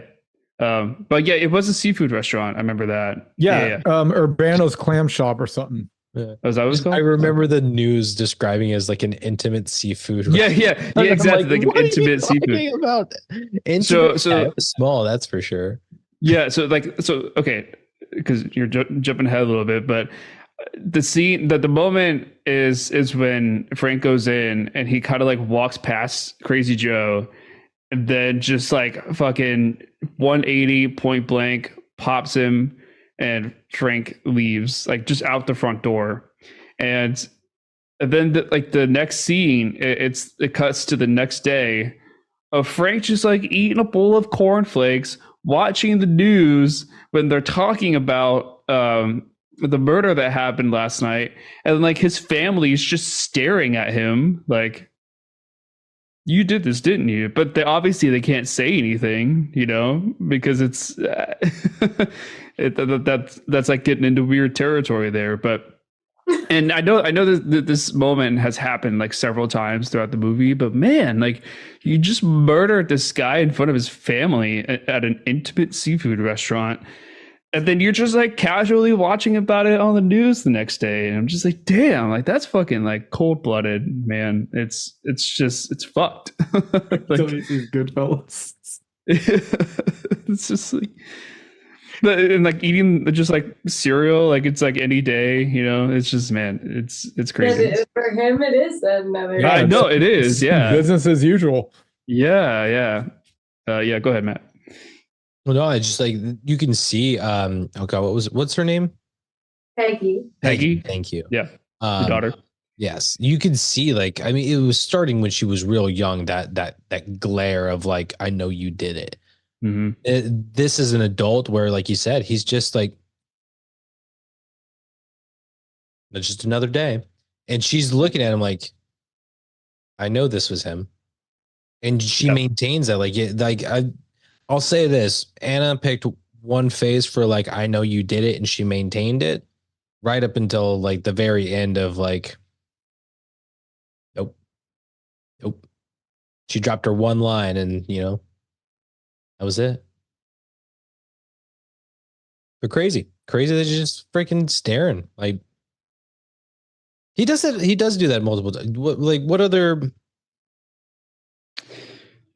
S3: But yeah, it was a seafood restaurant. I remember that.
S1: Yeah. Urbano's Clam Shop or something.
S3: Yeah. Was that what it was called?
S2: I remember the news describing it as like an intimate seafood.
S3: Yeah, exactly. Like an intimate seafood.
S2: About
S3: so
S2: small, that's for sure.
S3: Yeah, so okay, because you're jumping ahead a little bit, but the scene that the moment is when Frank goes in and he kind of like walks past Crazy Joe and then just like fucking 180 point blank pops him, and Frank leaves like just out the front door. And then the next scene, it cuts to the next day of Frank just like eating a bowl of cornflakes, watching the news when they're talking about the murder that happened last night, and like his family is just staring at him like, you did this, didn't you? But they can't say anything, because it's that's like getting into weird territory there. But and I know that this moment has happened like several times throughout the movie, but man, like you just murdered this guy in front of his family at an intimate seafood restaurant. And then you're just like casually watching about it on the news the next day. And I'm just like, damn, like that's fucking like cold blooded, man. It's fucked. Like,
S1: Goodfellas.
S3: It's just like, and like eating just like cereal, like it's like any day, it's just, man, it's crazy.
S4: For him, it is another.
S3: Yeah, I know it is. Yeah.
S1: Business as usual.
S3: Yeah. Yeah. Go ahead, Matt.
S2: Well, no, it's just like you can see. Oh God, what's her name?
S4: Peggy.
S2: Thank you.
S3: Yeah, the daughter.
S2: Yes, you can see. Like, I mean, it was starting when she was real young. That glare of like, I know you did it. Mm-hmm. This is an adult where, like you said, he's just like, it's just another day, and she's looking at him like, I know this was him, and she maintains that. I'll say this: Anna picked one phase for like, I know you did it, and she maintained it right up until like the very end of like, nope. She dropped her one line, and that was it. But crazy that she's just freaking staring. Like he does it. He does do that multiple times. What other?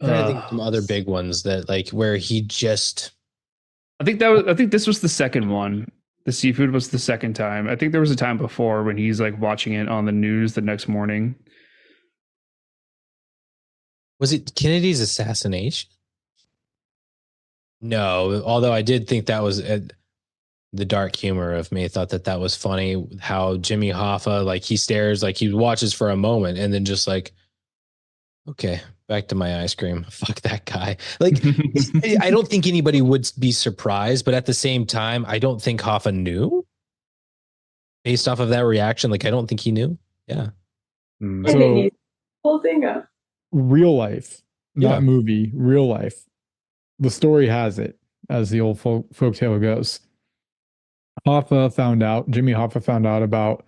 S2: I think some other big ones that like where he just.
S3: I think this was the second one. The seafood was the second time. I think there was a time before when he's like watching it on the news the next morning.
S2: Was it Kennedy's assassination? No, although I did think that was the dark humor of me. Thought that was funny how Jimmy Hoffa, like he stares, like he watches for a moment and then just like, okay. Back to my ice cream. Fuck that guy. Like, I don't think anybody would be surprised, but at the same time, I don't think Hoffa knew based off of that reaction. Like, I don't think he knew. Yeah.
S1: So
S4: whole thing up.
S1: Real life, not
S2: Yeah.
S1: movie, real life. The story has it, as the old folktale goes. Jimmy Hoffa found out about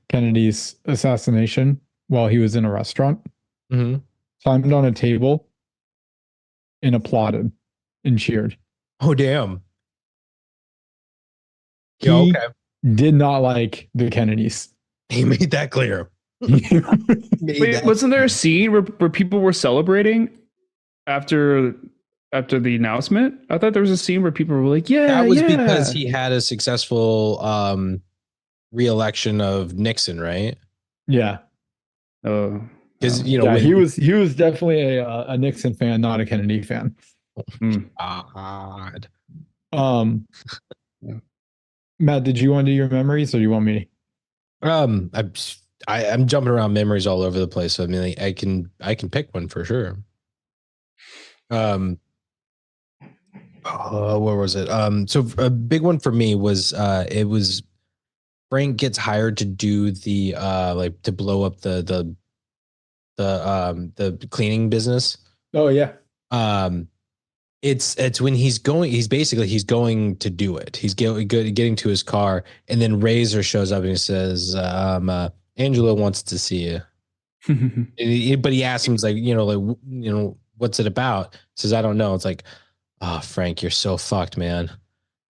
S1: Kennedy's assassination while he was in a restaurant, climbed on a table and applauded and cheered.
S2: Oh, damn.
S1: He
S2: okay.
S1: did not like the Kennedys.
S2: He made that clear.
S3: Wait, wasn't there a scene where people were celebrating after the announcement? I thought there was a scene where people were like, "Yeah,
S2: that was because he had a successful re-election of Nixon, right?"
S1: Yeah.
S2: Because
S1: he was definitely a Nixon fan, not a Kennedy fan.
S2: God.
S1: Matt, did you want to do your memories, or do you want me
S2: to? I'm jumping around memories all over the place. So I mean, I can pick one for sure. Where was it? So a big one for me was it was Frank gets hired to do the like to blow up the cleaning business.
S1: Oh yeah.
S2: It's when he's going to do it. He's getting to his car, and then Razor shows up and he says, Angela wants to see you. But he asks him, he's like, what's it about? He says, I don't know. It's like, oh, Frank, you're so fucked, man.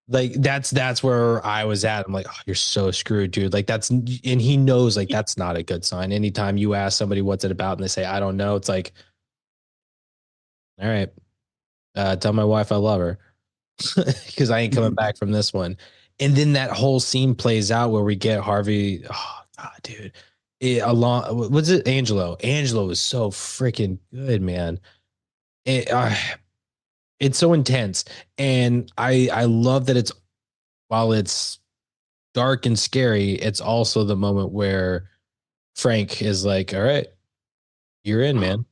S2: Like that's where I was at. I'm like, oh, you're so screwed, dude. Like and he knows like that's not a good sign. Anytime you ask somebody what's it about and they say, I don't know, it's like, all right. Tell my wife I love her because I ain't coming back from this one. And then that whole scene plays out where we get Harvey. Oh God, dude. Was it Angelo? Angelo was so freaking good, man. It's so intense. And I love that while it's dark and scary, it's also the moment where Frank is like, all right, you're in, man.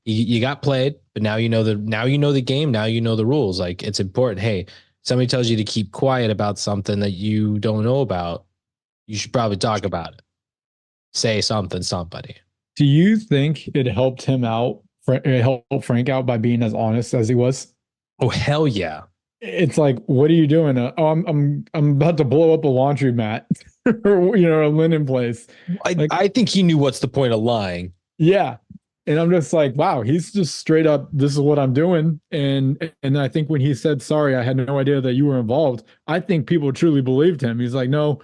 S2: you got played, but now you know the game. Now you know the rules. Like it's important. Hey, somebody tells you to keep quiet about something that you don't know about. You should probably talk about it. Say something, somebody.
S1: Do you think it helped him out? It helped Frank out by being as honest as he was?
S2: Oh hell yeah!
S1: It's like, what are you doing? I'm about to blow up a laundromat, or a linen place.
S2: I think he knew what's the point of lying.
S1: Yeah. And I'm just like, wow, he's just straight up, this is what I'm doing. And I think when he said, sorry, I had no idea that you were involved, I think people truly believed him. He's like, no,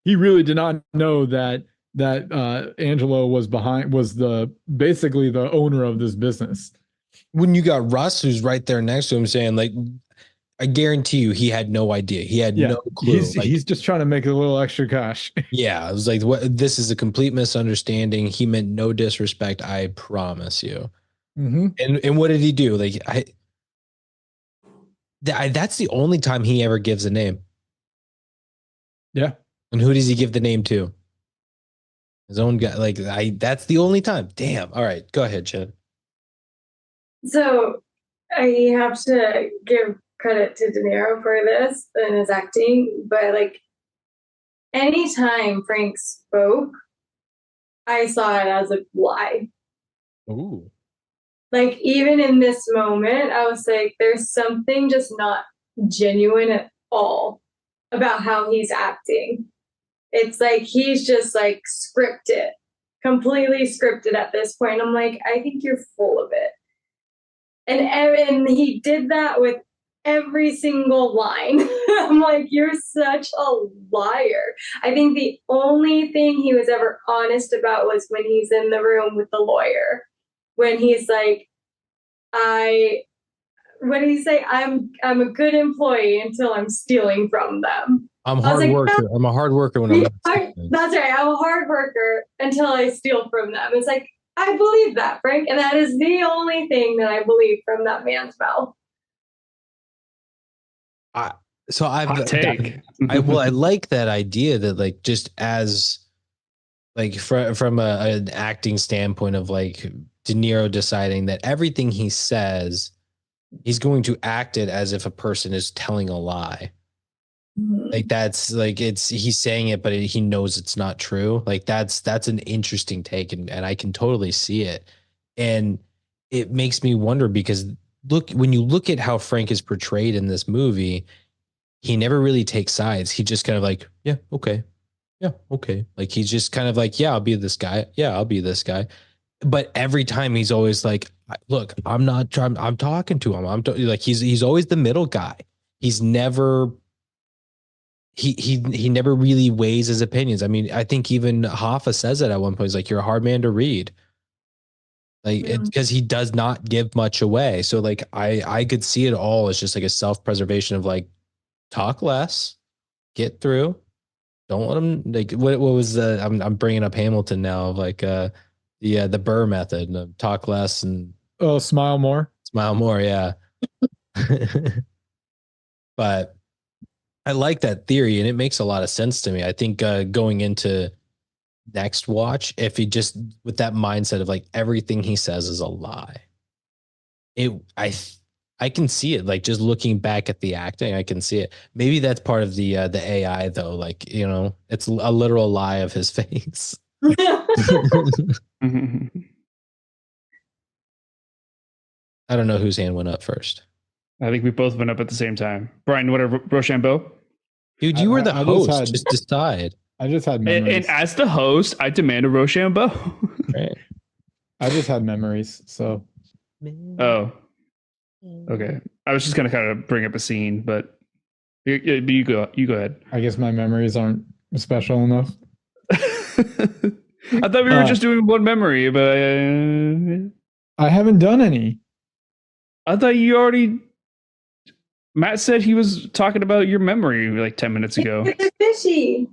S1: he really did not know that Angelo was basically the owner of this business.
S2: When you got Russ, who's right there next to him saying, like, I guarantee you he had no idea. He had no clue.
S1: He's just trying to make a little extra cash.
S2: Yeah. It was like, this is a complete misunderstanding. He meant no disrespect. I promise you. And what did he do? Like, that's the only time he ever gives a name.
S1: Yeah.
S2: And who does he give the name to? His own guy. Like, that's the only time. Damn. All right. Go ahead, Jen.
S4: So I have to give credit to De Niro for this and his acting, but like anytime Frank spoke, I saw it as a lie.
S2: Ooh.
S4: Like even in this moment, I was like, there's something just not genuine at all about how he's acting. It's like he's just like scripted, completely scripted at this point. I'm like, I think you're full of it. And he did that with every single line. I'm like, you're such a liar. I think the only thing he was ever honest about was when he's in the room with the lawyer. When he's like, what did he say? I'm a good employee until I'm stealing from them.
S2: I'm a hard worker. I'm a hard worker when I'm not stealing.
S4: That's right. I'm a hard worker until I steal from them. It's like, I believe that, Frank, and that is the only thing that I believe from that man's mouth.
S3: Hot take.
S2: I like that idea that like just as like from an acting standpoint of like De Niro deciding that everything he says, he's going to act it as if a person is telling a lie. Like that's like he's saying it, but he knows it's not true. Like that's an interesting take, and I can totally see it. And it makes me wonder because look, when you look at how Frank is portrayed in this movie, he never really takes sides. He just kind of like, yeah, okay. Yeah, okay. Like he's just kind of like, yeah, I'll be this guy. Yeah, I'll be this guy. But every time he's always like, look, I'm not trying, I'm talking to him. Like he's always the middle guy. He's never he never really weighs his opinions. I mean, I think even Hoffa says it at one point. He's like, you're a hard man to read. Like because he does not give much away. So like I could see it all as just like a self-preservation of like talk less, get through. Don't let him like what was the I'm bringing up Hamilton now of like the Burr method, talk less and
S1: Smile more.
S2: smile more, yeah. But I like that theory and it makes a lot of sense to me. I think going into next watch, if he just with that mindset of like everything he says is a lie, it I can see it. Like just looking back at the acting, I can see it. Maybe that's part of the AI though. Like it's a literal lie of his face. I don't know whose hand went up first.
S3: I think we both went up at the same time. Brian, what are Rochambeau?
S2: Dude, you were the host. Just decide.
S1: I just had memories.
S3: And as the host, I demand a Rochambeau.
S2: Right.
S1: I just had memories. So.
S3: Oh. Okay. I was just gonna kind of bring up a scene, but you go ahead.
S1: I guess my memories aren't special enough.
S3: I thought we were just doing one memory, but
S1: I haven't done any.
S3: I thought you already. Matt said he was talking about your memory like 10 minutes ago.
S4: Fishy.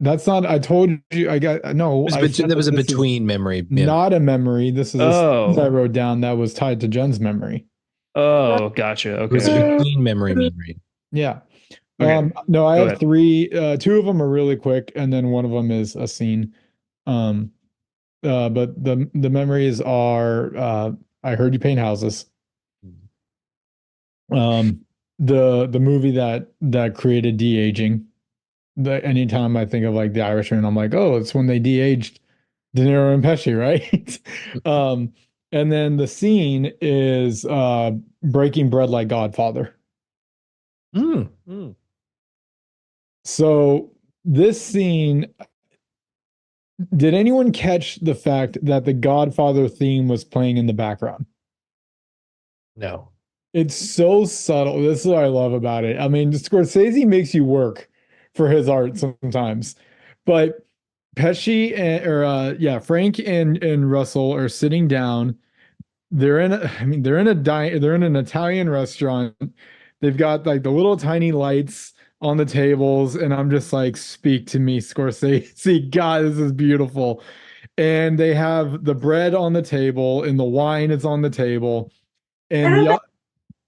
S1: That's not. I told you. I got no.
S2: That was a between memory.
S1: Not a memory. This is a I wrote down that was tied to Jen's memory.
S3: Oh, gotcha. Okay.
S2: It was a between memory.
S1: Yeah.
S3: Okay.
S1: No, I have three. Two of them are really quick, and then one of them is a scene. But the memories are. I heard you paint houses. The movie that created de-aging. Anytime I think of like The Irishman, I'm like, oh, it's when they de-aged De Niro and Pesci, right? And then the scene is breaking bread like Godfather. So this scene, did anyone catch the fact that the Godfather theme was playing in the background?
S2: No.
S1: It's so subtle. This is what I love about it. I mean, Scorsese makes you work for his art sometimes. But Pesci Frank and Russell are sitting down. They're in an Italian restaurant. They've got like the little tiny lights on the tables, and I'm just like, speak to me, Scorsese. God, this is beautiful. And they have the bread on the table, and the wine is on the table. And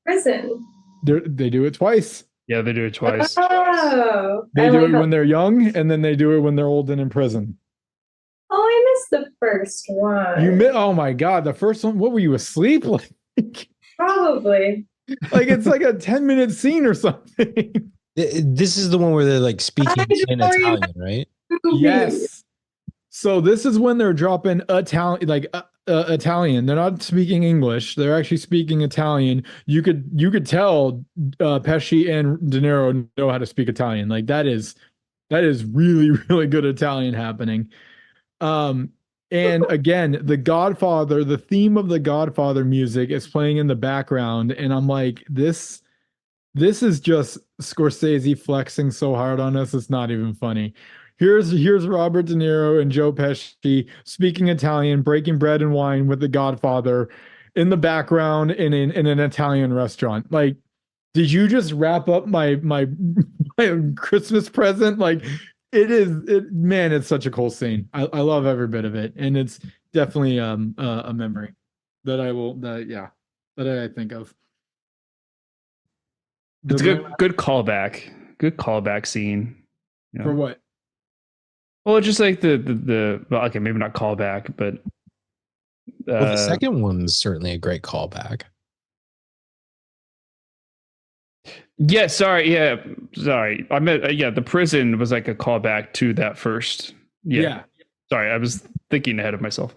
S4: prison.
S1: They do it twice.
S3: Yeah, they do it twice.
S4: Oh,
S1: they do it when they're young, and then they do it when they're old and in prison.
S4: Oh, I missed the first one.
S1: Oh my God, the first one. What were you asleep? Like
S4: probably.
S1: Like it's like a 10-minute scene or something.
S2: This is the one where they're like speaking in Italian, right?
S1: Yes. So this is when they're dropping Italian, like Italian. They're not speaking English. They're actually speaking Italian. You could tell Pesci and De Niro know how to speak Italian. Like that is really, really good Italian happening. And again, The Godfather, the theme of The Godfather music is playing in the background, and I'm like, this is just Scorsese flexing so hard on us. It's not even funny. Here's Robert De Niro and Joe Pesci speaking Italian, breaking bread and wine with The Godfather in the background in an Italian restaurant. Like, did you just wrap up my Christmas present? Like, man, it's such a cool scene. I love every bit of it, and it's definitely a memory that I think of.
S3: It's a good callback. Good callback scene.
S1: For what?
S3: Well, it's just like the well, okay, maybe not callback, but
S2: Well, the second one's certainly a great callback.
S3: yeah, sorry, I meant yeah, the prison was like a callback to that first. Yeah. Sorry, I was thinking ahead of myself.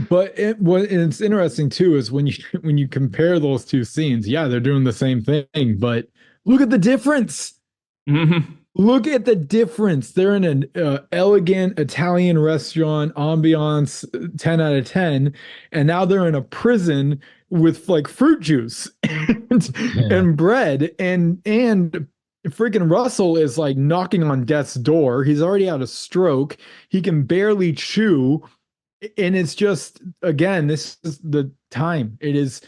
S1: But it's interesting too is when you when you compare those two scenes, yeah, they're doing the same thing, but look at the difference.
S3: Mm-hmm.
S1: Look at the difference. They're in an elegant Italian restaurant, ambiance 10 out of 10, and now they're in a prison with like fruit juice and bread and freaking Russell is like knocking on death's door. He's already had a stroke. He can barely chew, and it's just again, this is the time. It is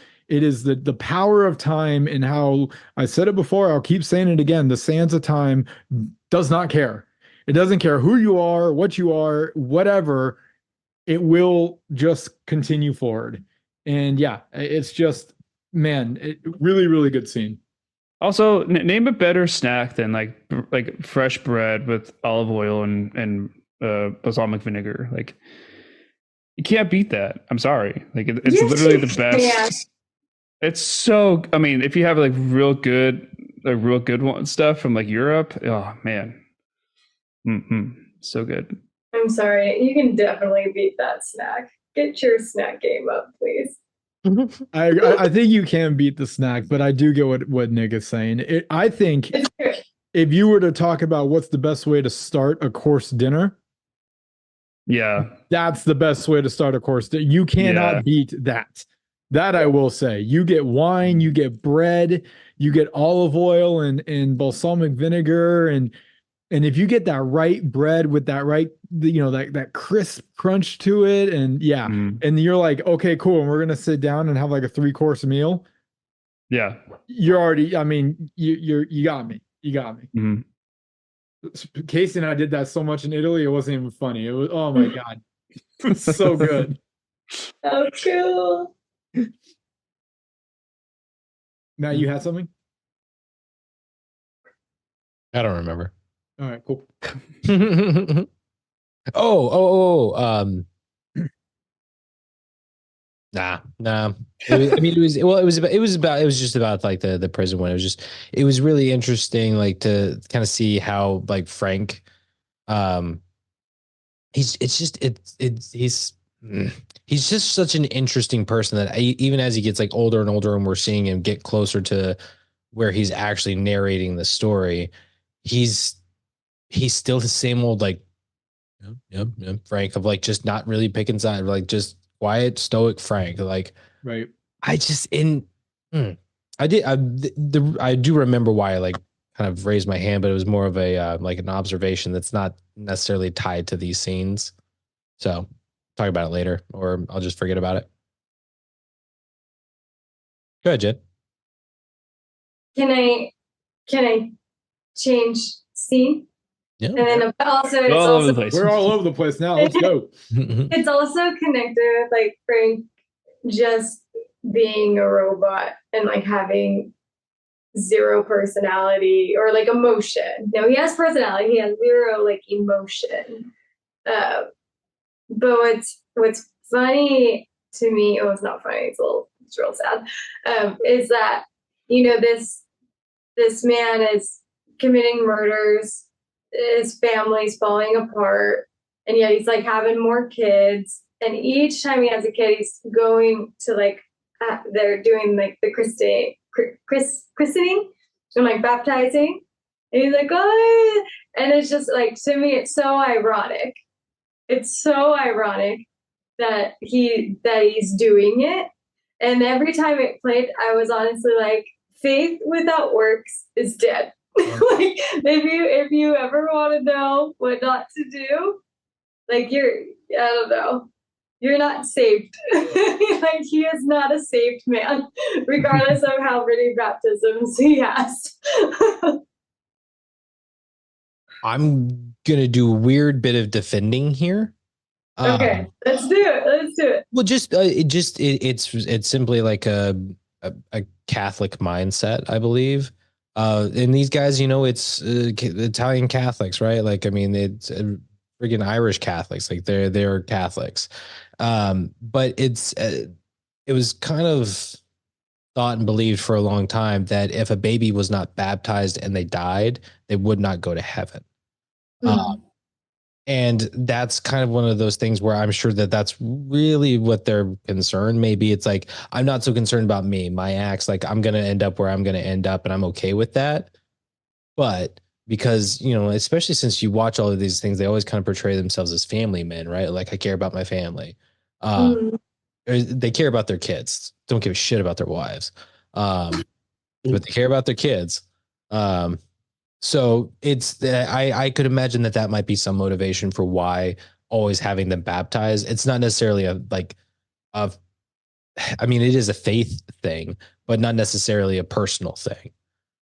S1: the power of time and how I said it before, I'll keep saying it again. The sands of time does not care. It doesn't care who you are, what you are, whatever. It will just continue forward. And yeah, it's just, man, really, really good scene.
S3: Also, name a better snack than like fresh bread with olive oil and balsamic vinegar. Like you can't beat that. I'm sorry. Like it's literally the best.
S4: Yeah.
S3: It's so. I mean, if you have like real good one stuff from like Europe, oh man, so good.
S4: I'm sorry. You can definitely beat that snack. Get your snack game up, please.
S1: I think you can beat the snack, but I do get what Nick is saying. I think if you were to talk about what's the best way to start a course dinner,
S3: yeah,
S1: that's the best way to start a course dinner. You cannot beat that. That I will say. You get wine, you get bread, you get olive oil and balsamic vinegar, and if you get that right bread with that right, that crisp crunch to it, and and you're like, okay, cool, and we're gonna sit down and have like a 3-course meal.
S3: Yeah,
S1: you're already. I mean, you got me. You got me.
S3: Mm-hmm.
S1: Casey and I did that so much in Italy, it wasn't even funny. It was, oh my god, so good.
S4: Oh, cool.
S1: Now you had something?
S2: I don't remember.
S1: All right, cool.
S2: Nah. It was just about like the prison one. It was really interesting, like to kind of see how like Frank, he's just such an interesting person that even as he gets like older and older and we're seeing him get closer to where he's actually narrating the story, he's still the same old like Frank of like just not really picking sides, like just quiet stoic Frank. Like
S1: right.
S2: I do remember why I like kind of raised my hand, but it was more of a like an observation that's not necessarily tied to these scenes. So talk about it later, or I'll just forget about it. Go ahead, Jen.
S4: Can I change scene?
S2: Yeah.
S4: And then also,
S1: we're all over the place now. Let's go.
S4: It's also connected with like Frank just being a robot and like having zero personality or like emotion. No, he has personality. He has zero like emotion. But what's funny to me, it's not funny. It's real sad. Is that this man is committing murders. His family's falling apart, and yet he's like having more kids. And each time he has a kid, he's going to like they're doing like the christening and like baptizing, and he's like, oh, and it's just like, to me, it's so ironic. It's so ironic that he's doing it. And every time it played, I was honestly like, faith without works is dead. Like if you ever want to know what not to do, like I don't know, you're not saved. Like he is not a saved man, regardless of how many baptisms he has.
S2: I'm gonna do a weird bit of defending here.
S4: Okay, let's do it.
S2: Well, it's simply like a Catholic mindset, I believe. And these guys, it's Italian Catholics, right? Like, I mean, it's friggin' Irish Catholics, like they're Catholics. But it was kind of thought and believed for a long time that if a baby was not baptized and they died, they would not go to heaven.
S4: Mhm.
S2: And that's kind of one of those things where I'm sure that that's really what they're concerned. Maybe it's like, I'm not so concerned about me, my acts, like I'm going to end up where I'm going to end up and I'm okay with that. But because, you know, especially since you watch all of these things, they always kind of portray themselves as family men, right? Like, I care about my family.
S4: Mhm.
S2: They care about their kids, don't give a shit about their wives. But they care about their kids. So it's I could imagine that that might be some motivation for why always having them baptized. It's not necessarily a like of I mean, it is a faith thing, but not necessarily a personal thing.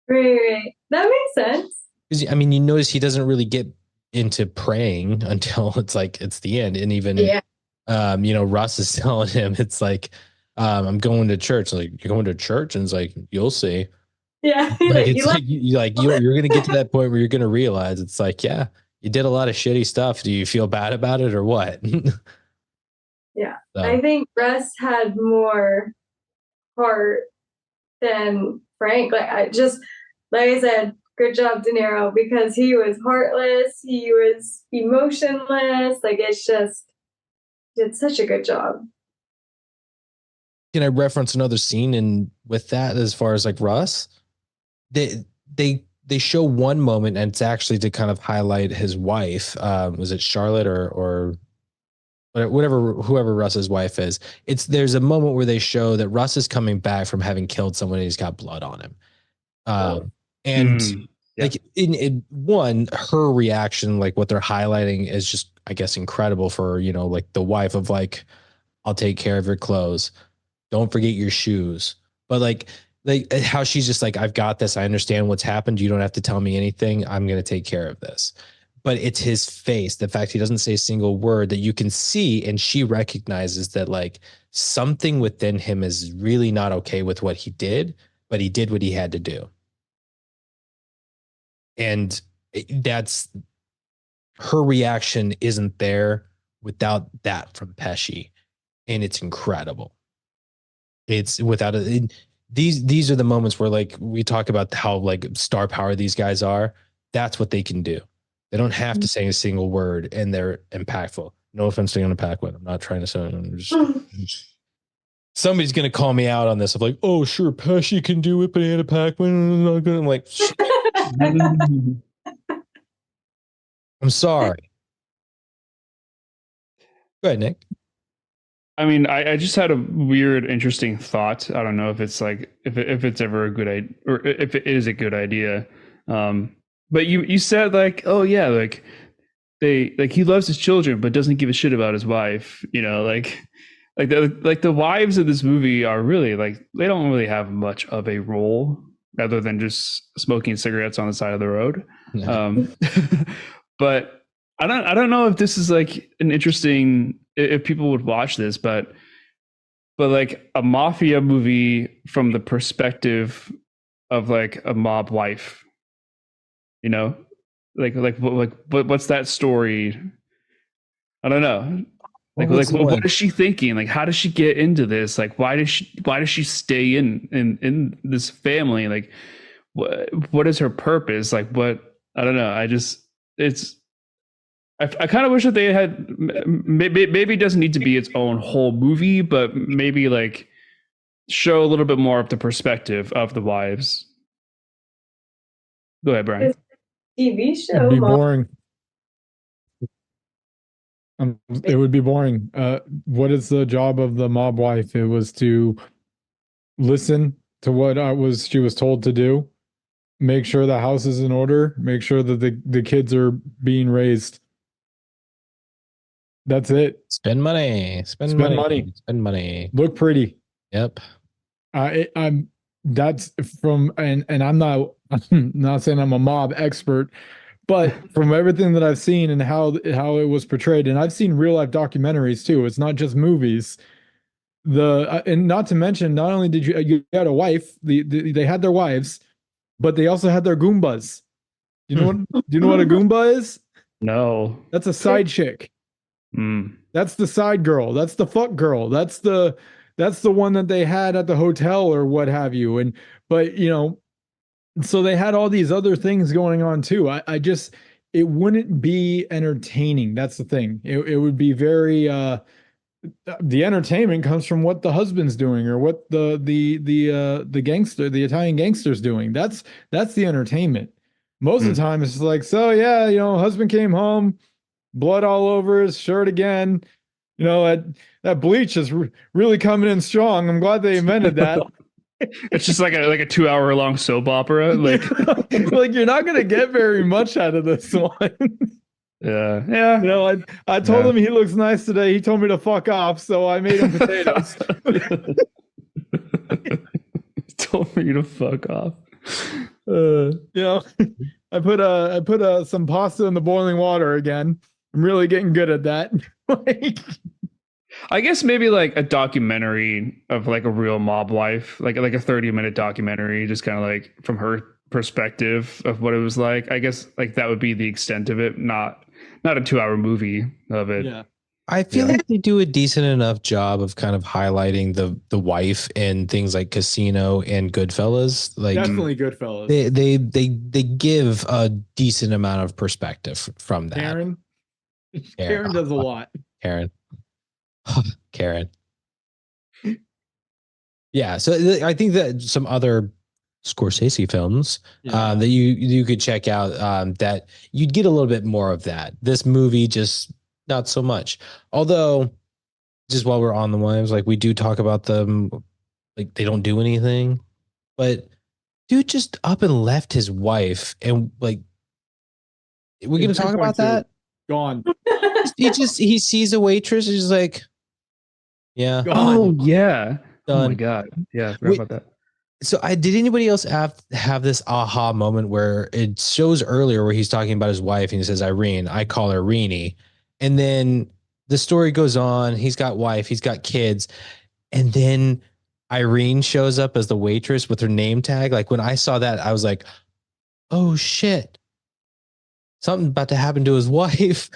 S4: Right. That makes sense.
S2: Because I mean, you notice he doesn't really get into praying until it's like it's the end, and even you know, Russ is telling him it's like I'm going to church. Like, you're going to church, and it's like, you'll see.
S4: Yeah.
S2: Like,
S4: You
S2: it's
S4: love-
S2: like you're gonna get to that point where you're gonna realize it's like, yeah, you did a lot of shitty stuff. Do you feel bad about it or what?
S4: yeah.
S2: So,
S4: I think Russ had more heart than Frank. Like I said, good job, De Niro, because he was heartless, he was emotionless. Like, it's just did such a good job.
S2: can I reference another scene in with that as far as like Russ? They they show one moment, and it's actually to kind of highlight his wife. Was it Charlotte or whatever, whoever Russ's wife is? There's a moment where they show that Russ is coming back from having killed someone and he's got blood on him. And
S3: Yeah.
S2: like in one, her reaction, like what they're highlighting is just, I guess, incredible for, you know, like the wife of like, I'll take care of your clothes. Don't forget your shoes. But like how she's just like, I've got this. I understand what's happened. You don't have to tell me anything. I'm going to take care of this. But it's his face, the fact he doesn't say a single word, that you can see, and she recognizes that like something within him is really not okay with what he did, but he did what he had to do. And that's her reaction isn't there without that from Pesci, and it's incredible. It's without these are the moments where like we talk about how like star power these guys are. That's what they can do. They don't have to say a single word, and they're impactful. No offense to Anna Paquin. I'm not trying to say. Somebody's gonna call me out on this. I'm like, oh sure, Pesci can do it, but Anna Paquin is not good. I'm like, I'm sorry. Go ahead, Nick.
S3: I mean, I just had a weird, interesting thought. I don't know if it's like if it's ever a good idea or if it is a good idea. But you said like, oh yeah, like he loves his children but doesn't give a shit about his wife. You know, the wives of this movie are really like they don't really have much of a role other than just smoking cigarettes on the side of the road. But I don't know if this is like an interesting if people would watch this, but like a mafia movie from the perspective of like a mob wife, you know, what's that story? I don't know. What is she thinking? Like, how does she get into this? Like, why does she stay in this family? Like, what is her purpose? Like, what I don't know. I kind of wish that they had maybe it doesn't need to be its own whole movie, but maybe like show a little bit more of the perspective of the wives. Go ahead, Brian.
S4: TV show.
S1: It'd be boring. It would be boring. What is the job of the mob wife? It was to listen to what she was told to do, make sure the house is in order, make sure that the kids are being raised. That's it.
S2: Spend money. Spend money. Spend money.
S1: Look pretty.
S2: Yep.
S1: I'm that's from and I'm not I'm not saying I'm a mob expert, but from everything that I've seen and how it was portrayed, and I've seen real life documentaries too. It's not just movies. And not to mention, not only did you had a wife, they had their wives, but they also had their Goombas. Do you know what a Goomba is?
S3: No.
S1: That's a side chick.
S3: Mm.
S1: That's the side girl. That's the fuck girl. That's the one that they had at the hotel or what have you. And but so they had all these other things going on too. I just it wouldn't be entertaining. That's the thing. It would be very the entertainment comes from what the husband's doing or what the gangster, the Italian gangster's doing. That's the entertainment. Most of the time it's just like, so yeah, husband came home, blood all over his shirt again. That bleach is really coming in strong. I'm glad they invented that.
S3: It's just like a 2-hour long soap opera. Like
S1: like you're not gonna get very much out of this one.
S3: Yeah.
S1: I told him he looks nice today. He told me to fuck off, so I made him potatoes.
S3: Told me to fuck off.
S1: I put some pasta in the boiling water again. I'm really getting good at that.
S3: I guess maybe like a documentary of like a real mob life, like a 30-minute documentary, just kind of like from her perspective of what it was like. I guess like that would be the extent of it, not a 2-hour movie of it.
S1: Yeah.
S2: I feel like they do a decent enough job of kind of highlighting the wife in things like Casino and Goodfellas. Like
S1: definitely Goodfellas.
S2: They give a decent amount of perspective from that.
S1: Karen does a lot.
S2: Karen. Yeah, so I think that some other Scorsese films that you could check out that you'd get a little bit more of that. This movie just not so much. Although, just while we're on the wives, like we do talk about them, like they don't do anything, but dude just up and left his wife, and like we're gonna talk about that.
S1: Gone.
S2: he sees a waitress, and he's like, yeah.
S1: Gone.
S3: Oh yeah.
S2: Done.
S3: Oh my god. Yeah, I forgot about that.
S2: So did anybody else have this aha moment where it shows earlier where he's talking about his wife and he says, Irene, I call her Reenie. And then the story goes on. He's got wife, he's got kids. And then Irene shows up as the waitress with her name tag. Like when I saw that, I was like, oh shit, something about to happen to his wife.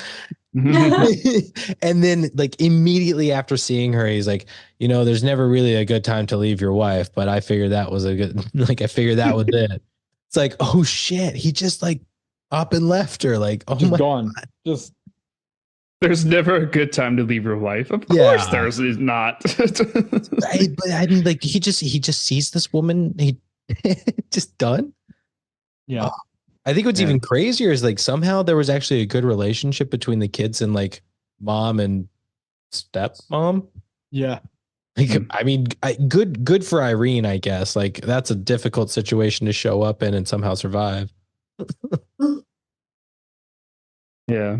S2: And then like immediately after seeing her, he's like, there's never really a good time to leave your wife, but I figured that was a good, like, I figured that was it. It's like, oh shit. He just like up and left her. Like, oh
S1: just
S2: my
S1: gone.
S2: God.
S1: Just
S3: there's never a good time to leave your wife. Of course there's not.
S2: Right, but I mean, like he just sees this woman, he just done.
S1: Yeah.
S2: I think what's even crazier is like somehow there was actually a good relationship between the kids and like mom and stepmom.
S1: Yeah.
S2: Like, I mean, good for Irene, I guess. Like that's a difficult situation to show up in and somehow survive.
S3: Yeah.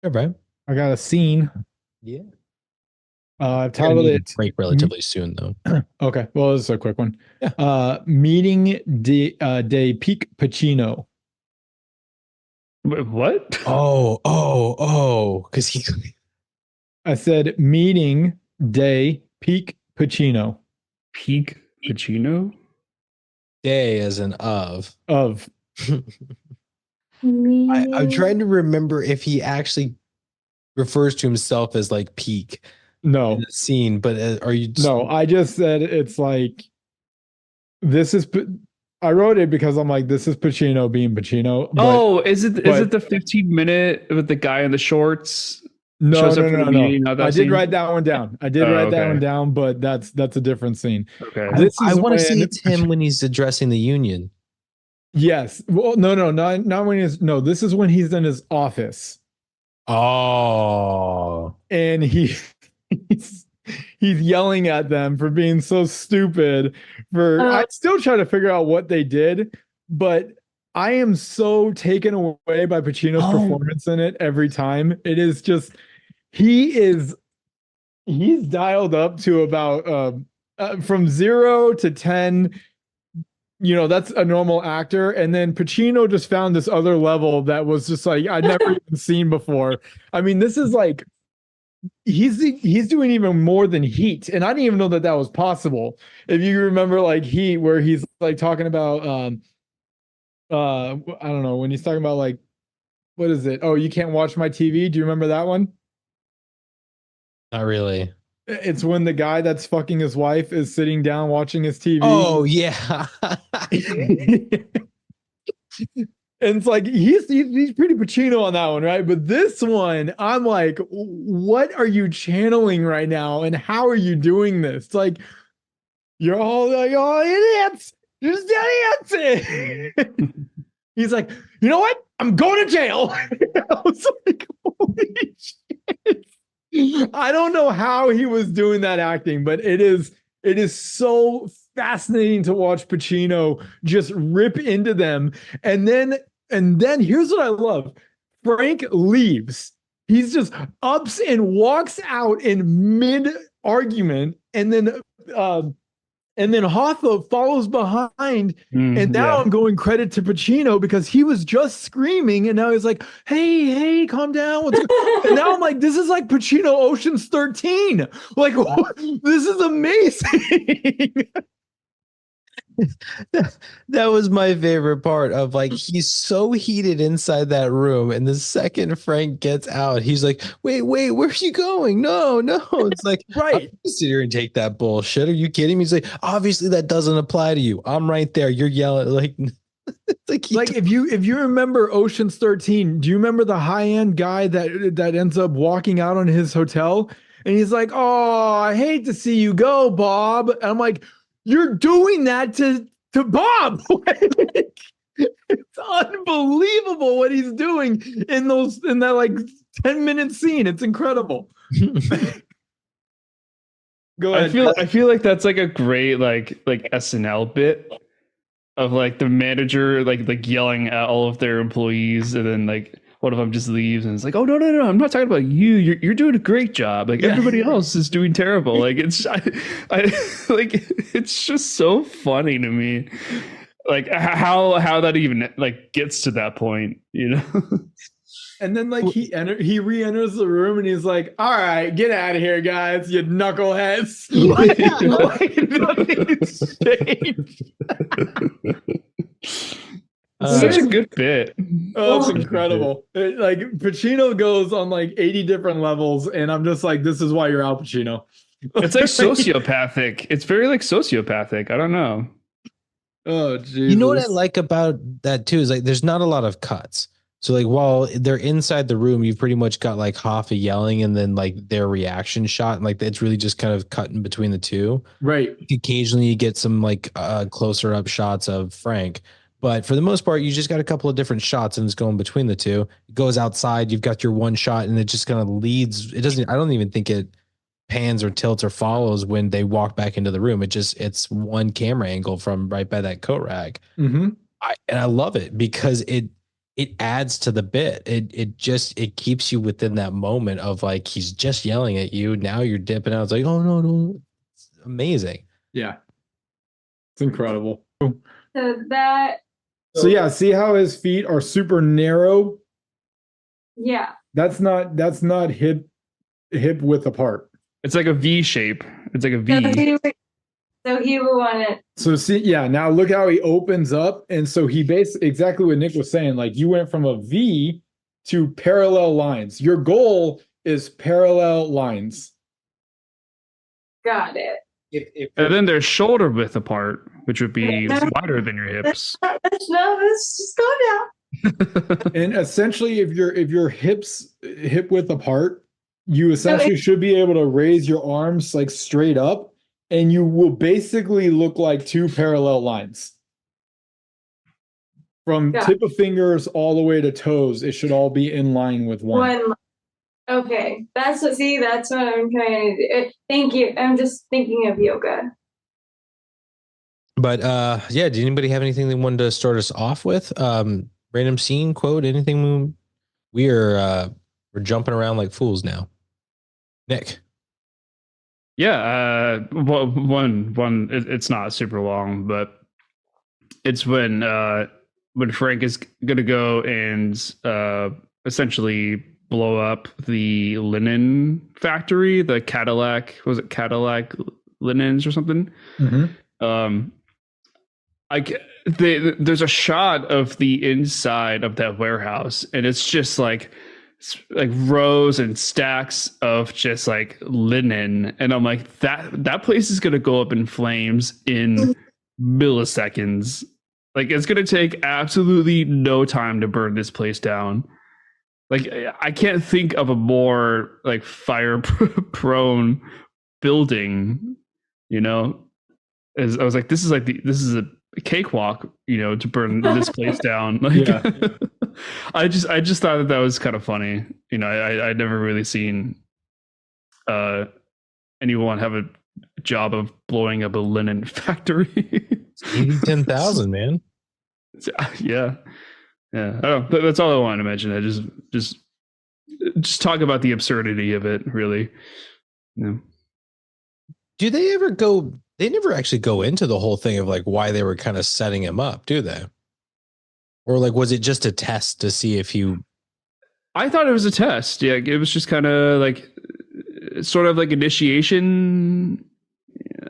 S2: All right.
S1: I got a scene.
S2: Yeah.
S1: I've titled it
S2: break relatively soon though.
S1: Okay. Well, this is a quick one.
S2: Yeah.
S1: Meeting de Peak Pacino.
S3: Wait, what?
S2: Oh, because
S1: I said meeting de Peak Pacino.
S3: Peak Pacino?
S2: day as an of. I'm trying to remember if he actually refers to himself as like peak.
S1: No.
S2: In the scene, but are you?
S1: No, I just said it's like this is. I wrote it because I'm like, this is Pacino being Pacino.
S3: But, is it the 15-minute with the guy in the shorts?
S1: No. I did
S3: scene?
S1: Write that one down. I did write that one down, but that's a different scene.
S3: Okay.
S2: I want to say it's him when he's addressing the union.
S1: Yes. Well, no, not when he's no. This is when he's in his office.
S2: Oh.
S1: And he's yelling at them for being so stupid. I still try to figure out what they did, but I am so taken away by Pacino's performance in it every time. It is just he's dialed up to about from 0 to 10. That's a normal actor, and then Pacino just found this other level that was just like I'd never even seen before. I mean, this is like he's doing even more than Heat, and I didn't even know that was possible. If you remember, like Heat, where he's like talking about I don't know, when he's talking about like what is it? Oh, you can't watch my TV. Do you remember that one?
S2: Not really.
S1: It's when the guy that's fucking his wife is sitting down watching his TV.
S2: Oh yeah.
S1: And it's like he's pretty Pacino on that one, right? But this one, I'm like, what are you channeling right now, and how are you doing this? It's like you're all like, oh, idiots, you're just idiots. He's like, you know what? I'm going to jail. I was like, holy shit. I don't know how he was doing that acting, but it is so fascinating to watch Pacino just rip into them. And then here's what I love. Frank leaves. He's just ups and walks out in mid argument, and then Hoffa follows behind. And now I'm going credit to Pacino because he was just screaming, and now he's like, hey, calm down. And now I'm like, this is like Pacino Ocean's 13. Like, this is amazing.
S2: That was my favorite part of, like, he's so heated inside that room, and the second Frank gets out, he's like, wait, where are you going? No. It's like,
S1: right.
S2: Sit here and take that bullshit. Are you kidding me? He's like, obviously that doesn't apply to you. I'm right there. You're yelling like
S1: if you remember Ocean's 13, do you remember the high-end guy that ends up walking out on his hotel? And he's like, oh, I hate to see you go, Bob. And I'm like, you're doing that to Bob. It's unbelievable what he's doing in that like 10-minute scene. It's incredible. Go ahead.
S3: I feel like that's like a great like SNL bit of like the manager like yelling at all of their employees, and then like one of them just leaves and it's like, oh no, I'm not talking about you. You're doing a great job. Like everybody else is doing terrible. Like it's I like it's just so funny to me. Like how that even like gets to that point, you know?
S1: And then like he re-enters the room and he's like, all right, get out of here, guys, you knuckleheads. Like nothing's changed.
S3: Such a good bit.
S1: Oh, it's incredible. Like Pacino goes on like 80 different levels, and I'm just like, this is why you're Al Pacino.
S3: It's like sociopathic. It's very like sociopathic. I don't know.
S1: Oh, Jesus.
S2: You know what I like about that too is like there's not a lot of cuts. So like while they're inside the room, you've pretty much got like Hoffa yelling and then like their reaction shot, and like it's really just kind of cutting between the two.
S1: Right.
S2: Occasionally you get some like closer up shots of Frank. But for the most part, you just got a couple of different shots and it's going between the two. It goes outside, you've got your one shot, and it just kind of leads. It doesn't, I don't even think it pans or tilts or follows when they walk back into the room. It's one camera angle from right by that coat rack.
S1: Mm-hmm.
S2: And I love it because it adds to the bit. It keeps you within that moment of like, he's just yelling at you. Now you're dipping out. It's like, oh no. It's amazing.
S1: Yeah. It's incredible.
S4: So
S1: yeah, see how his feet are super narrow?
S4: Yeah.
S1: That's not hip width apart.
S3: It's like a V shape. It's like a V.
S4: So he would want it.
S1: So see, yeah, now look how he opens up. And so he basically exactly what Nick was saying, like you went from a V to parallel lines. Your goal is parallel lines.
S4: Got it.
S3: And then they're shoulder width apart, which would be wider than your hips.
S4: Let's just go down.
S1: And essentially, if your hips hip width apart, you essentially should be able to raise your arms like straight up, and you will basically look like two parallel lines. From tip of fingers all the way to toes, it should all be in line with one.
S4: Okay, that's what I'm trying to do. Thank you. I'm just thinking of yoga.
S2: But yeah, did anybody have anything they wanted to start us off with? Random scene, quote, anything? We're jumping around like fools now. Nick.
S3: Yeah, one. It's not super long, but it's when Frank is gonna go and essentially blow up the linen factory, the Cadillac linens or something.
S1: Mm-hmm.
S3: there's a shot of the inside of that warehouse, and it's just like rows and stacks of just like linen, and I'm like, that place is gonna go up in flames in milliseconds. Like, it's gonna take absolutely no time to burn this place down. Like, I can't think of a more like fire prone building, you know. As I was like, this is a cakewalk, you know, to burn this place down. Like,
S1: Yeah.
S3: I just thought that was kind of funny. You know, I'd never really seen anyone have a job of blowing up a linen factory.
S2: 10,000, man.
S3: Yeah. Yeah. I don't know. That's all I wanted to mention. I just talk about the absurdity of it, really. Yeah.
S2: Do they ever go? They never actually go into the whole thing of like why they were kind of setting him up, do they? Or like, was it just a test to see if he?
S3: I thought it was a test. Yeah, it was just kind of like sort of like initiation.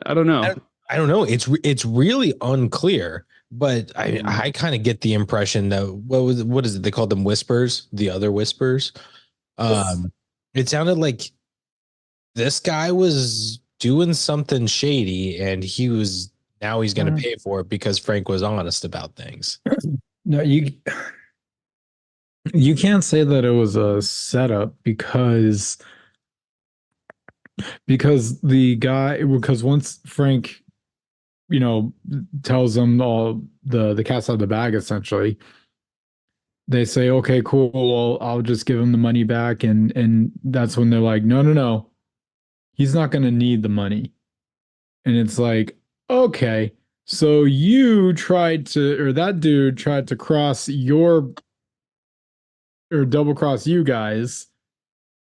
S3: I don't know.
S2: I don't know. It's really unclear, but I kind of get the impression that what is it? They called them whispers, the other whispers. It sounded like this guy was doing something shady, and he's going to pay for it because Frank was honest about things.
S1: No, you can't say that it was a setup because once Frank, you know, tells them all the cat's out of the bag, essentially, they say, okay, cool, well, I'll just give him the money back, and that's when they're like, no, he's not going to need the money. And it's like, okay, so that dude tried to double cross you guys,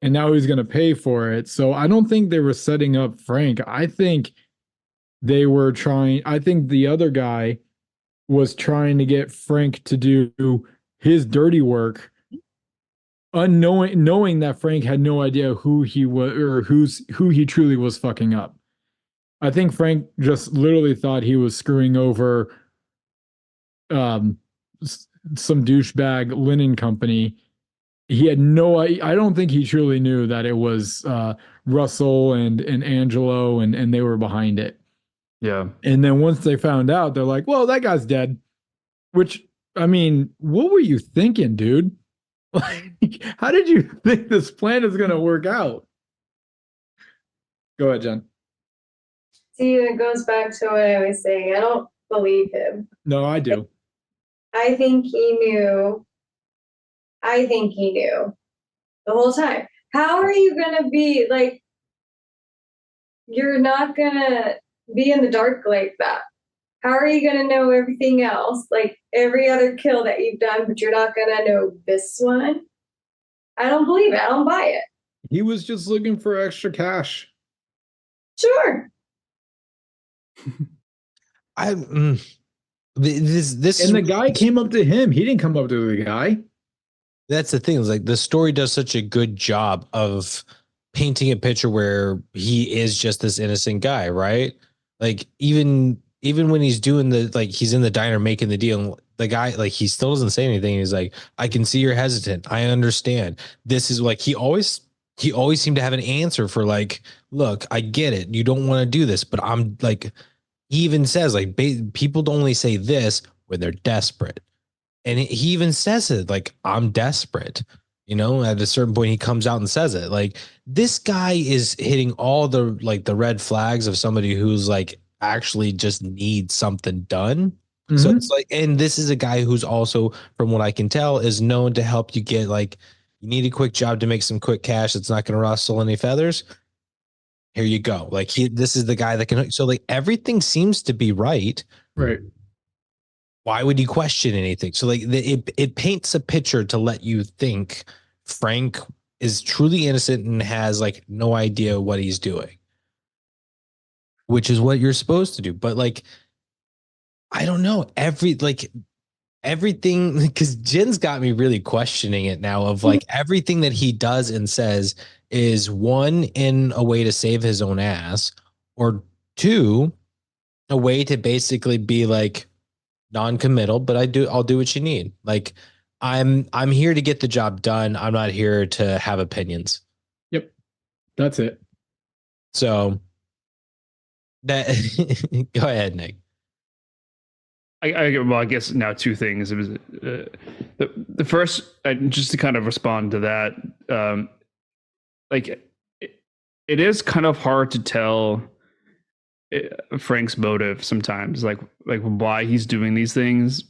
S1: and now he's going to pay for it. So I don't think they were setting up Frank. I think the other guy was trying to get Frank to do his dirty work, knowing that Frank had no idea who he was or who he truly was fucking up. I think Frank just literally thought he was screwing over some douchebag linen company. He had I don't think he truly knew that it was Russell and Angelo and they were behind it.
S3: Yeah.
S1: And then once they found out, they're like, well, that guy's dead. Which, I mean, what were you thinking, dude? Like, how did you think this plan is going to work out? Go ahead, Jen.
S4: See, it goes back to what I was saying. I don't believe him.
S1: No, I do.
S4: I think he knew. The whole time. How are you going to be like, you're not going to be in the dark like that. How are you going to know everything else? Like every other kill that you've done, but you're not going to know this one? I don't believe it. I don't buy it.
S1: He was just looking for extra cash.
S4: Sure.
S1: The guy came up to him. He didn't come up to the guy.
S2: That's the thing. Is like the story does such a good job of painting a picture where he is just this innocent guy, right? Like even when he's doing he's in the diner making the deal, the guy, like, he still doesn't say anything. He's like, I can see you're hesitant. I understand. This is like, he always seemed to have an answer for like, look, I get it. You don't want to do this, but I'm like, he even says like, people don't only say this when they're desperate. And he even says it like, I'm desperate, you know, at a certain point he comes out and says it. Like, this guy is hitting all the red flags of somebody who's like actually just needs something done. Mm-hmm. So it's like, and this is a guy who's also, from what I can tell, is known to help you get like, you need a quick job to make some quick cash. It's not going to rustle any feathers. Here you go. Like this is the guy that can, so like everything seems to be right.
S1: Right.
S2: Why would you question anything? So like it paints a picture to let you think Frank is truly innocent and has like no idea what he's doing, which is what you're supposed to do. But like, I don't know, everything, because Jen's got me really questioning it now of like everything that he does and says is, one, in a way to save his own ass, or two, a way to basically be like, non-committal, but I'll do what you need. Like I'm here to get the job done. I'm not here to have opinions.
S1: Yep. That's it.
S2: So that go ahead, Nick.
S3: I guess now two things. It was the first, just to kind of respond to that. Like it is kind of hard to tell Frank's motive sometimes, like why he's doing these things.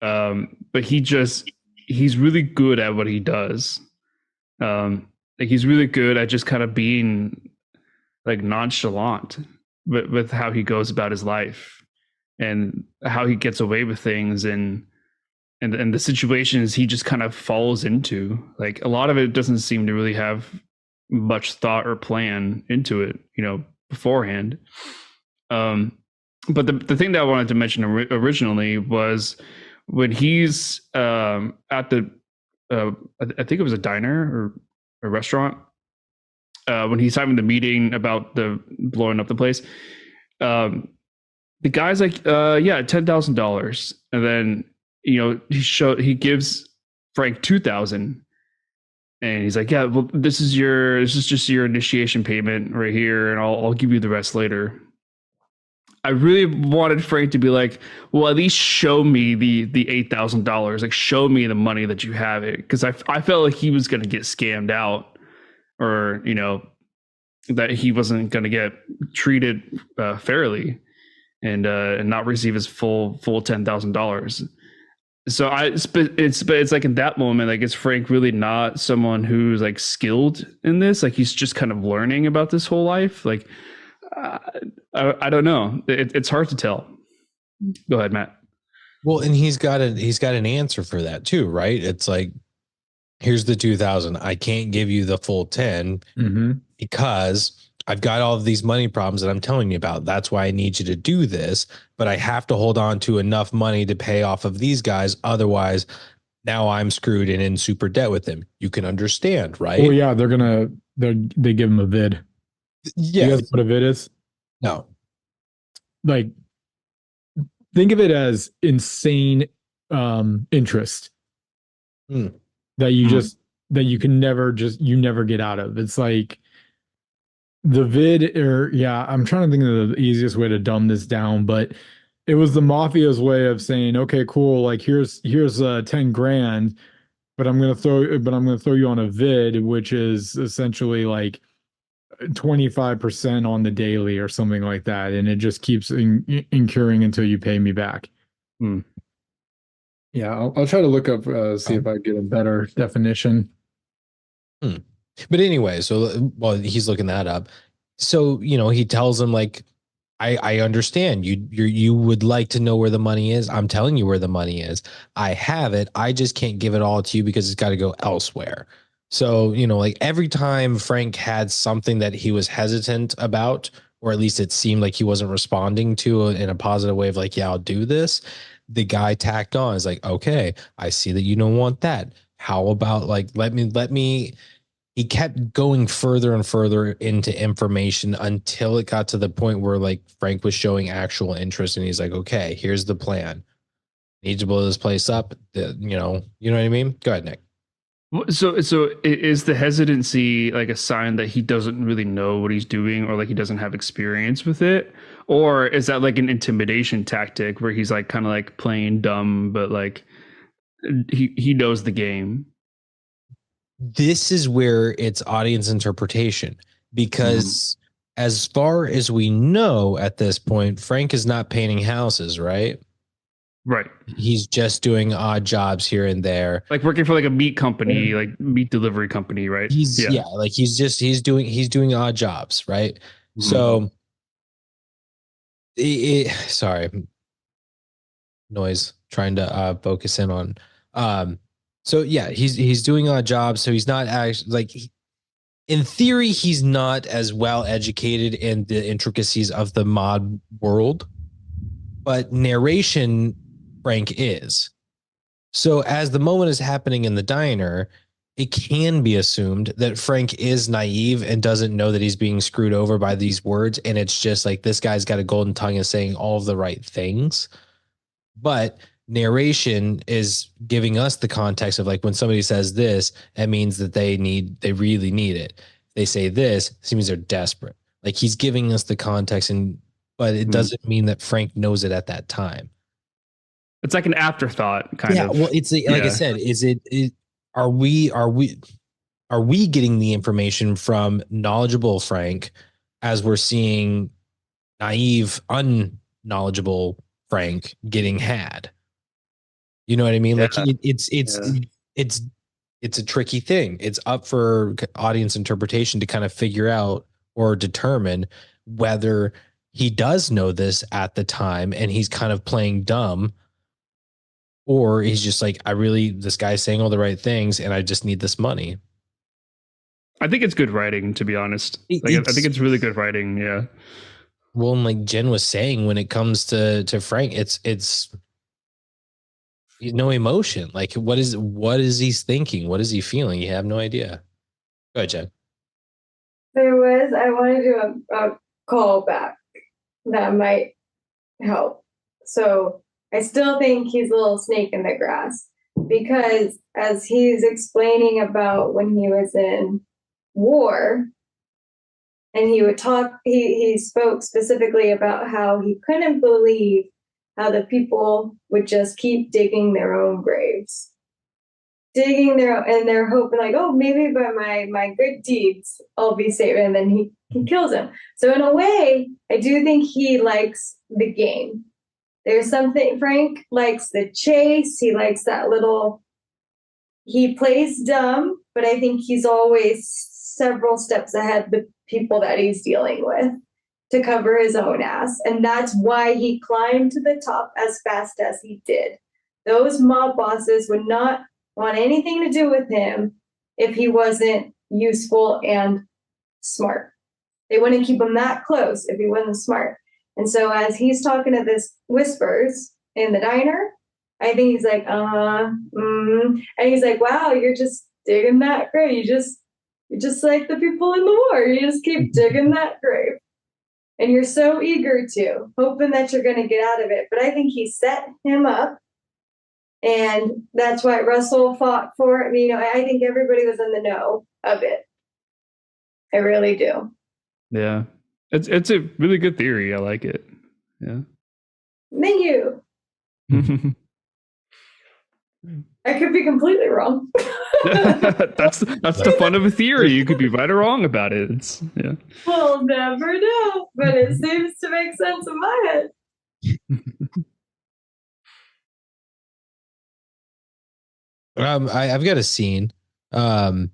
S3: But he's really good at what he does. Like he's really good at just kind of being like nonchalant with how he goes about his life and how he gets away with things and the situations he just kind of falls into. Like a lot of it doesn't seem to really have much thought or plan into it, beforehand. But the thing that I wanted to mention originally was when he's at the I think it was a diner or a restaurant, when he's having the meeting about the blowing up the place. The guy's like, yeah, $10,000, and then he gives Frank $2,000, and he's like, yeah, well, this is just your initiation payment right here, and I'll give you the rest later. I really wanted Frank to be like, well, at least show me the $8,000, like show me the money that you have it, because I felt like he was going to get scammed out, or that he wasn't going to get treated fairly, and not receive his full $10,000. So it's like in that moment, like, is Frank really not someone who's like skilled in this? Like he's just kind of learning about this whole life. Like I don't know. It's hard to tell. Go ahead, Matt.
S2: Well, and he's got an answer for that too, right? It's like, here's the 2,000. I can't give you the full 10 because I've got all of these money problems that I'm telling you about. That's why I need you to do this, but I have to hold on to enough money to pay off of these guys. Otherwise, now I'm screwed and in super debt with them. You can understand, right?
S1: Oh yeah, they give him a vid.
S2: Yeah.
S1: You guys know what a vid is?
S2: No.
S1: Like, think of it as insane interest that you can never get out of. It's like the vid, or yeah, I'm trying to think of the easiest way to dumb this down, but it was the mafia's way of saying, okay, cool, like here's 10 grand, but I'm gonna throw you on a vid, which is essentially like 25% on the daily or something like that, and it just keeps incurring until you pay me back. Yeah, I'll try to look up, see if I get a better definition.
S2: But anyway, so while he's looking that up, so he tells him like, I understand you would like to know where the money is. I'm telling you where the money is. I have it. I just can't give it all to you because it's got to go elsewhere. So, like every time Frank had something that he was hesitant about, or at least it seemed like he wasn't responding to in a positive way of like, yeah, I'll do this, the guy tacked on is like, okay, I see that you don't want that. How about like, let me, he kept going further and further into information until it got to the point where like Frank was showing actual interest, and he's like, okay, here's the plan. Need to blow this place up. You know what I mean? Go ahead, Nick.
S3: So is the hesitancy like a sign that he doesn't really know what he's doing, or like he doesn't have experience with it? Or is that like an intimidation tactic where he's like kind of like playing dumb, but like he knows the game?
S2: This is where it's audience interpretation, because as far as we know at this point, Frank is not painting houses, right?
S3: Right.
S2: He's just doing odd jobs here and there,
S3: like working for like a meat company, like meat delivery company, right?
S2: He's doing odd jobs, right? So sorry, noise, trying to focus in on so yeah, he's doing odd jobs, so he's not actually like, in theory, he's not as well educated in the intricacies of the mod world, but narration Frank is. So as the moment is happening in the diner, it can be assumed that Frank is naive and doesn't know that he's being screwed over by these words, and it's just like, this guy's got a golden tongue and saying all of the right things. but narration is giving us the context of like when somebody says this, that means that they really need it. They say this, it means they're desperate. Like he's giving us the context, but it doesn't mean that Frank knows it at that time.
S3: It's like an afterthought kind of.
S2: Well, it's like I said, are we getting the information from knowledgeable Frank as we're seeing naive, unknowledgeable Frank getting had? You know what I mean? Yeah. Like it's a tricky thing. It's up for audience interpretation to kind of figure out or determine whether he does know this at the time and he's kind of playing dumb, or he's just like, this guy's saying all the right things and I just need this money.
S3: I think it's good writing, to be honest. I think it's really good writing. Yeah.
S2: Well, and like Jen was saying, when it comes to Frank, it's no emotion. Like what is he thinking? What is he feeling? You have no idea. Go ahead, Jen.
S4: I want to do a callback that might help. So I still think he's a little snake in the grass, because as he's explaining about when he was in war, and he would talk, he spoke specifically about how he couldn't believe how the people would just keep digging their own graves. And they're hoping like, oh, maybe by my good deeds I'll be saved, and then he kills him. So in a way, I do think he likes the game. There's something, Frank likes the chase. He likes that he plays dumb, but I think he's always several steps ahead of the people that he's dealing with to cover his own ass. And that's why he climbed to the top as fast as he did. Those mob bosses would not want anything to do with him if he wasn't useful and smart. They wouldn't keep him that close if he wasn't smart. And so as he's talking to this Whispers in the diner, I think he's like, and he's like, wow, you're just digging that grave. You're just like the people in the war. You just keep digging that grave. And you're so eager to, hoping that you're going to get out of it. But I think he set him up. And that's why Russell fought for it. I think everybody was in the know of it. I really do.
S3: Yeah. It's a really good theory. I like it. Yeah.
S4: Thank you. I could be completely wrong.
S3: That's the fun of a theory. You could be right or wrong about it. Yeah.
S4: We'll never know, but it seems to make sense in my head.
S2: I've got a scene. So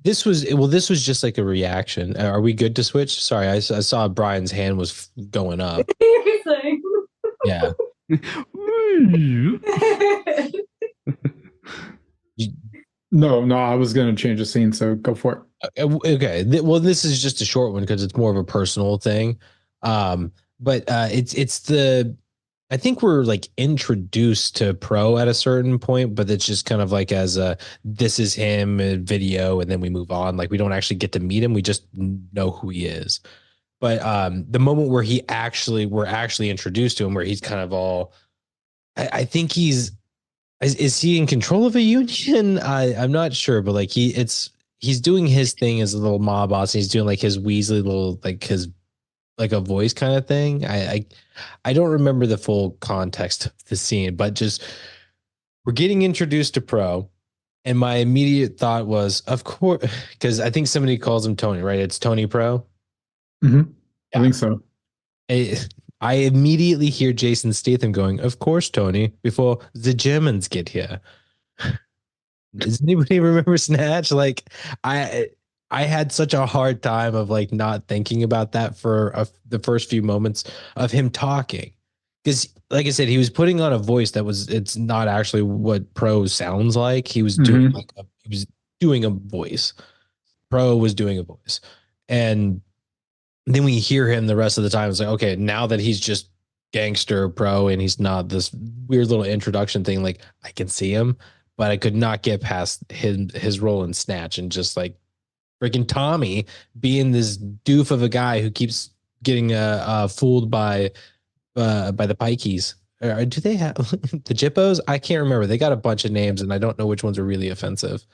S2: this was just like a reaction. Are we good to switch? Sorry, I saw Brian's hand was going up. Yeah.
S1: No, I was going to change the scene, so go for
S2: it. Okay. Well, this is just a short one because it's more of a personal thing. But I think we're like introduced to Pro at a certain point, but it's just kind of like as this is him video, and then we move on. Like we don't actually get to meet him. We just know who he is. But the moment where we're actually introduced to him, where he's kind of all, I think is he in control of a union? I'm not sure, but like he's doing his thing as a little mob boss. And he's doing like his Weasley little, like his, like a voice kind of thing. I don't remember the full context of the scene, but just we're getting introduced to Pro. And my immediate thought was, of course, because I think somebody calls him Tony, right? It's Tony Pro.
S1: Mm-hmm. Yeah. I think so.
S2: I immediately hear Jason Statham going, of course, Tony, before the Germans get here. Does anybody remember Snatch? Like I had such a hard time of like not thinking about that for the first few moments of him talking. Because like I said, he was putting on a voice it's not actually what Pro sounds like. He was doing doing a voice. Pro was doing a voice. And then we hear him the rest of the time. It's like, okay, now that he's just gangster Pro and he's not this weird little introduction thing, like I can see him, but I could not get past his role in Snatch and just like freaking Tommy being this doof of a guy who keeps getting fooled by the pikeys Do they have the Jippos? I can't remember. They got a bunch of names, and I don't know which ones are really offensive.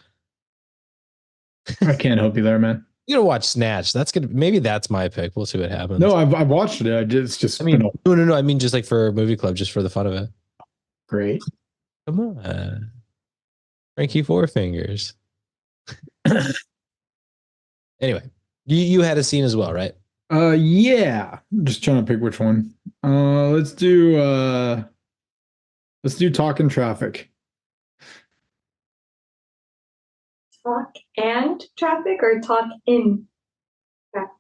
S1: I can't help you there, man.
S2: You gotta watch Snatch. Maybe that's my pick. We'll see what happens.
S1: No, I've watched it. It's just
S2: I mean, no. I mean, just like for a movie club, just for the fun of it.
S1: Great.
S2: Come on, Frankie Four Fingers. Anyway, you had a scene as well, right?
S1: Yeah. I'm just trying to pick which one. Let's do talking traffic.
S4: Talk and traffic or talk in traffic?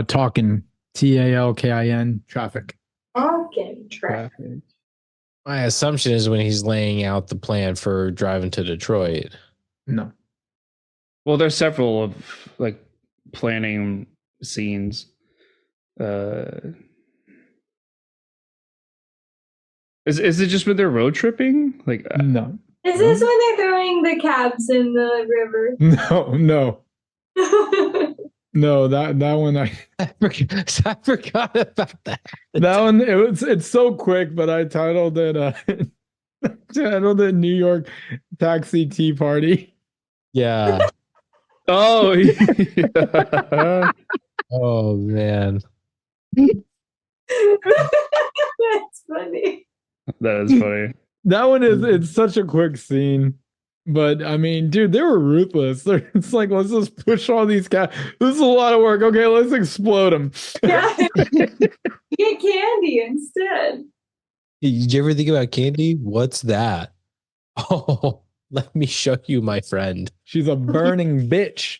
S1: Talking. TALKIN traffic.
S4: Talking traffic.
S2: My assumption is when he's laying out the plan for driving to Detroit.
S1: No.
S3: Well, there's several of like planning scenes. Is it just when they're road tripping? Like
S1: no.
S4: Is this when they're throwing the cabs in the river?
S1: No. No, that one I
S2: forgot about that.
S1: That one it's so quick, but I titled it New York Taxi Tea Party.
S2: Yeah.
S3: Oh yeah.
S2: Oh man.
S4: That's funny.
S3: That is funny.
S1: That one it's such a quick scene. But I mean, dude, they were ruthless. It's like, let's just push all these guys. This is a lot of work. Okay, let's explode them.
S4: Yeah. Get candy instead.
S2: Did you ever think about candy? What's that? Oh, let me show you, my friend.
S1: She's a burning bitch.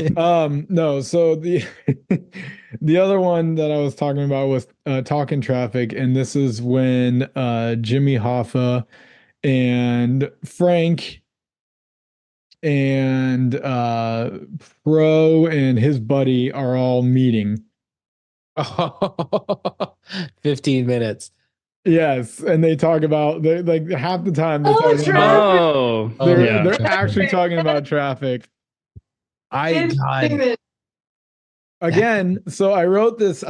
S1: No, so the other one that I was talking about was talking traffic, and this is when Jimmy Hoffa and Frank and Pro and his buddy are all meeting.
S2: 15 minutes.
S1: Yes, and they talk about like half the time they're actually talking about traffic. Again, so I wrote this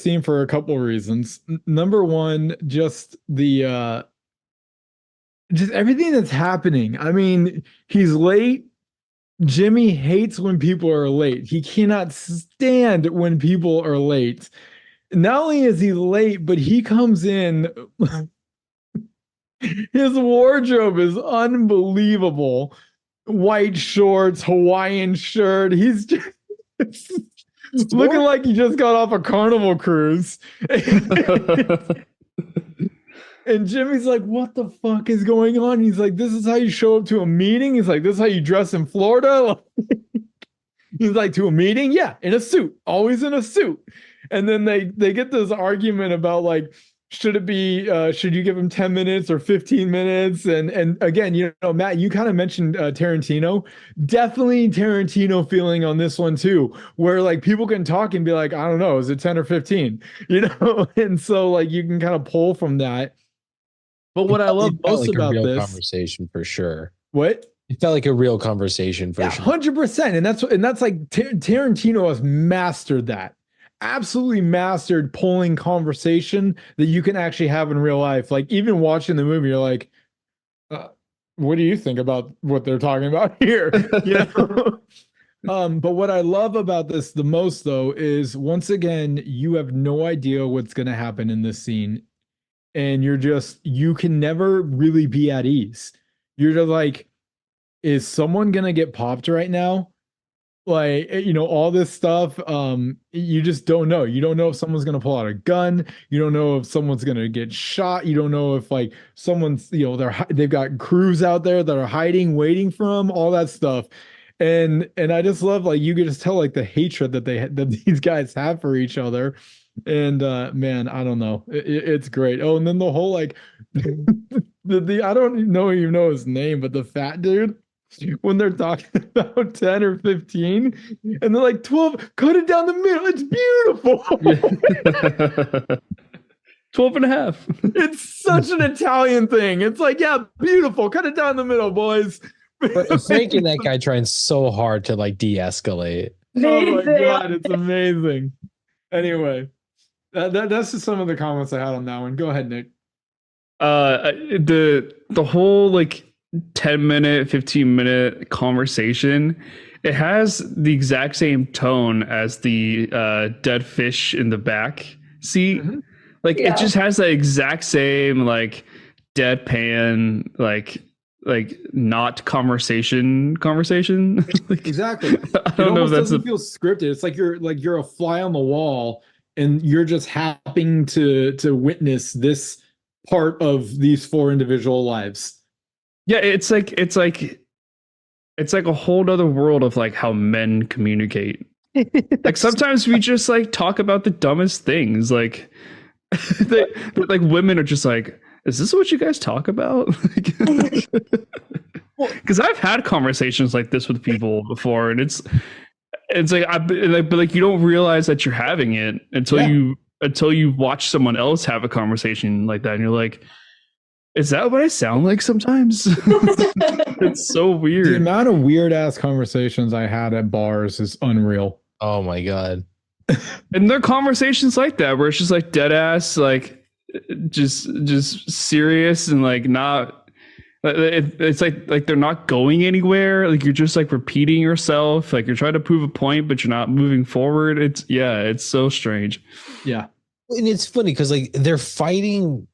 S1: scene for a couple of reasons. Number one, just the just everything that's happening. I mean, he's late. Jimmy hates when people are late. He cannot stand when people are late. Not only is he late, but he comes in. His wardrobe is unbelievable. White shorts, Hawaiian shirt. He's just looking like he just got off a Carnival cruise. And Jimmy's like, what the fuck is going on? He's like, this is how you show up to a meeting? He's like, this is how you dress in Florida? He's like, to a meeting? Yeah, in a suit. Always in a suit. And then they get this argument about like, should you give him 10 minutes or 15 minutes? And again, you know, Matt, you kind of mentioned Tarantino. Definitely Tarantino feeling on this one too, where like people can talk and be like, I don't know, is it 10 or 15? You know? And so like you can kind of pull from that. But what I love most about this
S2: conversation for sure.
S1: What?
S2: It felt like a real conversation for sure.
S1: 100%. And that's like Tarantino has mastered that. Absolutely mastered pulling conversation that you can actually have in real life. Like even watching the movie, you're like, what do you think about what they're talking about here? You know? But what I love about this the most though is once again, you have no idea what's going to happen in this scene. And you can never really be at ease. You're just like, is someone going to get popped right now? Like, you know, all this stuff, you just don't know. You don't know if someone's going to pull out a gun. You don't know if someone's going to get shot. You don't know if like someone's, you know, they've got crews out there that are hiding, waiting for them, all that stuff. And I just love, like, you can just tell like the hatred that these guys have for each other. And man, I don't know. It's great. Oh, and then the whole like the I don't even know his name, but the fat dude, when they're talking about 10 or 15, and they're like 12, cut it down the middle. It's beautiful.
S3: 12 and a half.
S1: It's such an Italian thing. It's like, yeah, beautiful. Cut it down the middle, boys.
S2: But Frank and that guy trying so hard to like de-escalate.
S1: Oh my God, it's amazing. Anyway. That's just some of the comments I had on that one. Go ahead, Nick.
S3: The whole like 10-minute, 15-minute conversation, it has the exact same tone as the dead fish in the back seat.
S1: Mm-hmm.
S3: Like it
S4: Yeah.
S3: just has the exact same like deadpan, like not conversation. Like,
S1: Exactly.
S3: I
S1: It
S3: don't know if
S1: almost
S3: that's
S1: doesn't feel scripted. It's like you're a fly on the wall, and you're just happening to witness this part of these four individual lives.
S3: yeah, it's like a whole other world of like how men communicate. Like sometimes we just like talk about the dumbest things. Like like women are just like, is this what you guys talk about? Because I've had conversations like this with people before, and it's like but like you don't realize that you're having it until you watch someone else have a conversation like that, and you're like, is that what I sound like sometimes? It's so
S1: The
S3: weird.
S1: amount of weird ass conversations I had at bars is unreal.
S2: Oh my God.
S3: And there are conversations like that where it's just like dead ass, like just serious and like not. It's like they're not going anywhere. Like you're just like repeating yourself. Like you're trying to prove a point, but you're not moving forward. It's so strange.
S1: Yeah.
S2: And it's funny because like they're fighting,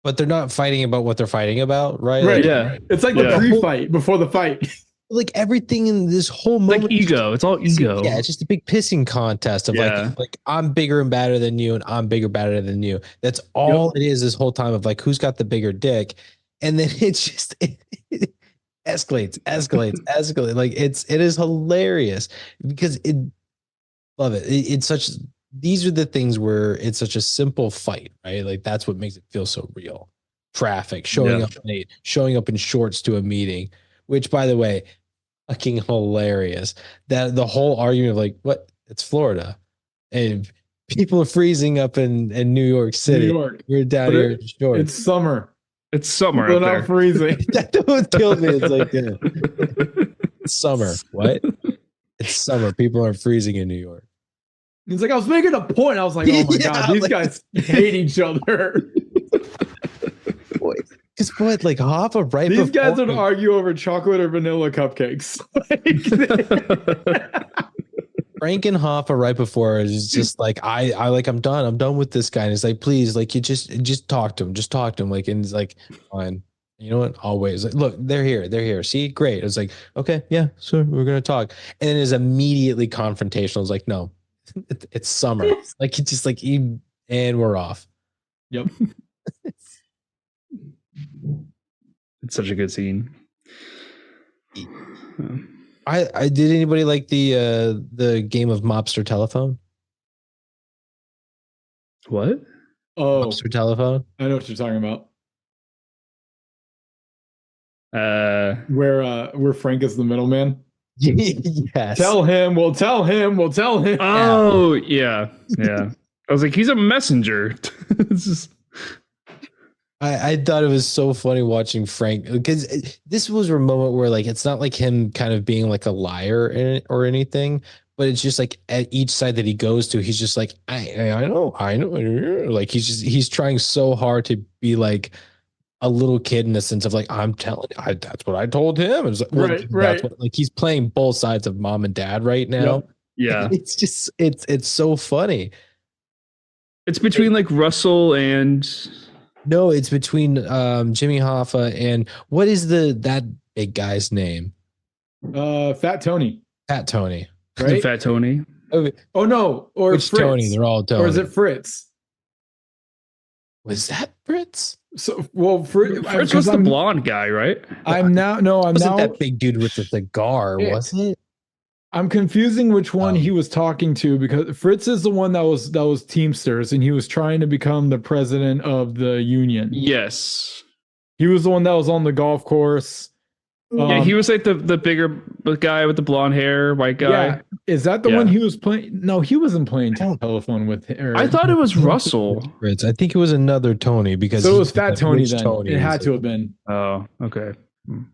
S2: but they're not fighting about what they're fighting about, right?
S1: Right.
S2: Like,
S3: Yeah.
S1: It's like the pre-fight before the fight.
S2: like everything in this whole
S3: It's
S2: moment,
S3: like ego. It's all ego.
S2: Yeah, it's just a big pissing contest of like I'm bigger and badder than you, and I'm bigger badder than you. That's all it is this whole time of like who's got the bigger dick, and then it's just it escalates. Like it is hilarious because love it. It's such. These are the things where it's such a simple fight, right? Like that's what makes it feel so real. Traffic, showing up late, showing up in shorts to a meeting, which by the way, fucking hilarious. That the whole argument of like, what? It's Florida, and people are freezing up in New York City.
S1: New York.
S2: We're down here in shorts.
S1: It's summer.
S3: It's summer
S1: We're
S3: up
S1: not
S3: there.
S1: freezing.
S2: That would kill me. It's like it's summer. What? It's summer. People aren't freezing in New York.
S1: He's like, I was making a point. I was like, oh my God, these guys hate each other.
S2: Because what, like Hoffa right
S1: These
S2: before
S1: guys would argue over chocolate or vanilla cupcakes.
S2: Frank and Hoffa right before is just like I'm done with this guy. And it's like, please, like you just talk to him, like, and it's like, fine. You know what? Always like, look, they're here. See, great. It's like, okay, yeah, sure, we're gonna talk. And then it's immediately confrontational. It's like, no, it's summer. Like it's just like and we're off.
S1: Yep.
S3: It's such a good scene.
S2: I did anybody like the game of Mobster Telephone?
S3: What?
S1: Oh,
S2: Mobster Telephone?
S1: I know what you're talking about.
S3: Where
S1: Where Frank is the middleman.
S2: Yes.
S1: Tell him. We'll tell him.
S3: Oh yeah. I was like, he's a messenger. It's just.
S2: I thought it was so funny watching Frank because this was a moment where like it's not like him kind of being like a liar or anything, but it's just like at each side that he goes to, he's just like I know, like he's trying so hard to be like a little kid in the sense of like I'm telling you, that's what I told him. It's like,
S1: right.
S2: Like he's playing both sides of mom and dad right now.
S1: Yep.
S3: Yeah,
S2: it's just it's so funny.
S3: It's between like Russell and.
S2: No, it's between Jimmy Hoffa and what is that big guy's name?
S1: Fat Tony.
S2: Fat Tony.
S1: Right?
S3: Fat Tony.
S1: Oh no, or
S2: Which
S1: Fritz.
S2: Tony? They're all Tony.
S1: Or is it Fritz?
S2: Was that Fritz?
S1: So well,
S3: Fritz was the blonde guy, right?
S1: I'm now
S2: that big dude with the cigar, was it?
S1: I'm confusing which one he was talking to because Fritz is the one that was Teamsters and he was trying to become the president of the union.
S3: Yes.
S1: He was the one that was on the golf course.
S3: Yeah, he was like the bigger guy with the blonde hair, white guy.
S1: Yeah. Is that the one he was playing? No, he wasn't playing telephone with her.
S3: I thought it was Russell.
S2: Fritz. I think it was another Tony because
S1: so it was Fat Tony then.
S2: Tony
S1: it had to have been.
S3: Oh, okay.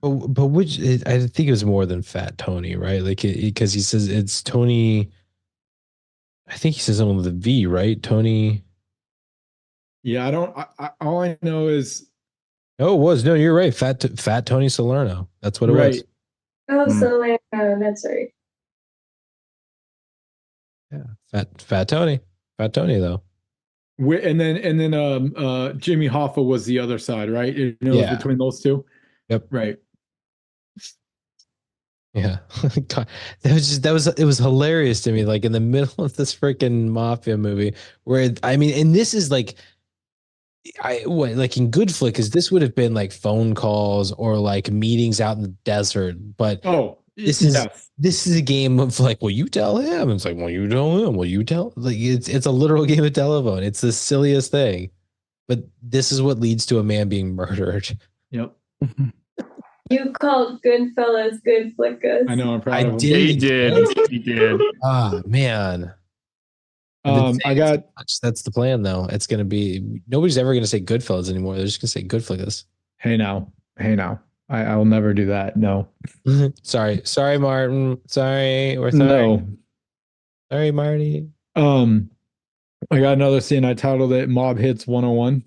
S2: But which I think it was more than Fat Tony, right? Like because he says it's Tony. I think he says something with a V, right? Tony.
S1: Yeah, I don't. All I know is
S2: Oh, it was. No, you're right. Fat Tony Salerno. That's what it was.
S1: Right.
S4: Oh, Solano, that's right.
S2: Yeah. Fat Tony. Fat Tony though.
S1: And then Jimmy Hoffa was the other side, right? It was
S2: Yeah.
S1: between those two.
S2: Yep.
S1: Right.
S2: Yeah. God, it was hilarious to me. Like in the middle of this freaking mafia movie where I mean, and this is like like in GoodFlickas, this would have been like phone calls or like meetings out in the desert. But
S1: Oh,
S2: this
S1: yes.
S2: is a game of like, will you tell him? It's like, well, you tell him. Will you tell? Like it's a literal game of telephone. It's the silliest thing. But this is what leads to a man being murdered.
S1: Yep.
S4: You called Goodfellas GoodFlickas.
S1: I know. I'm proud
S2: I
S1: of him.
S2: did.
S3: He did. He did.
S2: Ah, man. I've been saying
S1: I
S2: it
S1: got
S2: so much. That's the plan, though. It's gonna be nobody's ever gonna say Goodfellas anymore. They're just gonna say Goodflickas.
S1: Hey now. Hey now. I will never do that. No.
S2: Sorry, Martin. Sorry, we're sorry.
S1: No.
S2: Sorry, Marty.
S1: I got another scene. I titled it Mob Hits 101.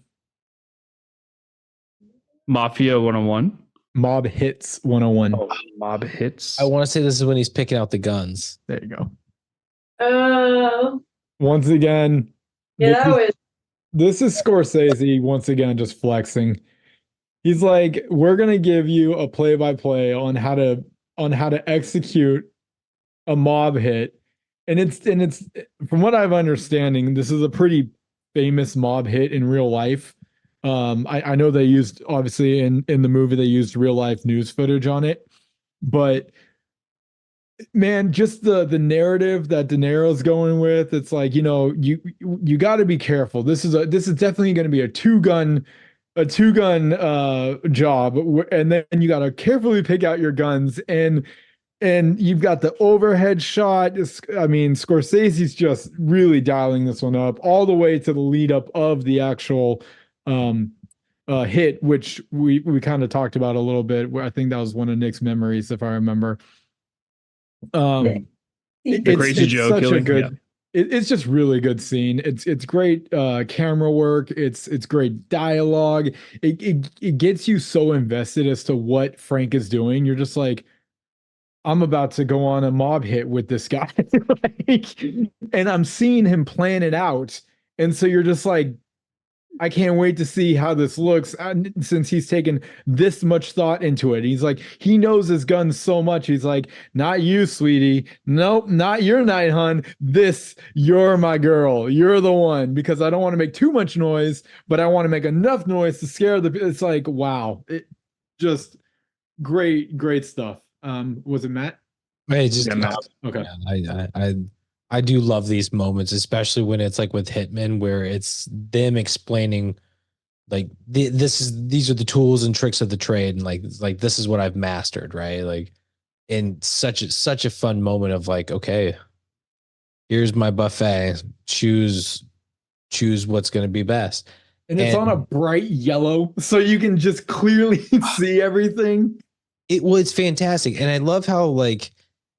S3: Mafia 101.
S1: Mob Hits 101.
S3: Oh, mob hits.
S2: I want to say this is when he's picking out the guns.
S1: There you go.
S4: Oh,
S1: Once again,
S4: yeah,
S1: this is Scorsese once again just flexing. He's like, we're gonna give you a play-by-play on how to execute a mob hit. And it's from what I'm understanding, this is a pretty famous mob hit in real life. I know they used obviously in the movie they used real life news footage on it, but man, just the narrative that De Niro's going with, it's like, you got to be careful. This is definitely going to be a two gun job, and then you got to carefully pick out your guns, and you've got the overhead shot. I mean, Scorsese's just really dialing this one up all the way to the lead up of the actual hit, which we kind of talked about a little bit. Where I think that was one of Nick's memories, if I remember.
S3: The Crazy Joe killing.
S1: It's just really good scene. It's great camera work. It's great dialogue. It gets you so invested as to what Frank is doing. You're just like, I'm about to go on a mob hit with this guy. And I'm seeing him plan it out. And so you're just like, I can't wait to see how this looks, since he's taken this much thought into it. He's like, he knows his guns so much. He's like, not you, sweetie. Nope, not your night, hun. You're my girl. You're the one, because I don't want to make too much noise, but I want to make enough noise to scare it's like, wow. Just great stuff. Was it Matt?
S2: Hey, just
S3: Matt.
S1: Okay.
S2: Yeah, I do love these moments, especially when it's like with Hitman, where it's them explaining like these are the tools and tricks of the trade, and like this is what I've mastered, right? Like, in such a fun moment of like, okay, here's my buffet, choose what's going to be best.
S1: And it's on a bright yellow, so you can just clearly see everything.
S2: It's fantastic, and I love how like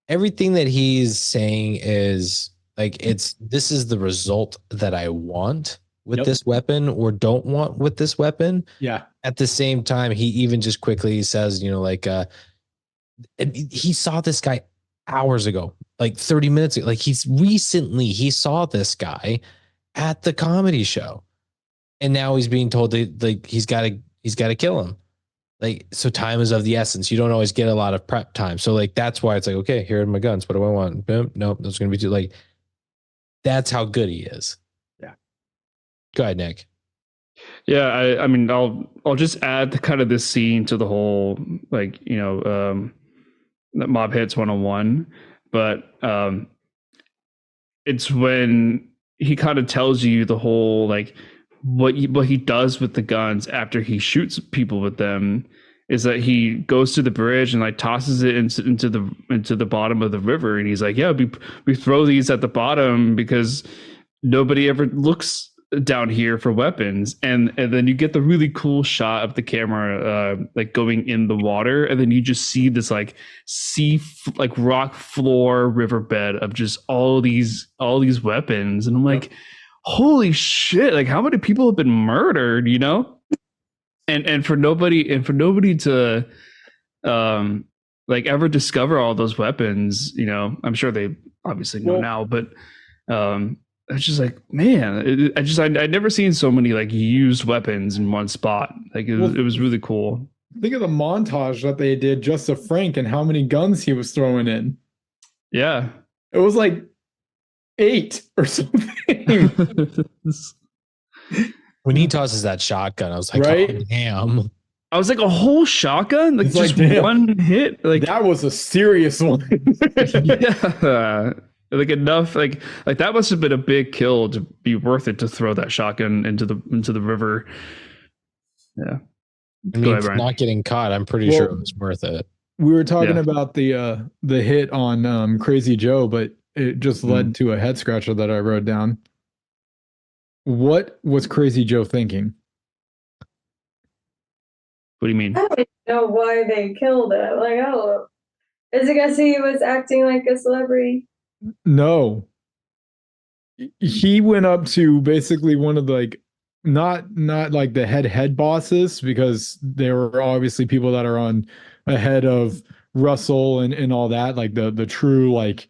S2: everything that he's saying is like, this is the result that I want with this weapon or don't want with this weapon.
S1: Yeah.
S2: At the same time, he even just quickly says, he saw this guy hours ago, like 30 minutes ago. Like he saw this guy at the comedy show, and now he's being told that like he's got to kill him. Like, so time is of the essence. You don't always get a lot of prep time. So like, that's why it's like, okay, here are my guns. What do I want? Boom. Nope. That's going to be too like, that's how good he is.
S1: Yeah.
S2: Go ahead, Nick.
S3: Yeah. I mean, I'll just add kind of this scene to the whole, like, that Mob Hits 101, but it's when he kind of tells you the whole, like, what he does with the guns after he shoots people with them is that he goes to the bridge and like tosses it into the bottom of the river, and he's like, yeah, we throw these at the bottom because nobody ever looks down here for weapons, and then you get the really cool shot of the camera like going in the water, and then you just see this like like rock floor riverbed of just all these weapons, and I'm like, holy shit, like how many people have been murdered, and for nobody to like ever discover all those weapons, I'm sure they obviously know now, but it's just like, man, I'd never seen so many like used weapons in one spot. Like it was really cool.
S1: Think of the montage that they did just of Frank and how many guns he was throwing in.
S3: Yeah.
S1: It was like 8 or something.
S2: When he tosses that shotgun, I was like,
S1: right?
S2: oh, damn.
S3: I was like, a whole shotgun? Like, just
S1: like,
S3: one hit? Like
S1: that was a serious one.
S3: Yeah. Like enough, like that must have been a big kill to be worth it to throw that shotgun into the river. Yeah.
S2: I mean, ahead, not getting caught, I'm pretty sure it was worth it.
S1: We were talking about the hit on Crazy Joe, but it just led to a head scratcher that I wrote down. What was Crazy Joe thinking?
S3: What do you mean?
S4: I don't know why they killed him. Like, oh, is it because he was acting like a celebrity?
S1: No. He went up to basically one of the, like, not like the head bosses, because there were obviously people that are on ahead of Russell and all that, like the true, like,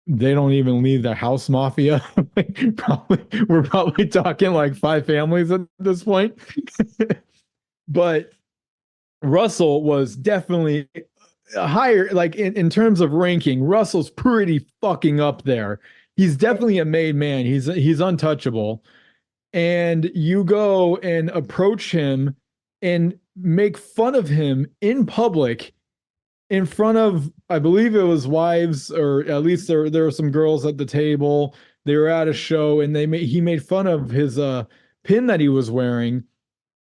S1: they don't even leave their house mafia. We're probably talking like 5 families at this point. But Russell was definitely higher, like in terms of ranking. Russell's pretty fucking up there. He's definitely a made man. He's untouchable. And you go and approach him and make fun of him in public in front of, I believe it was wives, or at least there were some girls at the table. They were at a show, and he made fun of his pin that he was wearing,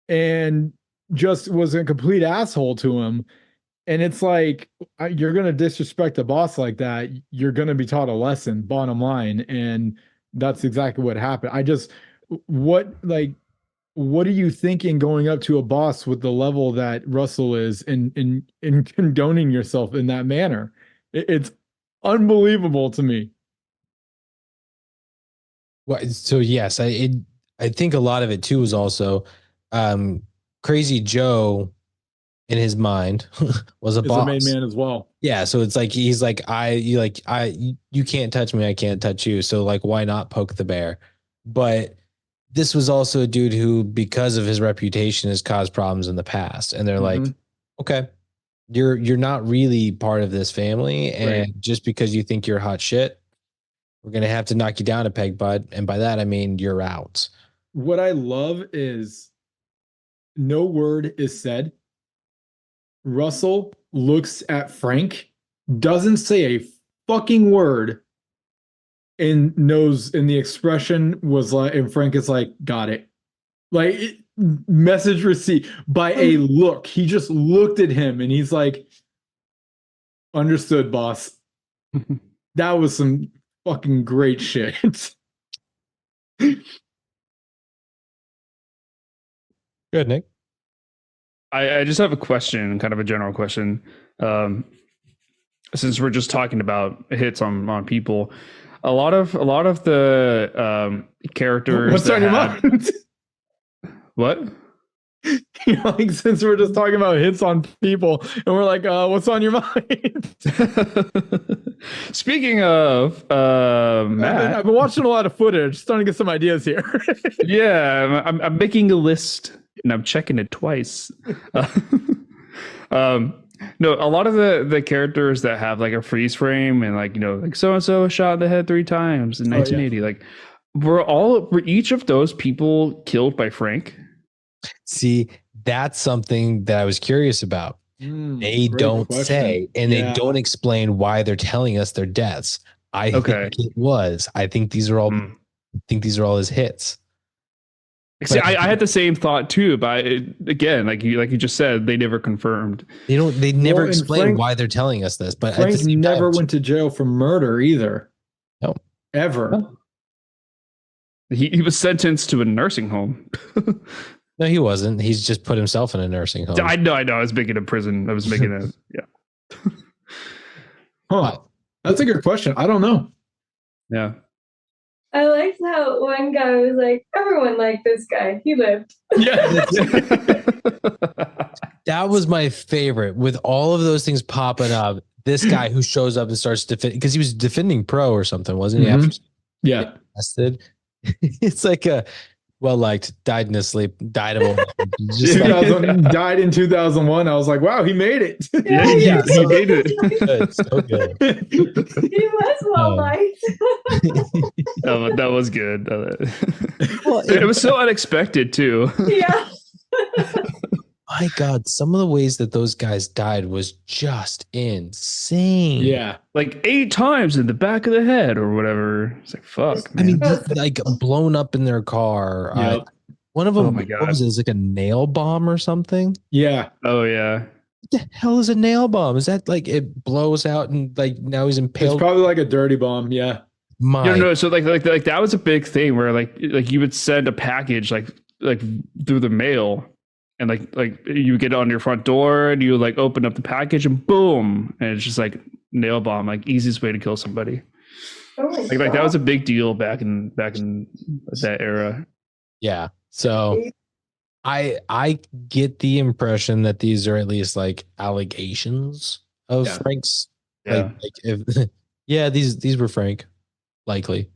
S1: and just was a complete asshole to him. And it's like, you're gonna disrespect a boss like that, you're gonna be taught a lesson, bottom line. And that's exactly what happened. What are you thinking going up to a boss with the level that Russell is, in condoning yourself in that manner? It's unbelievable to me.
S2: Well, so yes, I think a lot of it too is also Crazy Joe in his mind was a boss.
S1: A made man as well.
S2: Yeah, so it's like he's like, you can't touch me, I can't touch you. So like, why not poke the bear? But this was also a dude who, because of his reputation, has caused problems in the past. And they're like, okay, you're not really part of this family. And just because you think you're hot shit, we're going to have to knock you down a peg, bud. And by that, I mean, you're out.
S1: What I love is no word is said. Russell looks at Frank, doesn't say a fucking word, and knows, and the expression was like, and Frank is like, got it. Like, message received by a look. He just looked at him and he's like, understood, boss. That was some fucking great shit.
S2: Good, Nick.
S3: I just have a question, kind of a general question. Since we're just talking about hits on people, a lot of the characters.
S1: What's on your mind?
S3: What?
S1: Like, since we're just talking about hits on people, and we're like, what's on your mind?
S3: Speaking of, Matt,
S1: I've been watching a lot of footage, starting to get some ideas here.
S3: Yeah, I'm making a list and I'm checking it twice. No, a lot of the characters that have like a freeze frame and like, like so and so shot in the head 3 times in 1980, like were each of those people killed by Frank?
S2: See, that's something that I was curious about. They don't say, and they don't explain why they're telling us their deaths. I think it was. I think these are all. I think these are all his hits.
S3: See, I had the same thought too, but again, like you just said, they never confirmed.
S2: They never explain why they're telling us this. But
S1: Frank never went to jail for murder either.
S2: No,
S1: ever.
S2: No.
S3: He was sentenced to a nursing home.
S2: No, he wasn't. He's just put himself in a nursing home.
S3: I know. I was making a prison. I was making a
S1: Huh. That's a good question. I don't know.
S3: Yeah.
S4: I liked how one guy was like, everyone liked this guy. He lived.
S1: Yeah.
S2: That was my favorite. With all of those things popping up, this guy who shows up and starts defending, because he was defending pro or something, wasn't he? After
S1: Yeah.
S2: tested, it's like a well-liked, died in his sleep, died of old age. Just
S1: 2000, died in 2001. I was like, wow, he made it.
S2: Yeah,
S3: he made it.
S2: good, so good.
S4: He was well liked.
S3: That was good.
S2: Well,
S3: It was so unexpected too.
S4: Yeah.
S2: My God, some of the ways that those guys died was just insane.
S1: Yeah.
S3: Like 8 times in the back of the head or whatever. It's like, fuck, man.
S2: I mean, like blown up in their car.
S1: Yep.
S2: One of them,
S3: Oh my God.
S2: what was it? It was like a nail bomb or something.
S1: Yeah.
S3: Oh yeah.
S2: What the hell is a nail bomb? Is that like it blows out and like now he's
S1: It's
S2: impaled?
S1: probably like a dirty bomb. Yeah.
S3: No. So like that was a big thing where like you would send a package like through the mail, and like you get it on your front door and you like open up the package and boom, and it's just like nail bomb, like easiest way to kill somebody.
S4: Oh my
S3: Like that was a big deal back in that era.
S2: Yeah. So I get the impression that these are at least like allegations of
S1: Yeah.
S2: Frank's.
S3: Yeah.
S2: Like if yeah, these were Frank, likely.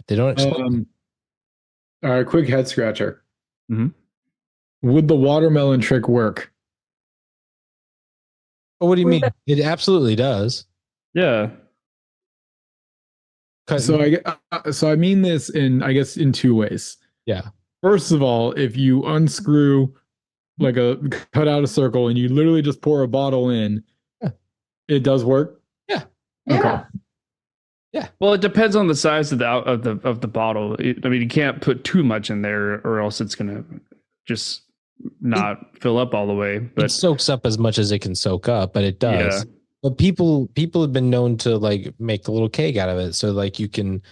S2: They don't explain.
S1: All right, quick head scratcher.
S3: Mhm.
S1: Would the watermelon trick work?
S2: Oh, what do you mean? It absolutely does.
S3: Yeah.
S1: So I mean this in, I guess, in 2 ways.
S2: Yeah.
S1: First of all, if you unscrew like cut out a circle and you literally just pour a bottle in,
S2: Yeah.
S1: It does work.
S2: Yeah.
S1: Okay.
S2: Yeah.
S3: Well, it depends on the size of the bottle. I mean, you can't put too much in there, or else it's gonna just not fill up all the way.
S2: It
S3: But
S2: soaks up as much as it can soak up, but it does.
S3: Yeah.
S2: But people have been known to like make a little cake out of it. So like you can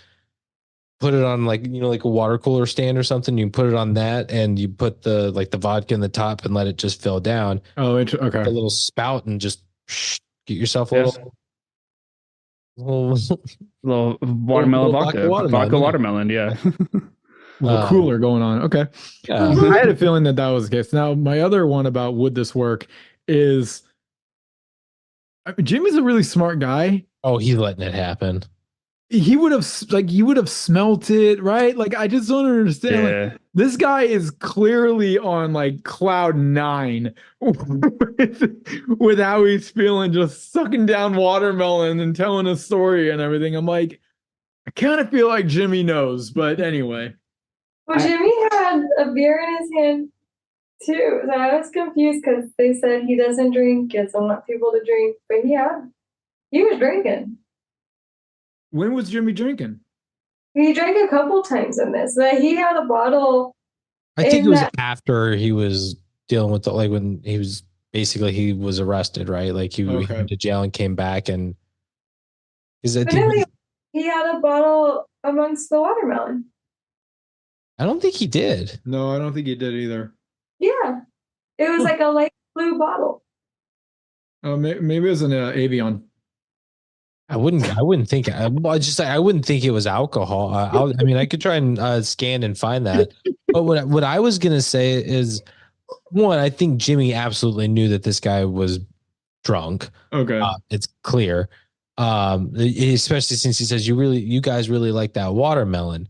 S2: put it on like, you know, like a water cooler stand or something. You put it on that and you put the vodka in the top and let it just fill down.
S1: Oh, okay.
S2: A little spout and just get yourself a
S3: Yes.
S2: little
S3: watermelon vodka. Vodka watermelon, yeah.
S1: Little cooler going on. Okay.
S2: Yeah.
S1: I had a feeling that was the case. Now, my other one about would this work is Jimmy's a really smart guy.
S2: Oh, he's letting it happen.
S1: He would have smelt it, right? Like, I just don't understand.
S3: Yeah.
S1: Like, this guy is clearly on like cloud 9 with how he's feeling, just sucking down watermelon and telling a story and everything. I'm like, I kind of feel like Jimmy knows, but anyway.
S4: Well, Jimmy had a beer in his hand too, so I was confused because they said he doesn't drink, he doesn't want people to drink, but he was drinking.
S1: When was Jimmy drinking?
S4: He drank a couple times in this, but he had a bottle.
S2: I think it was after he was dealing with like when he was basically he was arrested, right? Like he went to jail and came back, and he
S4: had a bottle amongst the watermelon.
S2: I don't think he did.
S1: No, I don't think he did either.
S4: Yeah, it was like a light blue bottle.
S1: Oh, maybe it was an Avion.
S2: I wouldn't think. I wouldn't think it was alcohol. I mean, I could try and scan and find that. But what I was gonna say is, one, I think Jimmy absolutely knew that this guy was drunk.
S1: Okay,
S2: it's clear. Especially since he says you guys really like that watermelon.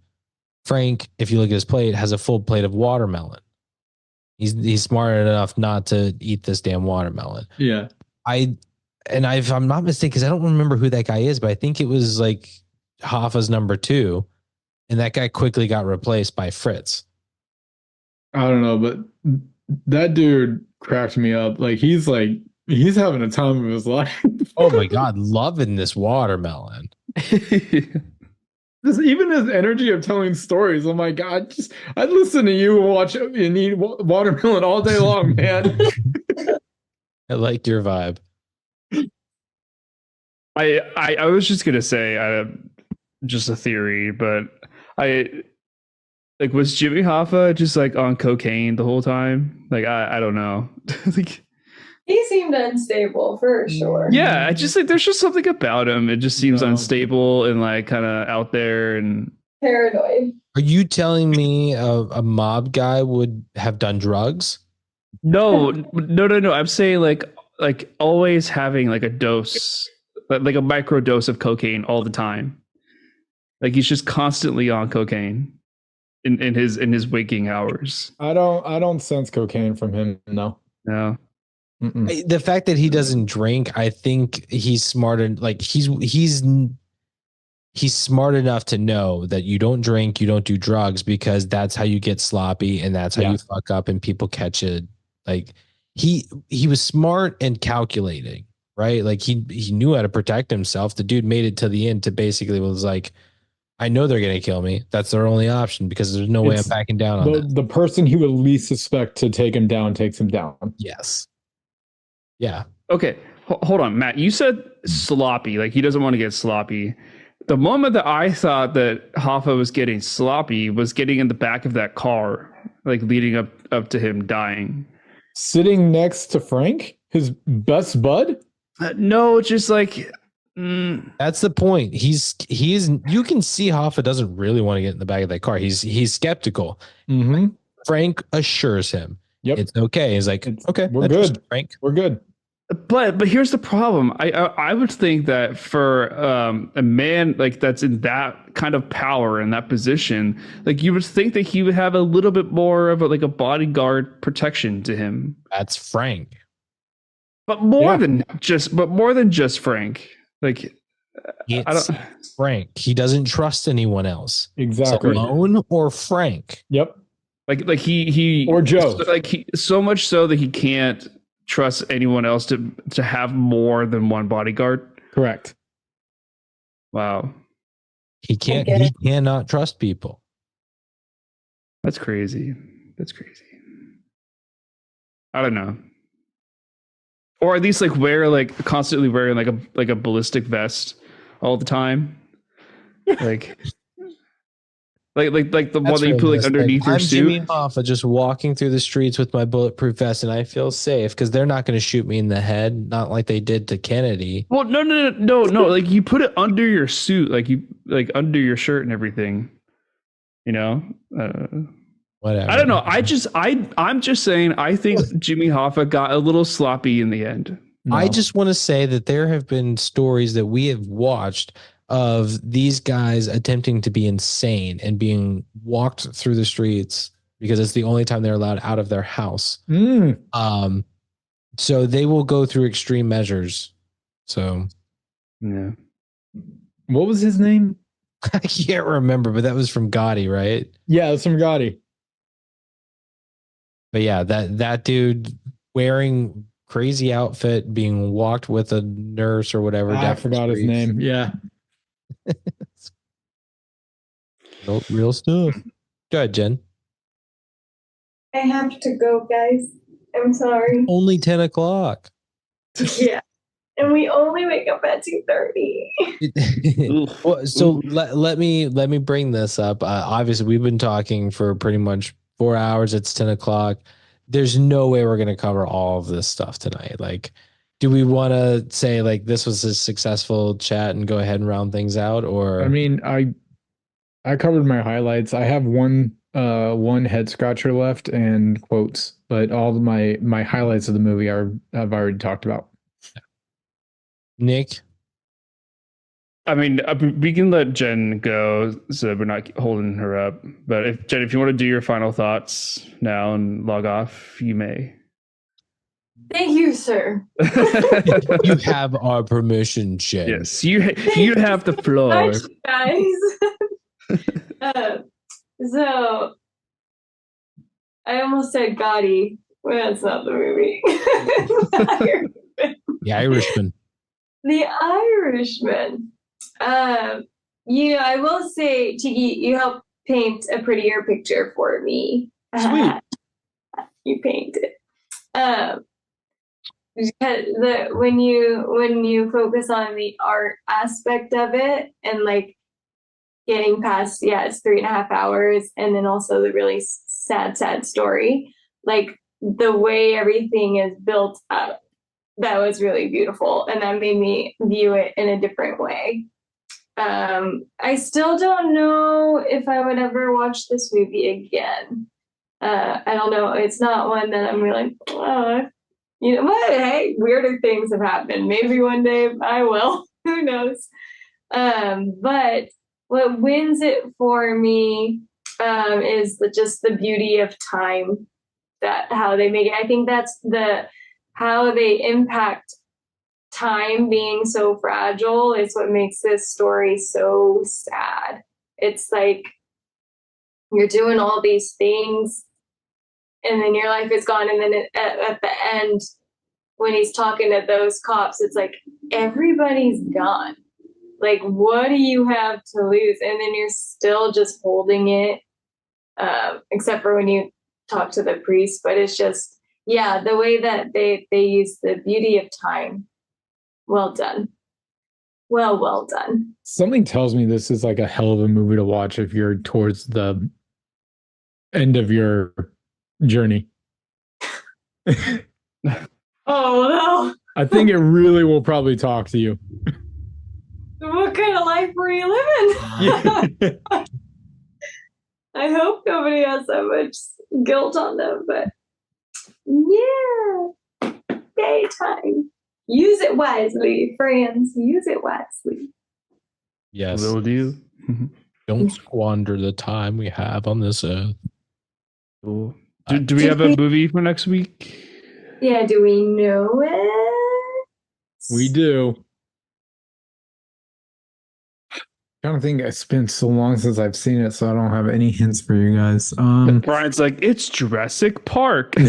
S2: Frank, if you look at his plate, has a full plate of watermelon. He's smart enough not to eat this damn watermelon.
S1: Yeah.
S2: If I'm not mistaken, because I don't remember who that guy is, but I think it was like Hoffa's number 2, and that guy quickly got replaced by Fritz.
S1: I don't know, but that dude cracked me up. Like he's having a time of his life.
S2: Oh my God, loving this watermelon.
S1: Just even his energy of telling stories. Oh my God, I'd listen to you and watch and eat watermelon all day long, man.
S2: I like your vibe.
S3: I was just gonna say just a theory, but was Jimmy Hoffa just like on cocaine the whole time? Like I don't know. Like
S4: He seemed unstable for sure.
S3: Yeah, I just like there's just something about him. It just seems unstable and like kind of out there and
S4: paranoid.
S2: Are you telling me a mob guy would have done drugs?
S3: No. I'm saying like always having like a dose, like a micro dose of cocaine all the time. Like he's just constantly on cocaine in his waking hours.
S1: I don't sense cocaine from him. No.
S3: No.
S2: The fact that he doesn't drink, I think he's smart and like he's smart enough to know that you don't drink, you don't do drugs because that's how you get sloppy and that's how you fuck up and people catch it. Like he was smart and calculating, right? Like he knew how to protect himself. The dude made it to the end to basically was like, I know they're gonna kill me. That's their only option because there's no way I'm backing down on that.
S1: The person he would least suspect to take him down takes him down.
S2: Yes. Yeah.
S3: Okay. Hold on, Matt. You said sloppy. Like he doesn't want to get sloppy. The moment that I thought that Hoffa was getting sloppy was getting in the back of that car, like leading up to him dying.
S1: Sitting next to Frank, his best bud?
S3: No, just like
S2: that's the point. He's you can see Hoffa doesn't really want to get in the back of that car. He's skeptical.
S1: Mm-hmm.
S2: Frank assures him, "Yep, it's okay." He's like, "Okay,
S1: we're good,
S2: Frank.
S1: We're good."
S3: But here's the problem. I would think that for a man like that's in that kind of power in that position, like you would think that he would have a little bit more of a bodyguard protection to him.
S2: That's Frank.
S3: But more than just Frank. Like
S2: it's Frank. He doesn't trust anyone else.
S1: Exactly.
S2: Alone or Frank.
S1: Yep.
S3: Like he
S1: or Joe.
S3: Like he so much so that he can't trust anyone else to have more than one bodyguard.
S1: Correct.
S3: Wow.
S2: He cannot trust people.
S3: That's crazy. I don't know. Or at least constantly wearing like a ballistic vest all the time. Like the one that you put underneath your suit.
S2: I'm Jimmy Hoffa just walking through the streets with my bulletproof vest and I feel safe because they're not going to shoot me in the head, not like they did to Kennedy.
S3: Well, no. Like you put it under your suit, like under your shirt and everything. You know?
S2: Whatever.
S3: I don't know. I'm just saying I think Jimmy Hoffa got a little sloppy in the end.
S2: No. I just want to say that there have been stories that we have watched of these guys attempting to be insane and being walked through the streets because it's the only time they're allowed out of their house. So they will go through extreme measures. So,
S3: yeah.
S1: What was his name?
S2: I can't remember, but that was from Gotti, right?
S1: Yeah, it's from Gotti.
S2: But yeah, that dude wearing crazy outfit, being walked with a nurse or whatever.
S1: I forgot his name. Yeah.
S2: Real stuff. Go ahead, Jen.
S4: I have to go, guys. I'm sorry.
S2: Only 10 o'clock.
S4: Yeah. And we only wake up at 2:30.
S2: So let me bring this up. Obviously, we've been talking for pretty much 4 hours. It's 10 o'clock. There's no way we're going to cover all of this stuff tonight. Like, do we want to say like this was a successful chat and go ahead and round things out? Or
S1: I mean, I covered my highlights. I have one head scratcher left and quotes, but all of my highlights of the movie I've already talked about.
S2: Nick?
S3: I mean, we can let Jen go so we're not holding her up. But Jen, if you want to do your final thoughts now and log off, you may.
S4: Thank you, sir.
S2: You have our permission, Jen.
S3: Yes, you have the floor.
S4: Actually, guys. So I almost said Gotti. Well, that's not the movie.
S2: The Irishman.
S4: The Irishman. I will say, Tiki, you helped paint a prettier picture for me.
S1: Sweet.
S4: You painted. When you focus on the art aspect of it and like getting past, it's 3.5 hours, and then also the really sad story, like the way everything is built up that was really beautiful, and that made me view it in a different way. I still don't know if I would ever watch this movie again. I don't know. It's not one that I'm really like, oh, you know, but hey, weirder things have happened. Maybe one day I will. Who knows? But what wins it for me is just the beauty of time, that how they make it. I think that's how they impact time being so fragile is what makes this story so sad. It's like you're doing all these things and then your life is gone, and then at the end when he's talking to those cops, it's like everybody's gone. Like, what do you have to lose? And then you're still just holding it, except for when you talk to the priest. But it's just, yeah, the way that they use the beauty of time. Well done. Well done.
S1: Something tells me this is like a hell of a movie to watch if you're towards the end of your journey.
S4: Oh, no.
S1: I think it really will probably talk to you.
S4: What kind of life were you living? I hope nobody has that much guilt on them, but yeah, daytime. Use it wisely, friends. Use it wisely.
S2: Yes.
S3: Will do.
S2: Don't squander the time we have on this earth.
S3: Cool. Do we have a movie for next week?
S4: Yeah, do we know it?
S1: We do. I don't think it's been so long since I've seen it, so I don't have any hints for you guys.
S3: Brian's like, it's Jurassic Park.
S1: I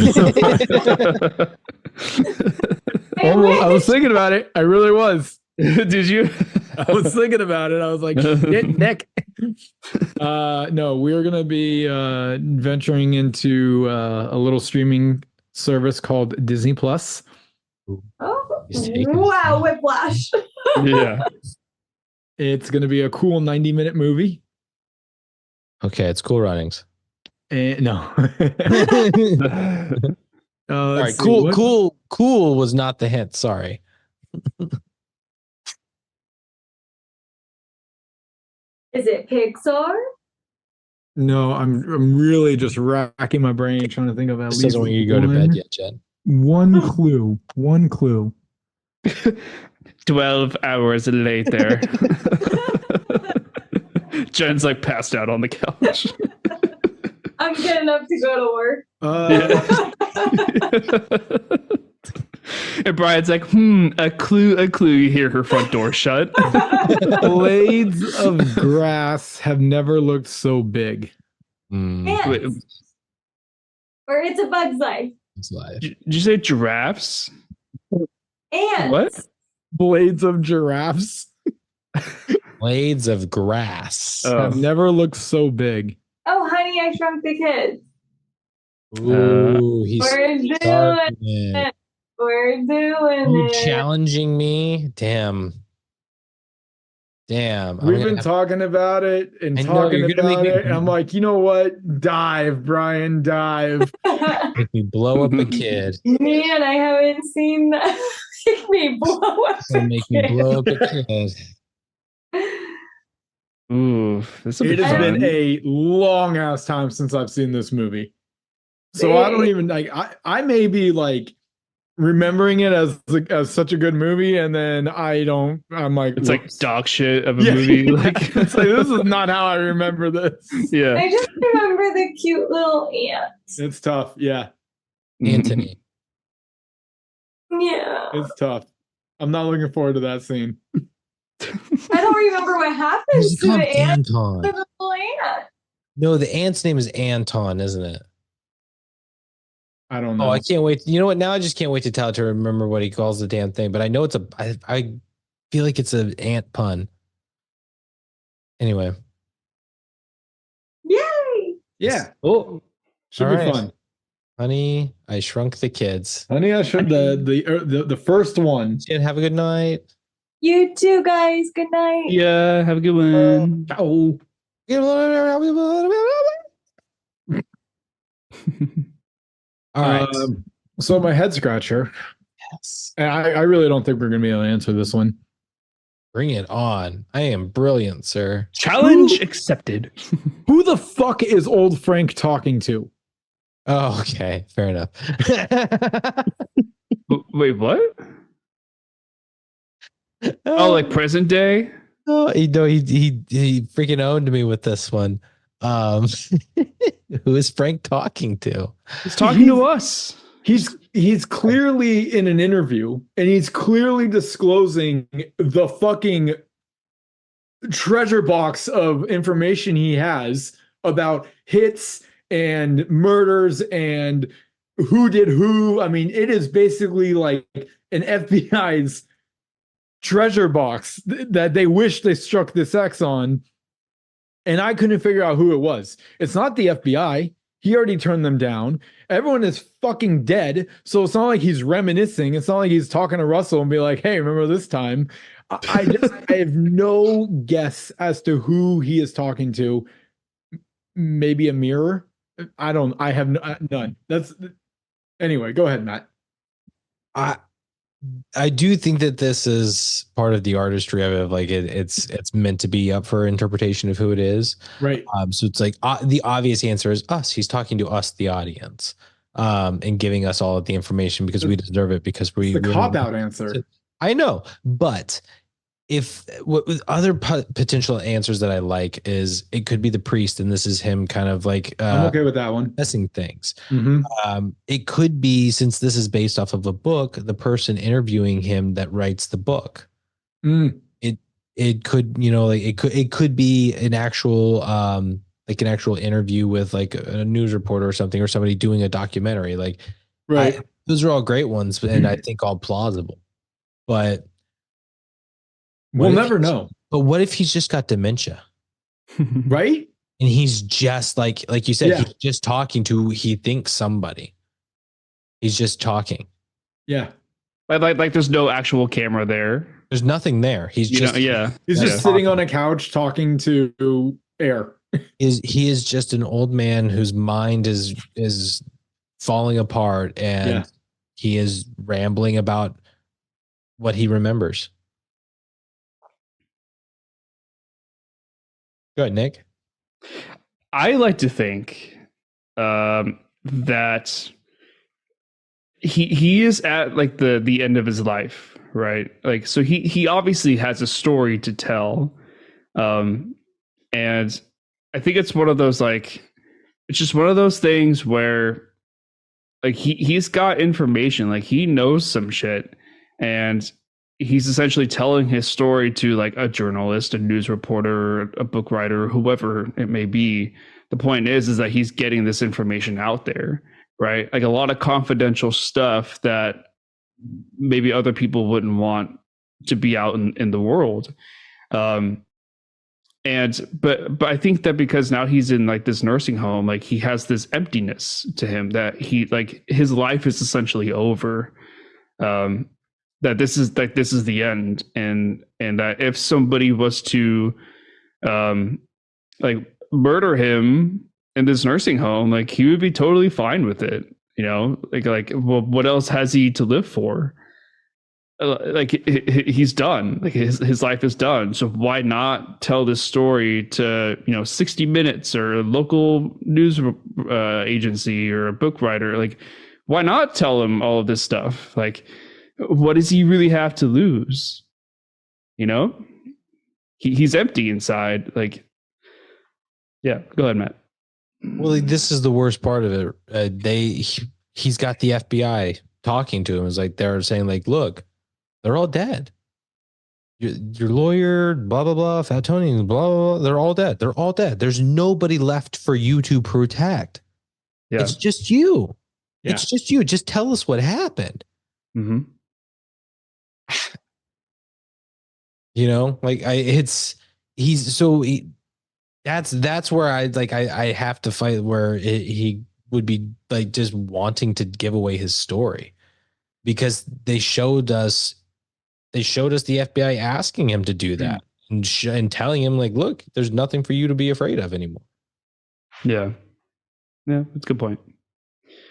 S1: was thinking about it. I really was.
S3: Did you?
S1: I was thinking about it. I was like, shit, Nick. No, we're going to be venturing into a little streaming service called Disney Plus.
S4: Oh, wow, whiplash.
S3: Yeah.
S1: It's going to be a cool 90-minute movie.
S2: Okay, it's Cool Runnings.
S1: No.
S2: All right, cool was not the hint. Sorry.
S4: Is it Pixar?
S1: No, I'm really just racking my brain trying to think of at
S2: This
S1: least
S2: doesn't want you to go to bed yet, Jen.
S1: One clue.
S3: 12 hours later. Jen's like passed out on the couch.
S4: I'm getting up to go to work.
S3: And Brian's like, a clue. You hear her front door shut.
S1: Blades of grass have never looked so big.
S4: Ants. Or It's a Bug's Life.
S3: Did you say giraffes?
S4: Ants.
S3: What?
S1: Blades of giraffes
S2: Blades of grass.
S1: have never looked so big.
S4: Oh, Honey, I Shrunk the Kids.
S2: Ooh, he's
S4: We're doing it. We're doing
S2: You
S4: it.
S2: challenging me? Damn.
S1: We've been talking about it and talking about it. And I'm like, you know what? Dive, Brian, dive.
S2: Make me blow up a kid.
S4: Man, I haven't seen that. Make me blow up a
S2: Make me blow up a kid.
S3: Ooh, this
S1: it has been a long ass time since I've seen this movie. So I don't even like I may be like remembering it as such a good movie, and then I'm like,
S3: it's like dog shit of a movie. Like
S1: it's like this is not how I remember this.
S3: Yeah.
S4: I just remember the cute little ant.
S1: It's tough, yeah.
S2: Anthony.
S4: Yeah.
S1: It's tough. I'm not looking forward to that scene.
S4: I don't remember what happens to the ant.
S2: Anton.
S4: The little ant.
S2: No, the ant's name is Anton, isn't it?
S1: I don't know.
S2: Oh, I can't wait. You know what? Now I just can't wait to tell to remember what he calls the damn thing. But I know I feel like it's an ant pun. Anyway.
S4: Yay!
S1: Yeah.
S3: Oh,
S1: should be fun.
S2: Honey, I Shrunk the Kids.
S1: Honey, I Shrunk the first one.
S2: Jen, have a good night.
S4: You too, guys. Good night.
S3: yeah. Have a good one.
S1: Ciao.
S2: All right.
S1: So my head scratcher.
S2: Yes.
S1: And I really don't think we're gonna be able to answer this one.
S2: Bring it on. I am brilliant, sir.
S3: Challenge accepted.
S1: Who the fuck is old Frank talking to?
S2: Oh, okay. Fair enough.
S3: Wait, what? Oh, like present day?
S2: Oh, he freaking owned me with this one. Who is Frank talking to?
S3: He's talking to us.
S1: He's clearly in an interview, and he's clearly disclosing the fucking treasure box of information he has about hits and murders and who did who. I mean, it is basically like an FBI's treasure box that they wish they struck this X on. And I couldn't figure out who it was. It's not the FBI. He already turned them down. Everyone is fucking dead. So it's not like he's reminiscing. It's not like he's talking to Russell and be like, hey, remember this time? I have no guess as to who he is talking to. Maybe a mirror. I have none. Anyway, go ahead, Matt.
S2: I do think that this is part of the artistry of it. Like it's meant to be up for interpretation of who it is.
S1: Right.
S2: So it's like the obvious answer is us. He's talking to us, the audience, and giving us all of the information because we deserve it. Because
S1: the cop out answer.
S2: I know, but if with other potential answers that I like is it could be the priest, and this is him kind of like
S1: I'm okay with that one.
S2: Messing things.
S1: Mm-hmm.
S2: It could be, since this is based off of a book, the person interviewing him that writes the book. It could, you know, like it could be an actual like an actual interview with like a news reporter or something, or somebody doing a documentary. Like,
S1: right.
S2: Those are all great ones, and I think all plausible. But
S1: we'll never know.
S2: But what if he's just got dementia?
S1: Right?
S2: And he's just like you said, he's just talking to, he thinks somebody. He's just talking.
S1: Yeah.
S3: Like there's no actual camera there.
S2: There's nothing there. He's just
S1: He's just sitting on a couch talking to air.
S2: He is just an old man whose mind is falling apart, and he is rambling about what he remembers. Go ahead, Nick.
S3: I like to think that he is at like the end of his life, right? Like, so he obviously has a story to tell, and I think it's one of those, like, it's just one of those things where like he's got information, like he knows some shit, and he's essentially telling his story to like a journalist, a news reporter, a book writer, whoever it may be. The point is that he's getting this information out there, right? Like a lot of confidential stuff that maybe other people wouldn't want to be out in the world. But I think that because now he's in like this nursing home, like he has this emptiness to him that he, like, his life is essentially over. That this is the end, and that if somebody was to like murder him in this nursing home, like he would be totally fine with it, you know, like well, what else has he to live for? Like he's done, like his life is done. So why not tell this story to, you know, 60 Minutes or a local news agency or a book writer? Like, why not tell him all of this stuff? Like, what does he really have to lose? You know, he's empty inside. Like, yeah, go ahead, Matt.
S2: Well, this is the worst part of it. He's got the FBI talking to him. It's like they're saying, like, look, they're all dead. Your lawyer, blah blah blah, Fat Tony, blah blah blah. They're all dead. They're all dead. There's nobody left for you to protect. Yeah. It's just you. Yeah. It's just you. Just tell us what happened.
S3: Mm-hmm.
S2: You know, like that's where I have to fight, where he would be like just wanting to give away his story, because they showed us the FBI asking him to do that and telling him, like, look, there's nothing for you to be afraid of anymore.
S3: Yeah, that's a good point.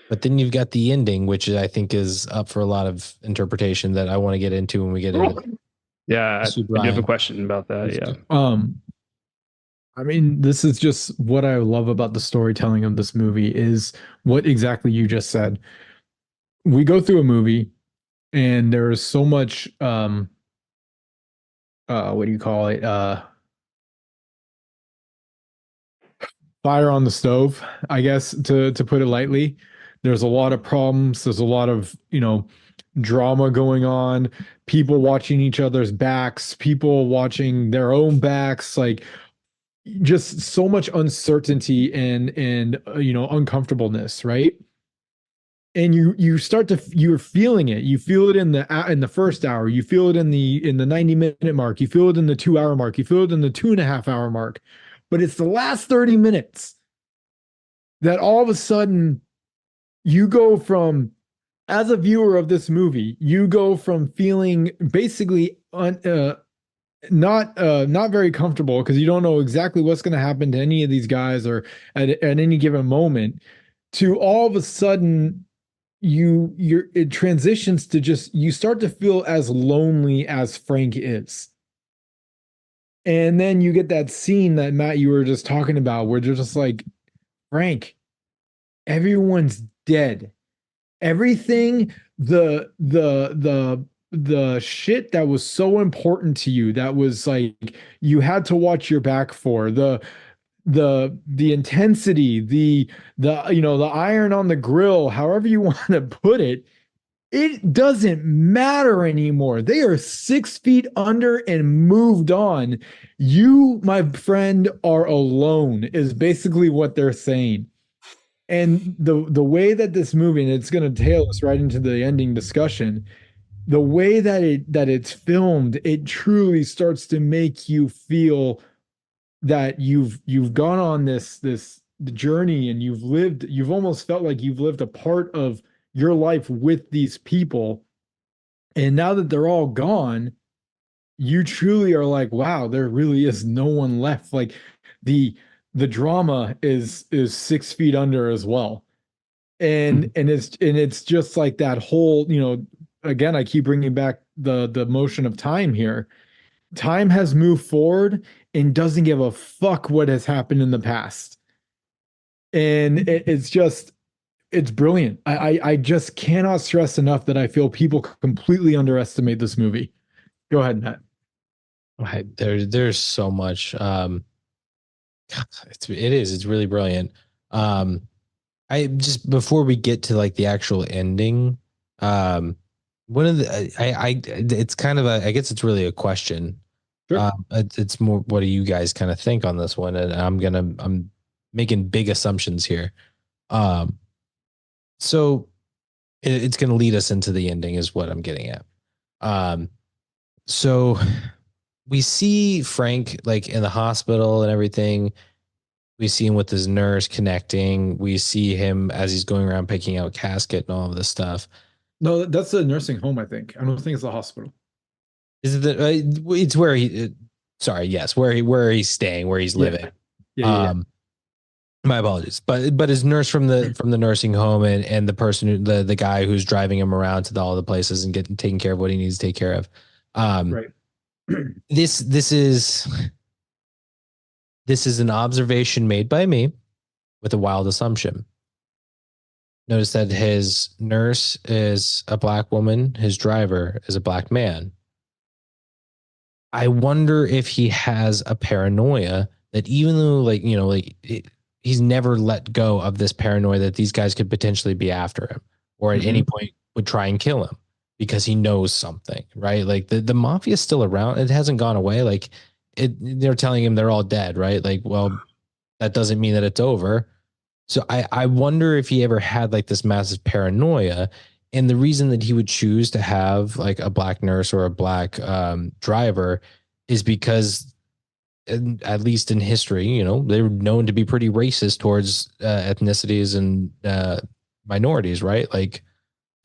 S2: But then you've got the ending, which I think is up for a lot of interpretation that I want to get into when we get into.
S5: Yeah, I do have a question about that. Yeah.
S1: I mean, this is just what I love about the storytelling of this movie is what exactly you just said. We go through a movie and there is so much what do you call it? Fire on the stove, I guess, to put it lightly. There's a lot of problems, there's a lot of, drama going on, people watching each other's backs, people watching their own backs, like just so much uncertainty and uncomfortableness, right? And you're feeling it. You feel it in the first hour. You feel it in the 90-minute mark. You feel it in the 2 hour mark. You feel it in the 2.5 hour mark. But it's the last 30 minutes that all of a sudden you go from, as a viewer of this movie, you go from feeling basically not very comfortable because you don't know exactly what's going to happen to any of these guys or at any given moment, to all of a sudden it transitions to just, you start to feel as lonely as Frank is. And then you get that scene that Matt, you were just talking about, where they're just like, Frank, everyone's dead. Everything, the shit that was so important to you, that was like you had to watch your back for, the intensity, the iron on the grill, however you want to put it, it doesn't matter anymore. They are 6 feet under and moved on. You, my friend, are alone, is basically what they're saying. And the way that this movie, and it's going to tail us right into the ending discussion, the way that it's filmed, it truly starts to make you feel that you've gone on this journey, and you've almost felt like you've lived a part of your life with these people, and now that they're all gone, you truly are like, wow, there really is no one left. Like the drama is 6 feet under as well, and it's just like that whole, again, I keep bringing back the motion of time here. Time has moved forward and doesn't give a fuck what has happened in the past. And it's brilliant. I just cannot stress enough that I feel people completely underestimate this movie. Go ahead, Matt.
S2: There's so much. It's really brilliant. I just, before we get to like the actual ending, one of the it's kind of I guess it's really a question.
S1: Sure.
S2: It's more, what do you guys kind of think on this one? And I'm making big assumptions here. So it's going to lead us into the ending is what I'm getting at. So we see Frank like in the hospital and everything. We see him with his nurse connecting. We see him as he's going around picking out casket and all of this stuff.
S1: No, that's a nursing home, I think. I don't think it's the hospital.
S2: Is it it's where he, sorry, yes, where he's staying, where he's living.
S1: Yeah.
S2: My apologies. But his nurse from the nursing home and the person, the guy who's driving him around to all the places and taking care of what he needs to take care of.
S1: Right.
S2: This is an observation made by me with a wild assumption. Notice that his nurse is a black woman, his driver is a black man. I wonder if he has a paranoia that, even though he's never let go of this paranoia that these guys could potentially be after him, or at any point would try and kill him because he knows something, right? Like the mafia is still around. It hasn't gone away. Like they're telling him they're all dead, right? Like, well, that doesn't mean that it's over. So I wonder if he ever had like this massive paranoia, and the reason that he would choose to have like a black nurse or a black driver is because, at least in history, they're known to be pretty racist towards ethnicities and minorities, right? Like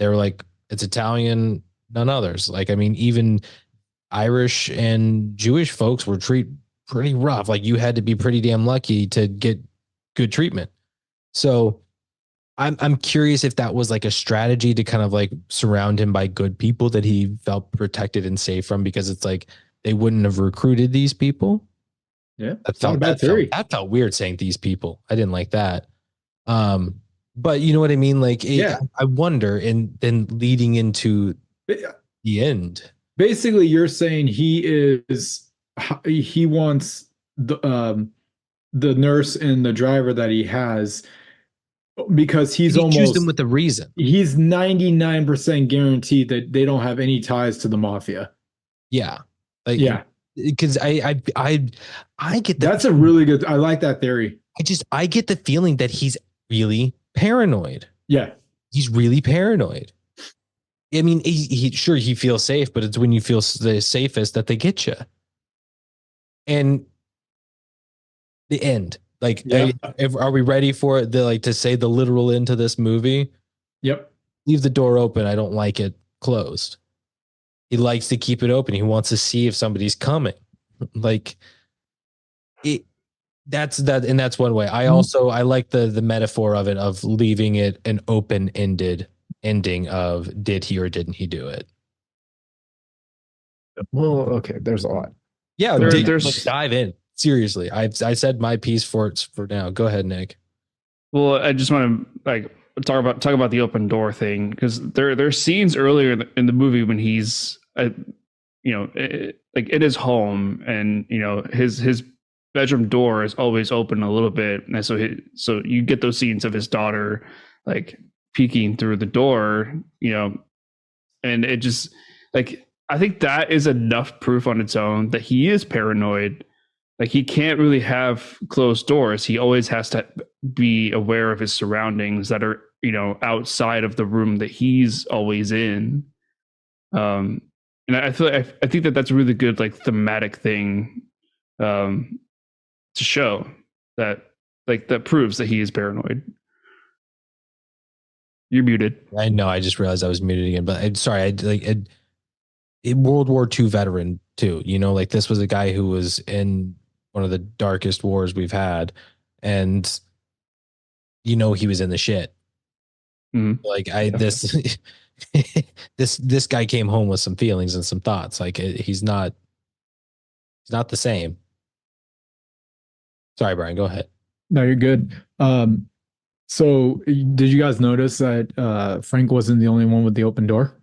S2: they're like, it's Italian, none others. Like, I mean, even Irish and Jewish folks were treated pretty rough. Like you had to be pretty damn lucky to get good treatment. So I'm curious if that was like a strategy to kind of like surround him by good people that he felt protected and safe from, because it's like they wouldn't have recruited these people.
S1: Yeah, that
S2: felt weird saying these people. I didn't like that. But you know what I mean? Like, I wonder, and then leading into the end.
S1: Basically, you're saying he wants the nurse and the driver that he has, because he's almost
S2: choose them with a reason.
S1: He's 99% guaranteed that they don't have any ties to the mafia.
S2: Yeah. Like,
S1: yeah.
S2: Because I get
S1: that's a really good. I like that theory.
S2: I get the feeling that he's really paranoid.
S1: Yeah,
S2: he's really paranoid. I mean, he feels safe, but it's when you feel the safest that they get you. And the end, like, are we ready for to say the literal end to this movie?
S1: Yep.
S2: Leave the door open. I don't like it closed. He likes to keep it open. He wants to see if somebody's coming. Like it. That's one way. I like the metaphor of it, of leaving it an open-ended ending of did he or didn't he do it?
S1: Well, okay, there's a lot.
S2: Yeah, there's dive in. Seriously, I said my piece for now. Go ahead, Nick.
S5: Well, I just want to talk about the open door thing, because there's scenes earlier in the movie when he's like in his home, and his bedroom door is always open a little bit, and so you get those scenes of his daughter like peeking through the door, and it just like, I think that is enough proof on its own that he is paranoid. Like, he can't really have closed doors. He always has to be aware of his surroundings that are, outside of the room that he's always in. And I think that that's a really good, like, thematic thing to show that, like, that proves that he is paranoid. You're muted.
S2: I know. I just realized I was muted again, but I'm sorry. World War II veteran too. Like, this was a guy who was in one of the darkest wars we've had, and he was in the shit.
S5: Mm-hmm.
S2: Like, this guy came home with some feelings and some thoughts. Like, he's not the same. Sorry, Brian, go ahead.
S1: No, you're good. So did you guys notice that Frank wasn't the only one with the open door?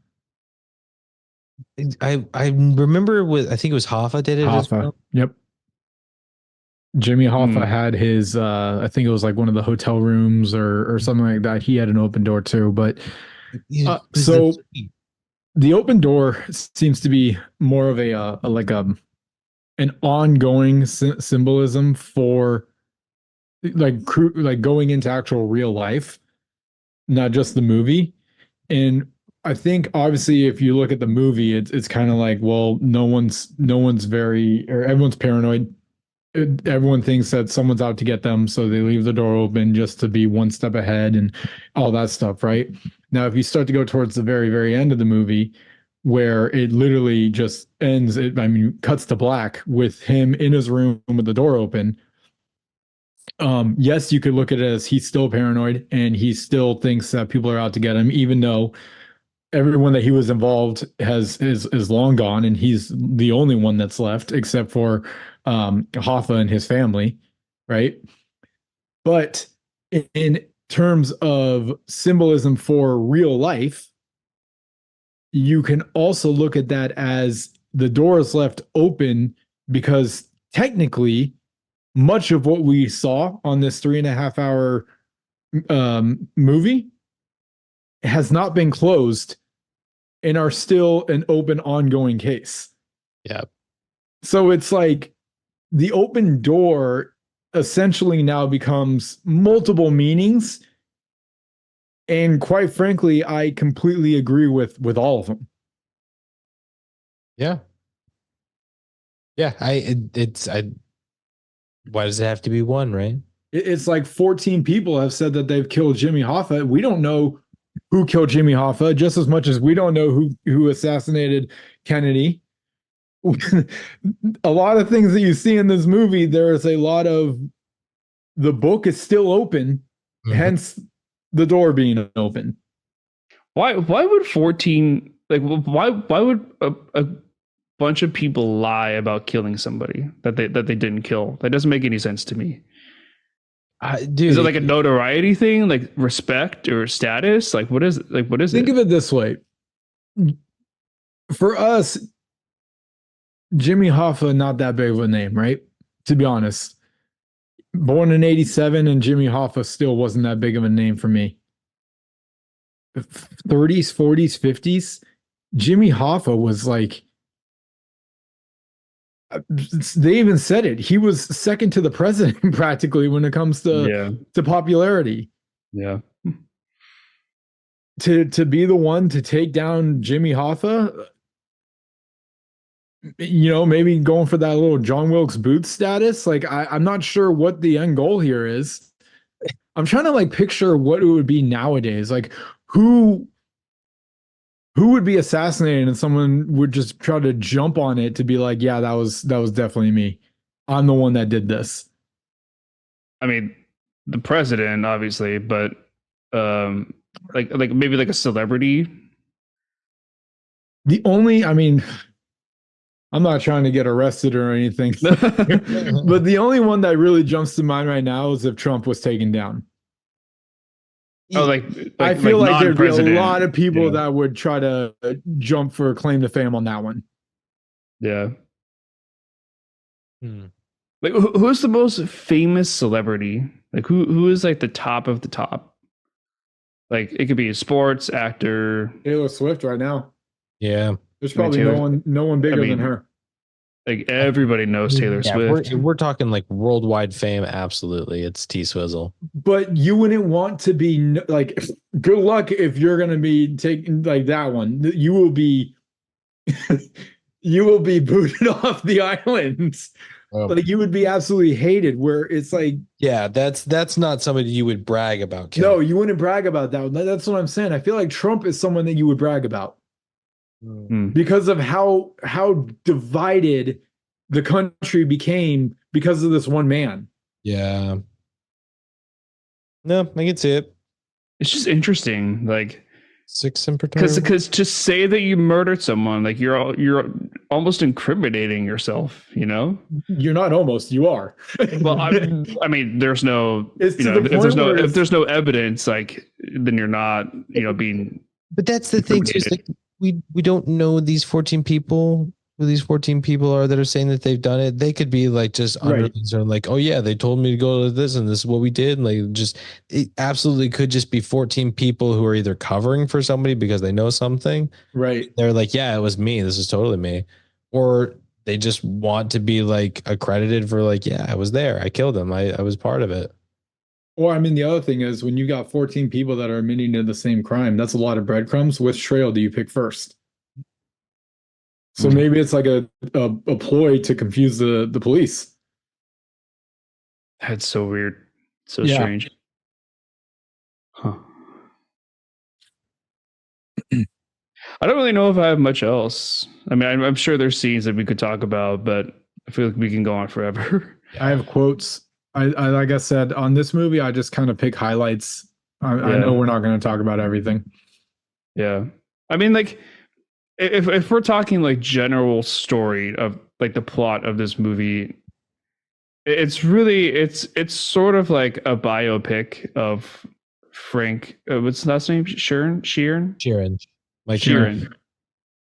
S2: I remember I think it was Hoffa did it.
S1: Hoffa. Yep. Jimmy Hoffa had his, I think it was like one of the hotel rooms or something like that. He had an open door too. But so the open door seems to be more of an ongoing symbolism for like going into actual real life, not just the movie. And I think obviously if you look at the movie, it's kind of like, well, everyone's paranoid. Everyone thinks that someone's out to get them, so they leave the door open just to be one step ahead and all that stuff, right? Now, if you start to go towards the very, very end of the movie, where it literally just ends, cuts to black with him in his room with the door open. Yes, you could look at it as he's still paranoid and he still thinks that people are out to get him, even though everyone that he was involved is long gone, and he's the only one that's left, except for Hoffa and his family, right? But in terms of symbolism for real life, you can also look at that as the door is left open because technically much of what we saw on this 3.5 hour movie has not been closed and are still an open ongoing case.
S2: Yeah.
S1: So it's like the open door essentially now becomes multiple meanings. And quite frankly, I completely agree with all of them.
S2: Yeah. Yeah. Why does it have to be one, right?
S1: It's like 14 people have said that they've killed Jimmy Hoffa. We don't know who killed Jimmy Hoffa just as much as we don't know who assassinated Kennedy. A lot of things that you see in this movie, there is a lot of the book is still open. Mm-hmm. Hence, the door being open.
S5: Why would 14 like why would a bunch of people lie about killing somebody that they didn't kill? That doesn't make any sense to me.
S2: Dude,
S5: Is it like a notoriety thing, like respect or status? Like what is it? Like what is
S1: Think
S5: it?
S1: of it this way. For us, Jimmy Hoffa, not that big of a name, right? To be honest. Born in 87 and Jimmy Hoffa still wasn't that big of a name for me. 30s, 40s, 50s, Jimmy Hoffa was like, they even said it. He was second to the president practically when it comes to popularity.
S5: Yeah.
S1: To be the one to take down Jimmy Hoffa, you know, maybe going for that little John Wilkes Booth status. Like, I'm not sure what the end goal here is. I'm trying to like picture what it would be nowadays. Like, who would be assassinated and someone would just try to jump on it to be like, yeah, that was definitely me. I'm the one that did this.
S5: I mean, the president, obviously, but like maybe like a celebrity.
S1: I mean, I'm not trying to get arrested or anything, but the only one that really jumps to mind right now is if Trump was taken down.
S5: Oh, like
S1: I feel like there'd be a lot of people
S5: yeah.
S1: that would try to jump for claim to fame on that one.
S5: Yeah. Like who's the most famous celebrity? Like who is like the top of the top? Like it could be a sports actor.
S1: Taylor Swift right now.
S2: Yeah.
S1: There's probably no one bigger than her.
S5: Like everybody knows Taylor Swift.
S2: We're talking like worldwide fame. Absolutely. It's T-Swizzle.
S1: But you wouldn't want to be like, good luck if you're going to be taking like that one. You will be booted off the islands. Like you would be absolutely hated, where it's like,
S2: yeah, that's not somebody you would brag about. Killing.
S1: No, you wouldn't brag about that. That's what I'm saying. I feel like Trump is someone that you would brag about. Because of how divided the country became because of this one man.
S2: Yeah. No, I can see it.
S5: It's just interesting, like
S2: 6 in
S5: because to say that you murdered someone, like you're almost incriminating yourself. You know,
S1: you're not almost, you are.
S5: Well, I mean, there's no, if there's no evidence, like then you're not, being.
S2: But that's the thing too. Like, we don't know these 14 people, who these 14 people are that are saying that they've done it. They could be like just underlings or like, oh yeah, they told me to go to this and this is what we did. And like it absolutely could just be 14 people who are either covering for somebody because they know something.
S1: Right.
S2: They're like, yeah, it was me. This is totally me. Or they just want to be like accredited for like, yeah, I was there. I killed him. I was part of it.
S1: Or I mean, the other thing is when you got 14 people that are admitting to the same crime, that's a lot of breadcrumbs. Which trail do you pick first? So maybe it's like a ploy to confuse the police.
S5: That's so weird. So strange. Huh. I don't really know if I have much else. I mean, I'm sure there's scenes that we could talk about, but I feel like we can go on forever.
S1: I have quotes. I like I said, on this movie, I just kind of pick highlights. I know we're not going to talk about everything.
S5: Yeah. I mean, like, if we're talking like general story of like the plot of this movie, it's really, it's sort of like a biopic of Frank, what's his last name? Sheeran.
S2: Like
S5: Sheeran.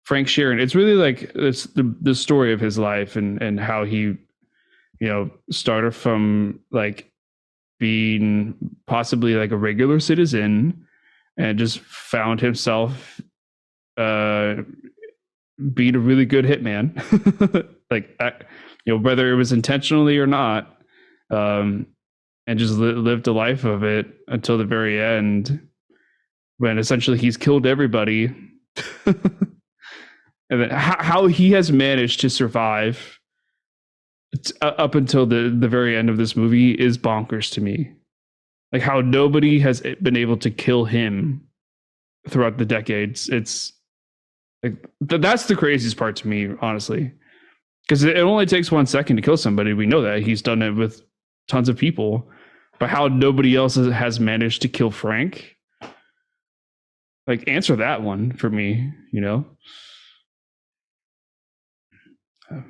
S5: Frank Sheeran. It's really like it's the story of his life and how he, started from like being possibly like a regular citizen and just found himself being a really good hitman. Like, whether it was intentionally or not, and just lived a life of it until the very end, when essentially he's killed everybody. And then how he has managed to survive up until the very end of this movie is bonkers to me. Like how nobody has been able to kill him throughout the decades. It's like that's the craziest part to me, honestly, because it only takes 1 second to kill somebody. We know that he's done it with tons of people, but how nobody else has managed to kill Frank Like, answer that one for me, you know?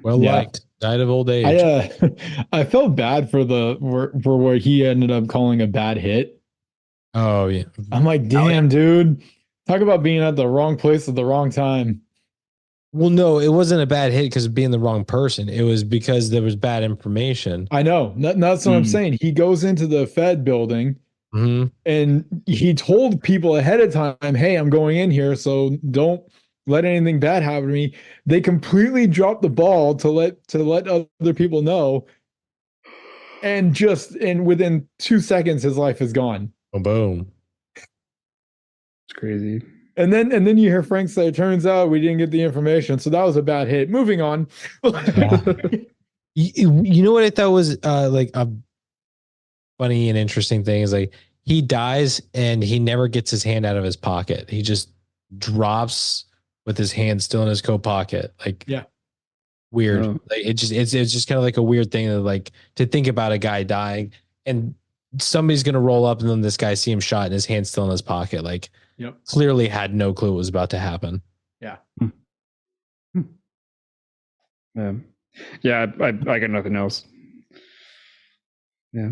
S2: Well
S1: Yeah.
S2: liked. Died of old age.
S1: I felt bad for for where he ended up calling a bad hit.
S2: Oh yeah.
S1: I'm like, damn, dude. Talk about being at the wrong place at the wrong time.
S2: Well, no, it wasn't a bad hit because of being the wrong person. It was because there was bad information.
S1: I know. That's what I'm saying. He goes into the Fed building
S2: Mm-hmm.
S1: and he told people ahead of time, hey, I'm going in here, so don't let anything bad happen to me. They completely dropped the ball to let other people know. And within 2 seconds, his life is gone.
S2: Oh, boom.
S5: It's crazy.
S1: And then you hear Frank say, turns out we didn't get the information. So that was a bad hit. Moving on.
S2: Yeah. You know what I thought was like a funny and interesting thing is like he dies and he never gets his hand out of his pocket. He just drops with his hand still in his coat pocket. Like,
S1: yeah,
S2: weird.
S5: Oh.
S2: Like it's just kind of like a weird thing that like to think about a guy dying and somebody's gonna roll up and then this guy see him shot and his hand's still in his pocket. Like,
S1: yep.
S2: Clearly had no clue what was about to happen.
S1: Yeah.
S5: Yeah, I got nothing else. Yeah.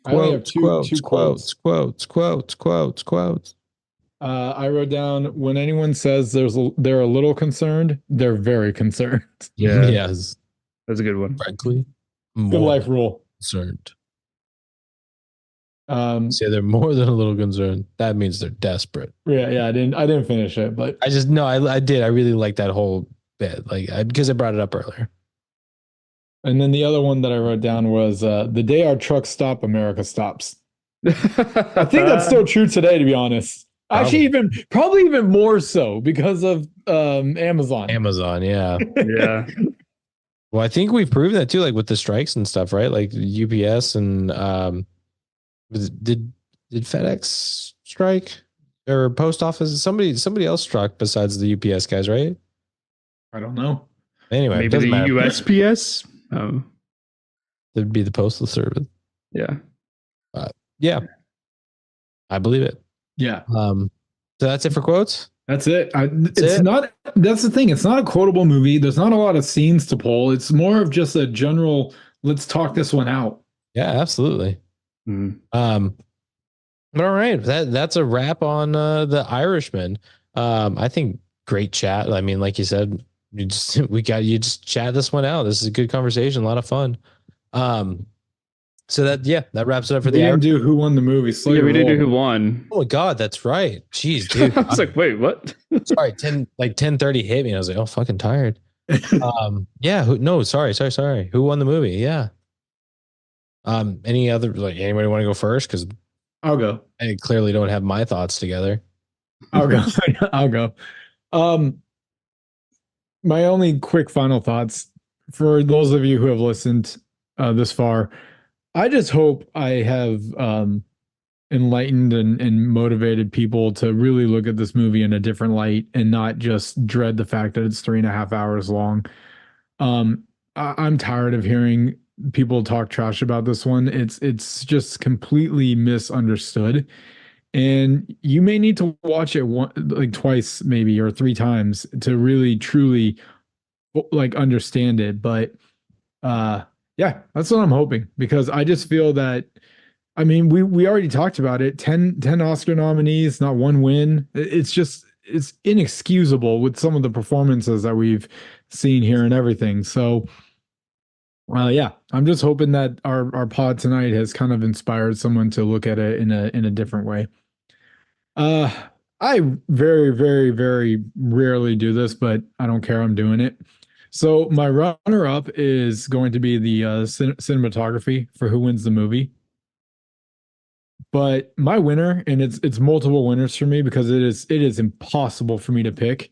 S1: I only have two quotes.
S2: Quotes.
S1: I wrote down when anyone says they're a little concerned, they're very concerned.
S5: Yeah.
S2: Yes.
S5: That's a good one.
S2: Frankly,
S1: Good life rule.
S2: Concerned.
S1: Say
S2: they're more than a little concerned. That means they're desperate.
S1: Yeah. I didn't finish it, but
S2: I just no, I did. I really like that whole bit, like because I brought it up earlier.
S1: And then the other one that I wrote down was the day our trucks stop, America stops. I think that's still true today, to be honest. Actually, probably even more so because of Amazon.
S2: Amazon, yeah.
S5: Yeah.
S2: Well, I think we've proven that too, like with the strikes and stuff, right? Like UPS and did FedEx strike or post office? Somebody else struck besides the UPS guys, right?
S1: I don't know.
S2: Anyway,
S5: maybe the
S2: matter.
S5: USPS. Oh,
S2: It'd be the postal service.
S5: Yeah.
S2: Yeah, I believe it.
S1: Yeah.
S2: So that's it for quotes.
S1: That's it.
S2: That's
S1: not. That's the thing. It's not a quotable movie. There's not a lot of scenes to pull. It's more of just a general. Let's talk this one out.
S2: Yeah, absolutely.
S5: Mm.
S2: But all right, that's a wrap on the Irishman. I think great chat. I mean, like you said, you just chat this one out. This is a good conversation, a lot of fun. So that wraps it up for
S1: we didn't do who won the movie.
S5: Yeah, we didn't do who won.
S2: Oh my god, that's right. Jeez, dude.
S5: I was like, wait, what?
S2: Sorry, 10:30 hit me. And I was like, oh, fucking tired. Yeah. Sorry. Who won the movie? Yeah. Any other anybody want to go first? Because
S1: I'll go.
S2: I clearly don't have my thoughts together.
S1: I'll go. I'll go. My only quick final thoughts for those of you who have listened this far. I just hope I have enlightened and motivated people to really look at this movie in a different light and not just dread the fact that it's 3.5 hours long. I'm tired of hearing people talk trash about this one. It's just completely misunderstood. And you may need to watch it twice, maybe, or 3 times to really truly understand it. But yeah, that's what I'm hoping, because I just feel that, I mean, we already talked about it. 10 Oscar nominees, not one win. It's inexcusable with some of the performances that we've seen here and everything. So yeah, I'm just hoping that our pod tonight has kind of inspired someone to look at it in a different way. I very, very, very rarely do this, but I don't care. I'm doing it. So my runner-up is going to be the cinematography for who wins the movie. But my winner, and it's multiple winners for me because it is impossible for me to pick.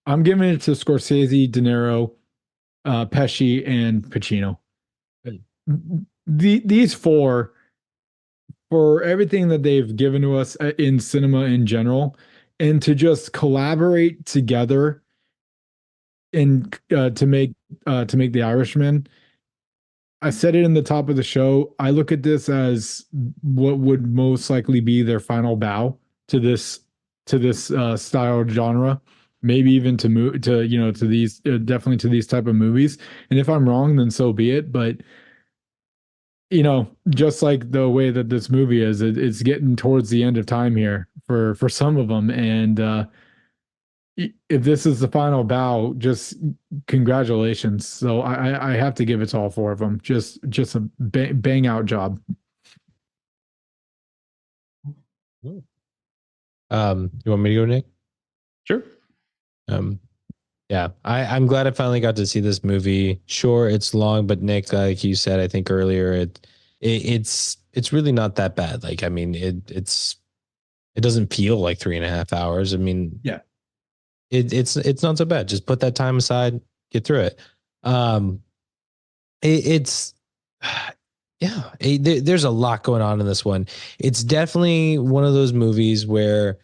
S1: I'm giving it to Scorsese, De Niro, Pesci, and Pacino. These four, for everything that they've given to us in cinema in general, and to just collaborate together and to make The Irishman. I said it in the top of the show. I look at this as what would most likely be their final bow to this to this style genre, maybe even to these definitely to these type of movies. And if I'm wrong, then so be it. But just like the way that this movie is, it's getting towards the end of time here for some of them. And if this is the final bow, just congratulations. So I have to give it to all four of them. Just a bang out job.
S2: You want me to go, Nick?
S5: Sure.
S2: Yeah, I'm glad I finally got to see this movie. Sure, it's long, but Nick, like you said, I think earlier, it's really not that bad. Like, I mean, it doesn't feel like 3.5 hours. I mean,
S1: yeah,
S2: it's not so bad. Just put that time aside, get through it. It's yeah, there's a lot going on in this one. It's definitely one of those movies where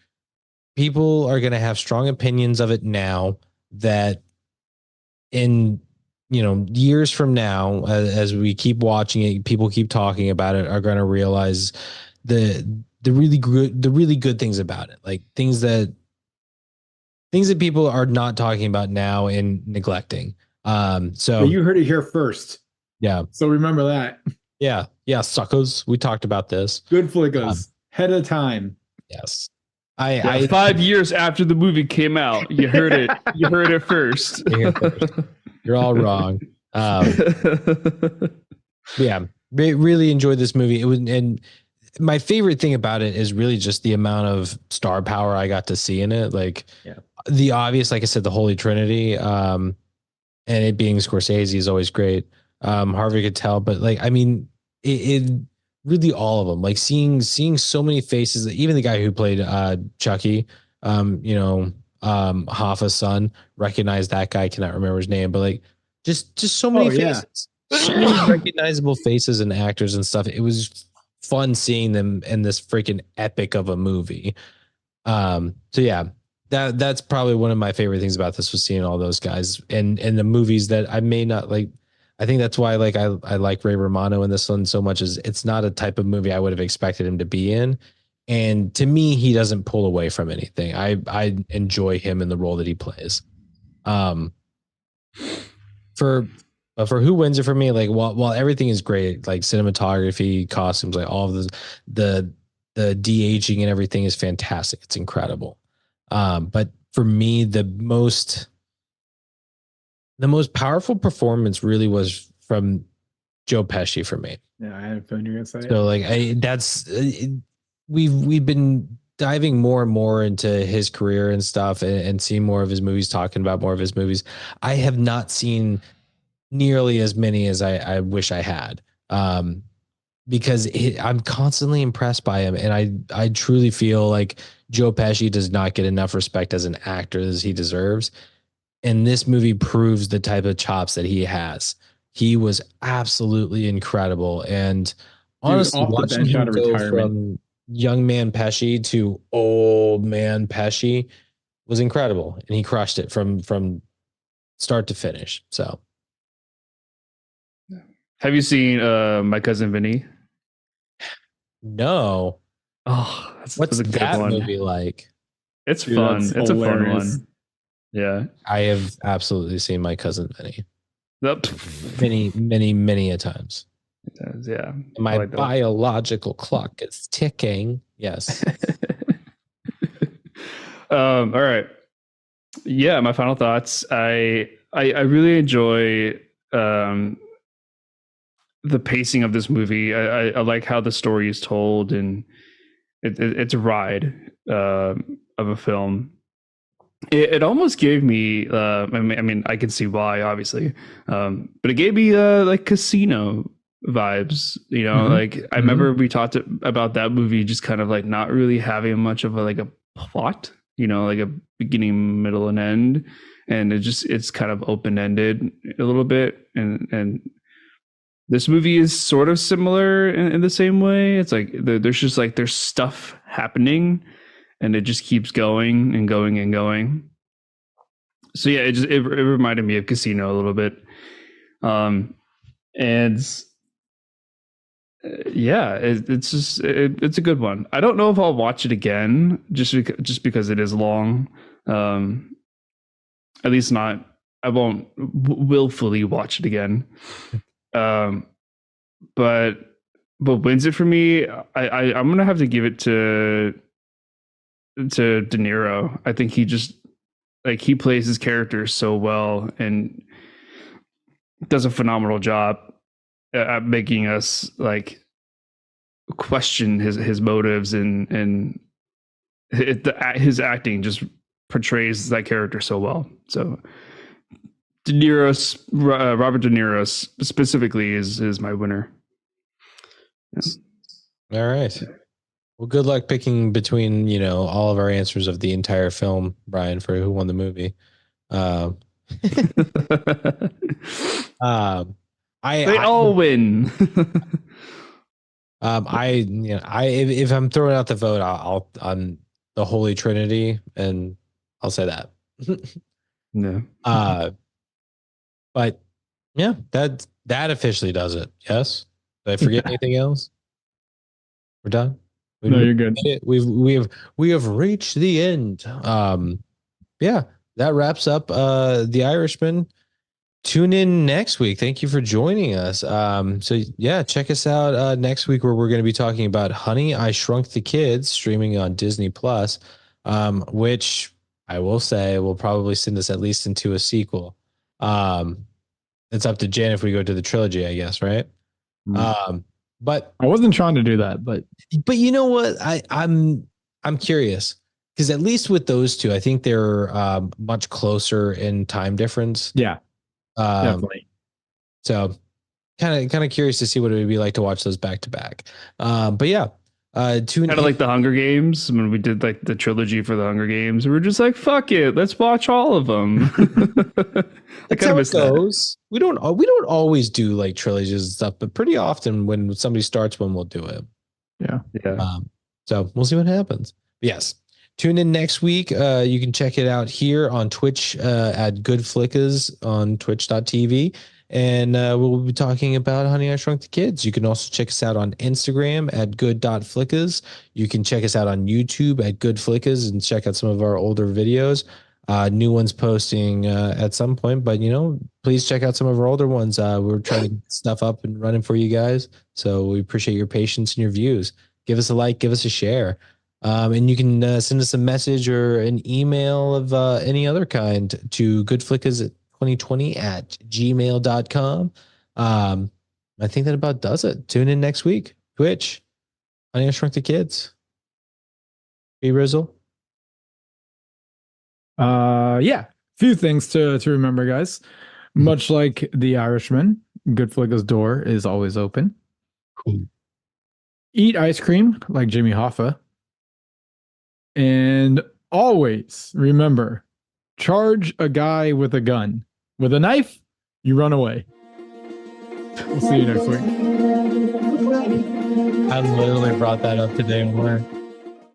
S2: people are going to have strong opinions of it now that in years from now, as we keep watching it, people keep talking about it, are going to realize the really good things about it, like things that people are not talking about now and neglecting. So
S1: you heard it here first.
S2: Yeah.
S1: So remember that.
S2: Yeah, suckers. We talked about this.
S1: GoodFlickas, head of time.
S2: Yes.
S5: 5 years after the movie came out, you heard it. You heard it first.
S2: You're all wrong. Yeah, really enjoyed this movie. It was, and my favorite thing about it is really just the amount of star power I got to see in it. Like the obvious, like I said, the Holy Trinity, and it being Scorsese is always great. Harvey Keitel, but like, I mean, it really all of them, like seeing so many faces, even the guy who played Chucky, Hoffa's son, recognize that guy, cannot remember his name, but like just so many faces, so many recognizable faces and actors and stuff. It was fun seeing them in this freaking epic of a movie. So yeah, that's probably one of my favorite things about this, was seeing all those guys and the movies that I may not like. I think that's why I like Ray Romano in this one so much, is it's not a type of movie I would have expected him to be in. And to me, he doesn't pull away from anything. I enjoy him in the role that he plays. For who wins it for me, like while everything is great, like cinematography, costumes, like all of the de-aging and everything is fantastic. It's incredible. But for me, the most powerful performance really was from Joe Pesci for me.
S1: Yeah, I had a feeling you're gonna say
S2: so. Like, we've been diving more and more into his career and stuff, and seeing more of his movies, talking about more of his movies. I have not seen nearly as many as I wish I had, because I'm constantly impressed by him, and I truly feel like Joe Pesci does not get enough respect as an actor as he deserves. And this movie proves the type of chops that he has. He was absolutely incredible. And honestly, watching him go from young man Pesci to old man Pesci was incredible. And he crushed it from start to finish. So,
S5: have you seen My Cousin Vinny?
S2: No.
S5: Oh,
S2: what's that movie like?
S5: It's fun. It's hilarious. A fun one. Yeah,
S2: I have absolutely seen My Cousin Vinny.
S5: Yep.
S2: Many a times.
S5: Yeah.
S2: My like biological clock is ticking. Yes.
S5: All right. Yeah, my final thoughts. I really enjoy the pacing of this movie. I like how the story is told, and it's a ride of a film. It almost gave me, I mean, I can see why, obviously, but it gave me like Casino vibes. Like I remember we talked about that movie just kind of like not really having much of a plot, like a beginning, middle, and end, and it's kind of open ended a little bit, and this movie is sort of similar in the same way. It's like there's stuff happening, and it just keeps going and going and going. So yeah, it reminded me of Casino a little bit. And Yeah, it's just it's a good one. I don't know if I'll watch it again just because it is long. At least not. I won't willfully watch it again. But wins it for me. I'm gonna have to give it to De Niro. I think he just like he plays his character so well and does a phenomenal job at making us like question his motives and his acting just portrays that character so well. So Robert De Niro specifically is my winner.
S2: Yeah. All right. Well, good luck picking between, all of our answers of the entire film, Brian, for who won the movie.
S5: They all win.
S2: If I'm throwing out the vote, I'll on the Holy Trinity, and I'll say that.
S5: No.
S2: But yeah, that officially does it. Yes. Did I forget anything else? We're done.
S1: No, you're good.
S2: We have reached the end. Yeah, that wraps up The Irishman. Tune in next week. Thank you for joining us. So yeah, check us out next week where we're going to be talking about Honey, I Shrunk the Kids, streaming on Disney Plus, which I will say will probably send us at least into a sequel. It's up to Jen if we go to the trilogy, I guess, right? But
S1: I wasn't trying to do that, but
S2: you know what? I'm curious because at least with those two, I think they're much closer in time difference.
S1: Yeah, definitely.
S2: So kind of curious to see what it would be like to watch those back to back. But yeah,
S5: kind of like the Hunger Games when we did like the trilogy for the Hunger Games. We were just like, fuck it, let's watch all of them.
S2: That's how it goes. We don't always do like trilogies and stuff, but pretty often when somebody starts one, we'll do it.
S5: Yeah.
S2: So we'll see what happens. But yes. Tune in next week. You can check it out here on Twitch at GoodFlickas on twitch.tv. And we'll be talking about Honey, I Shrunk the Kids. You can also check us out on Instagram at good.flickas. You can check us out on YouTube at GoodFlickas and check out some of our older videos. New ones posting at some point, but please check out some of our older ones. We're trying to get stuff up and running for you guys. So we appreciate your patience and your views. Give us a like, give us a share. And you can send us a message or an email of any other kind to goodflickas2020@gmail.com. I think that about does it. Tune in next week. Twitch. Honey, I Shrunk the Kids. Hey, Rizzle.
S1: Yeah, few things to remember, guys. Much like The Irishman, GoodFlickas' door is always open.
S2: Cool.
S1: Eat ice cream like Jimmy Hoffa. And always remember, charge a guy with a gun. With a knife, you run away. We'll see you next week.
S2: I literally brought that up today in work.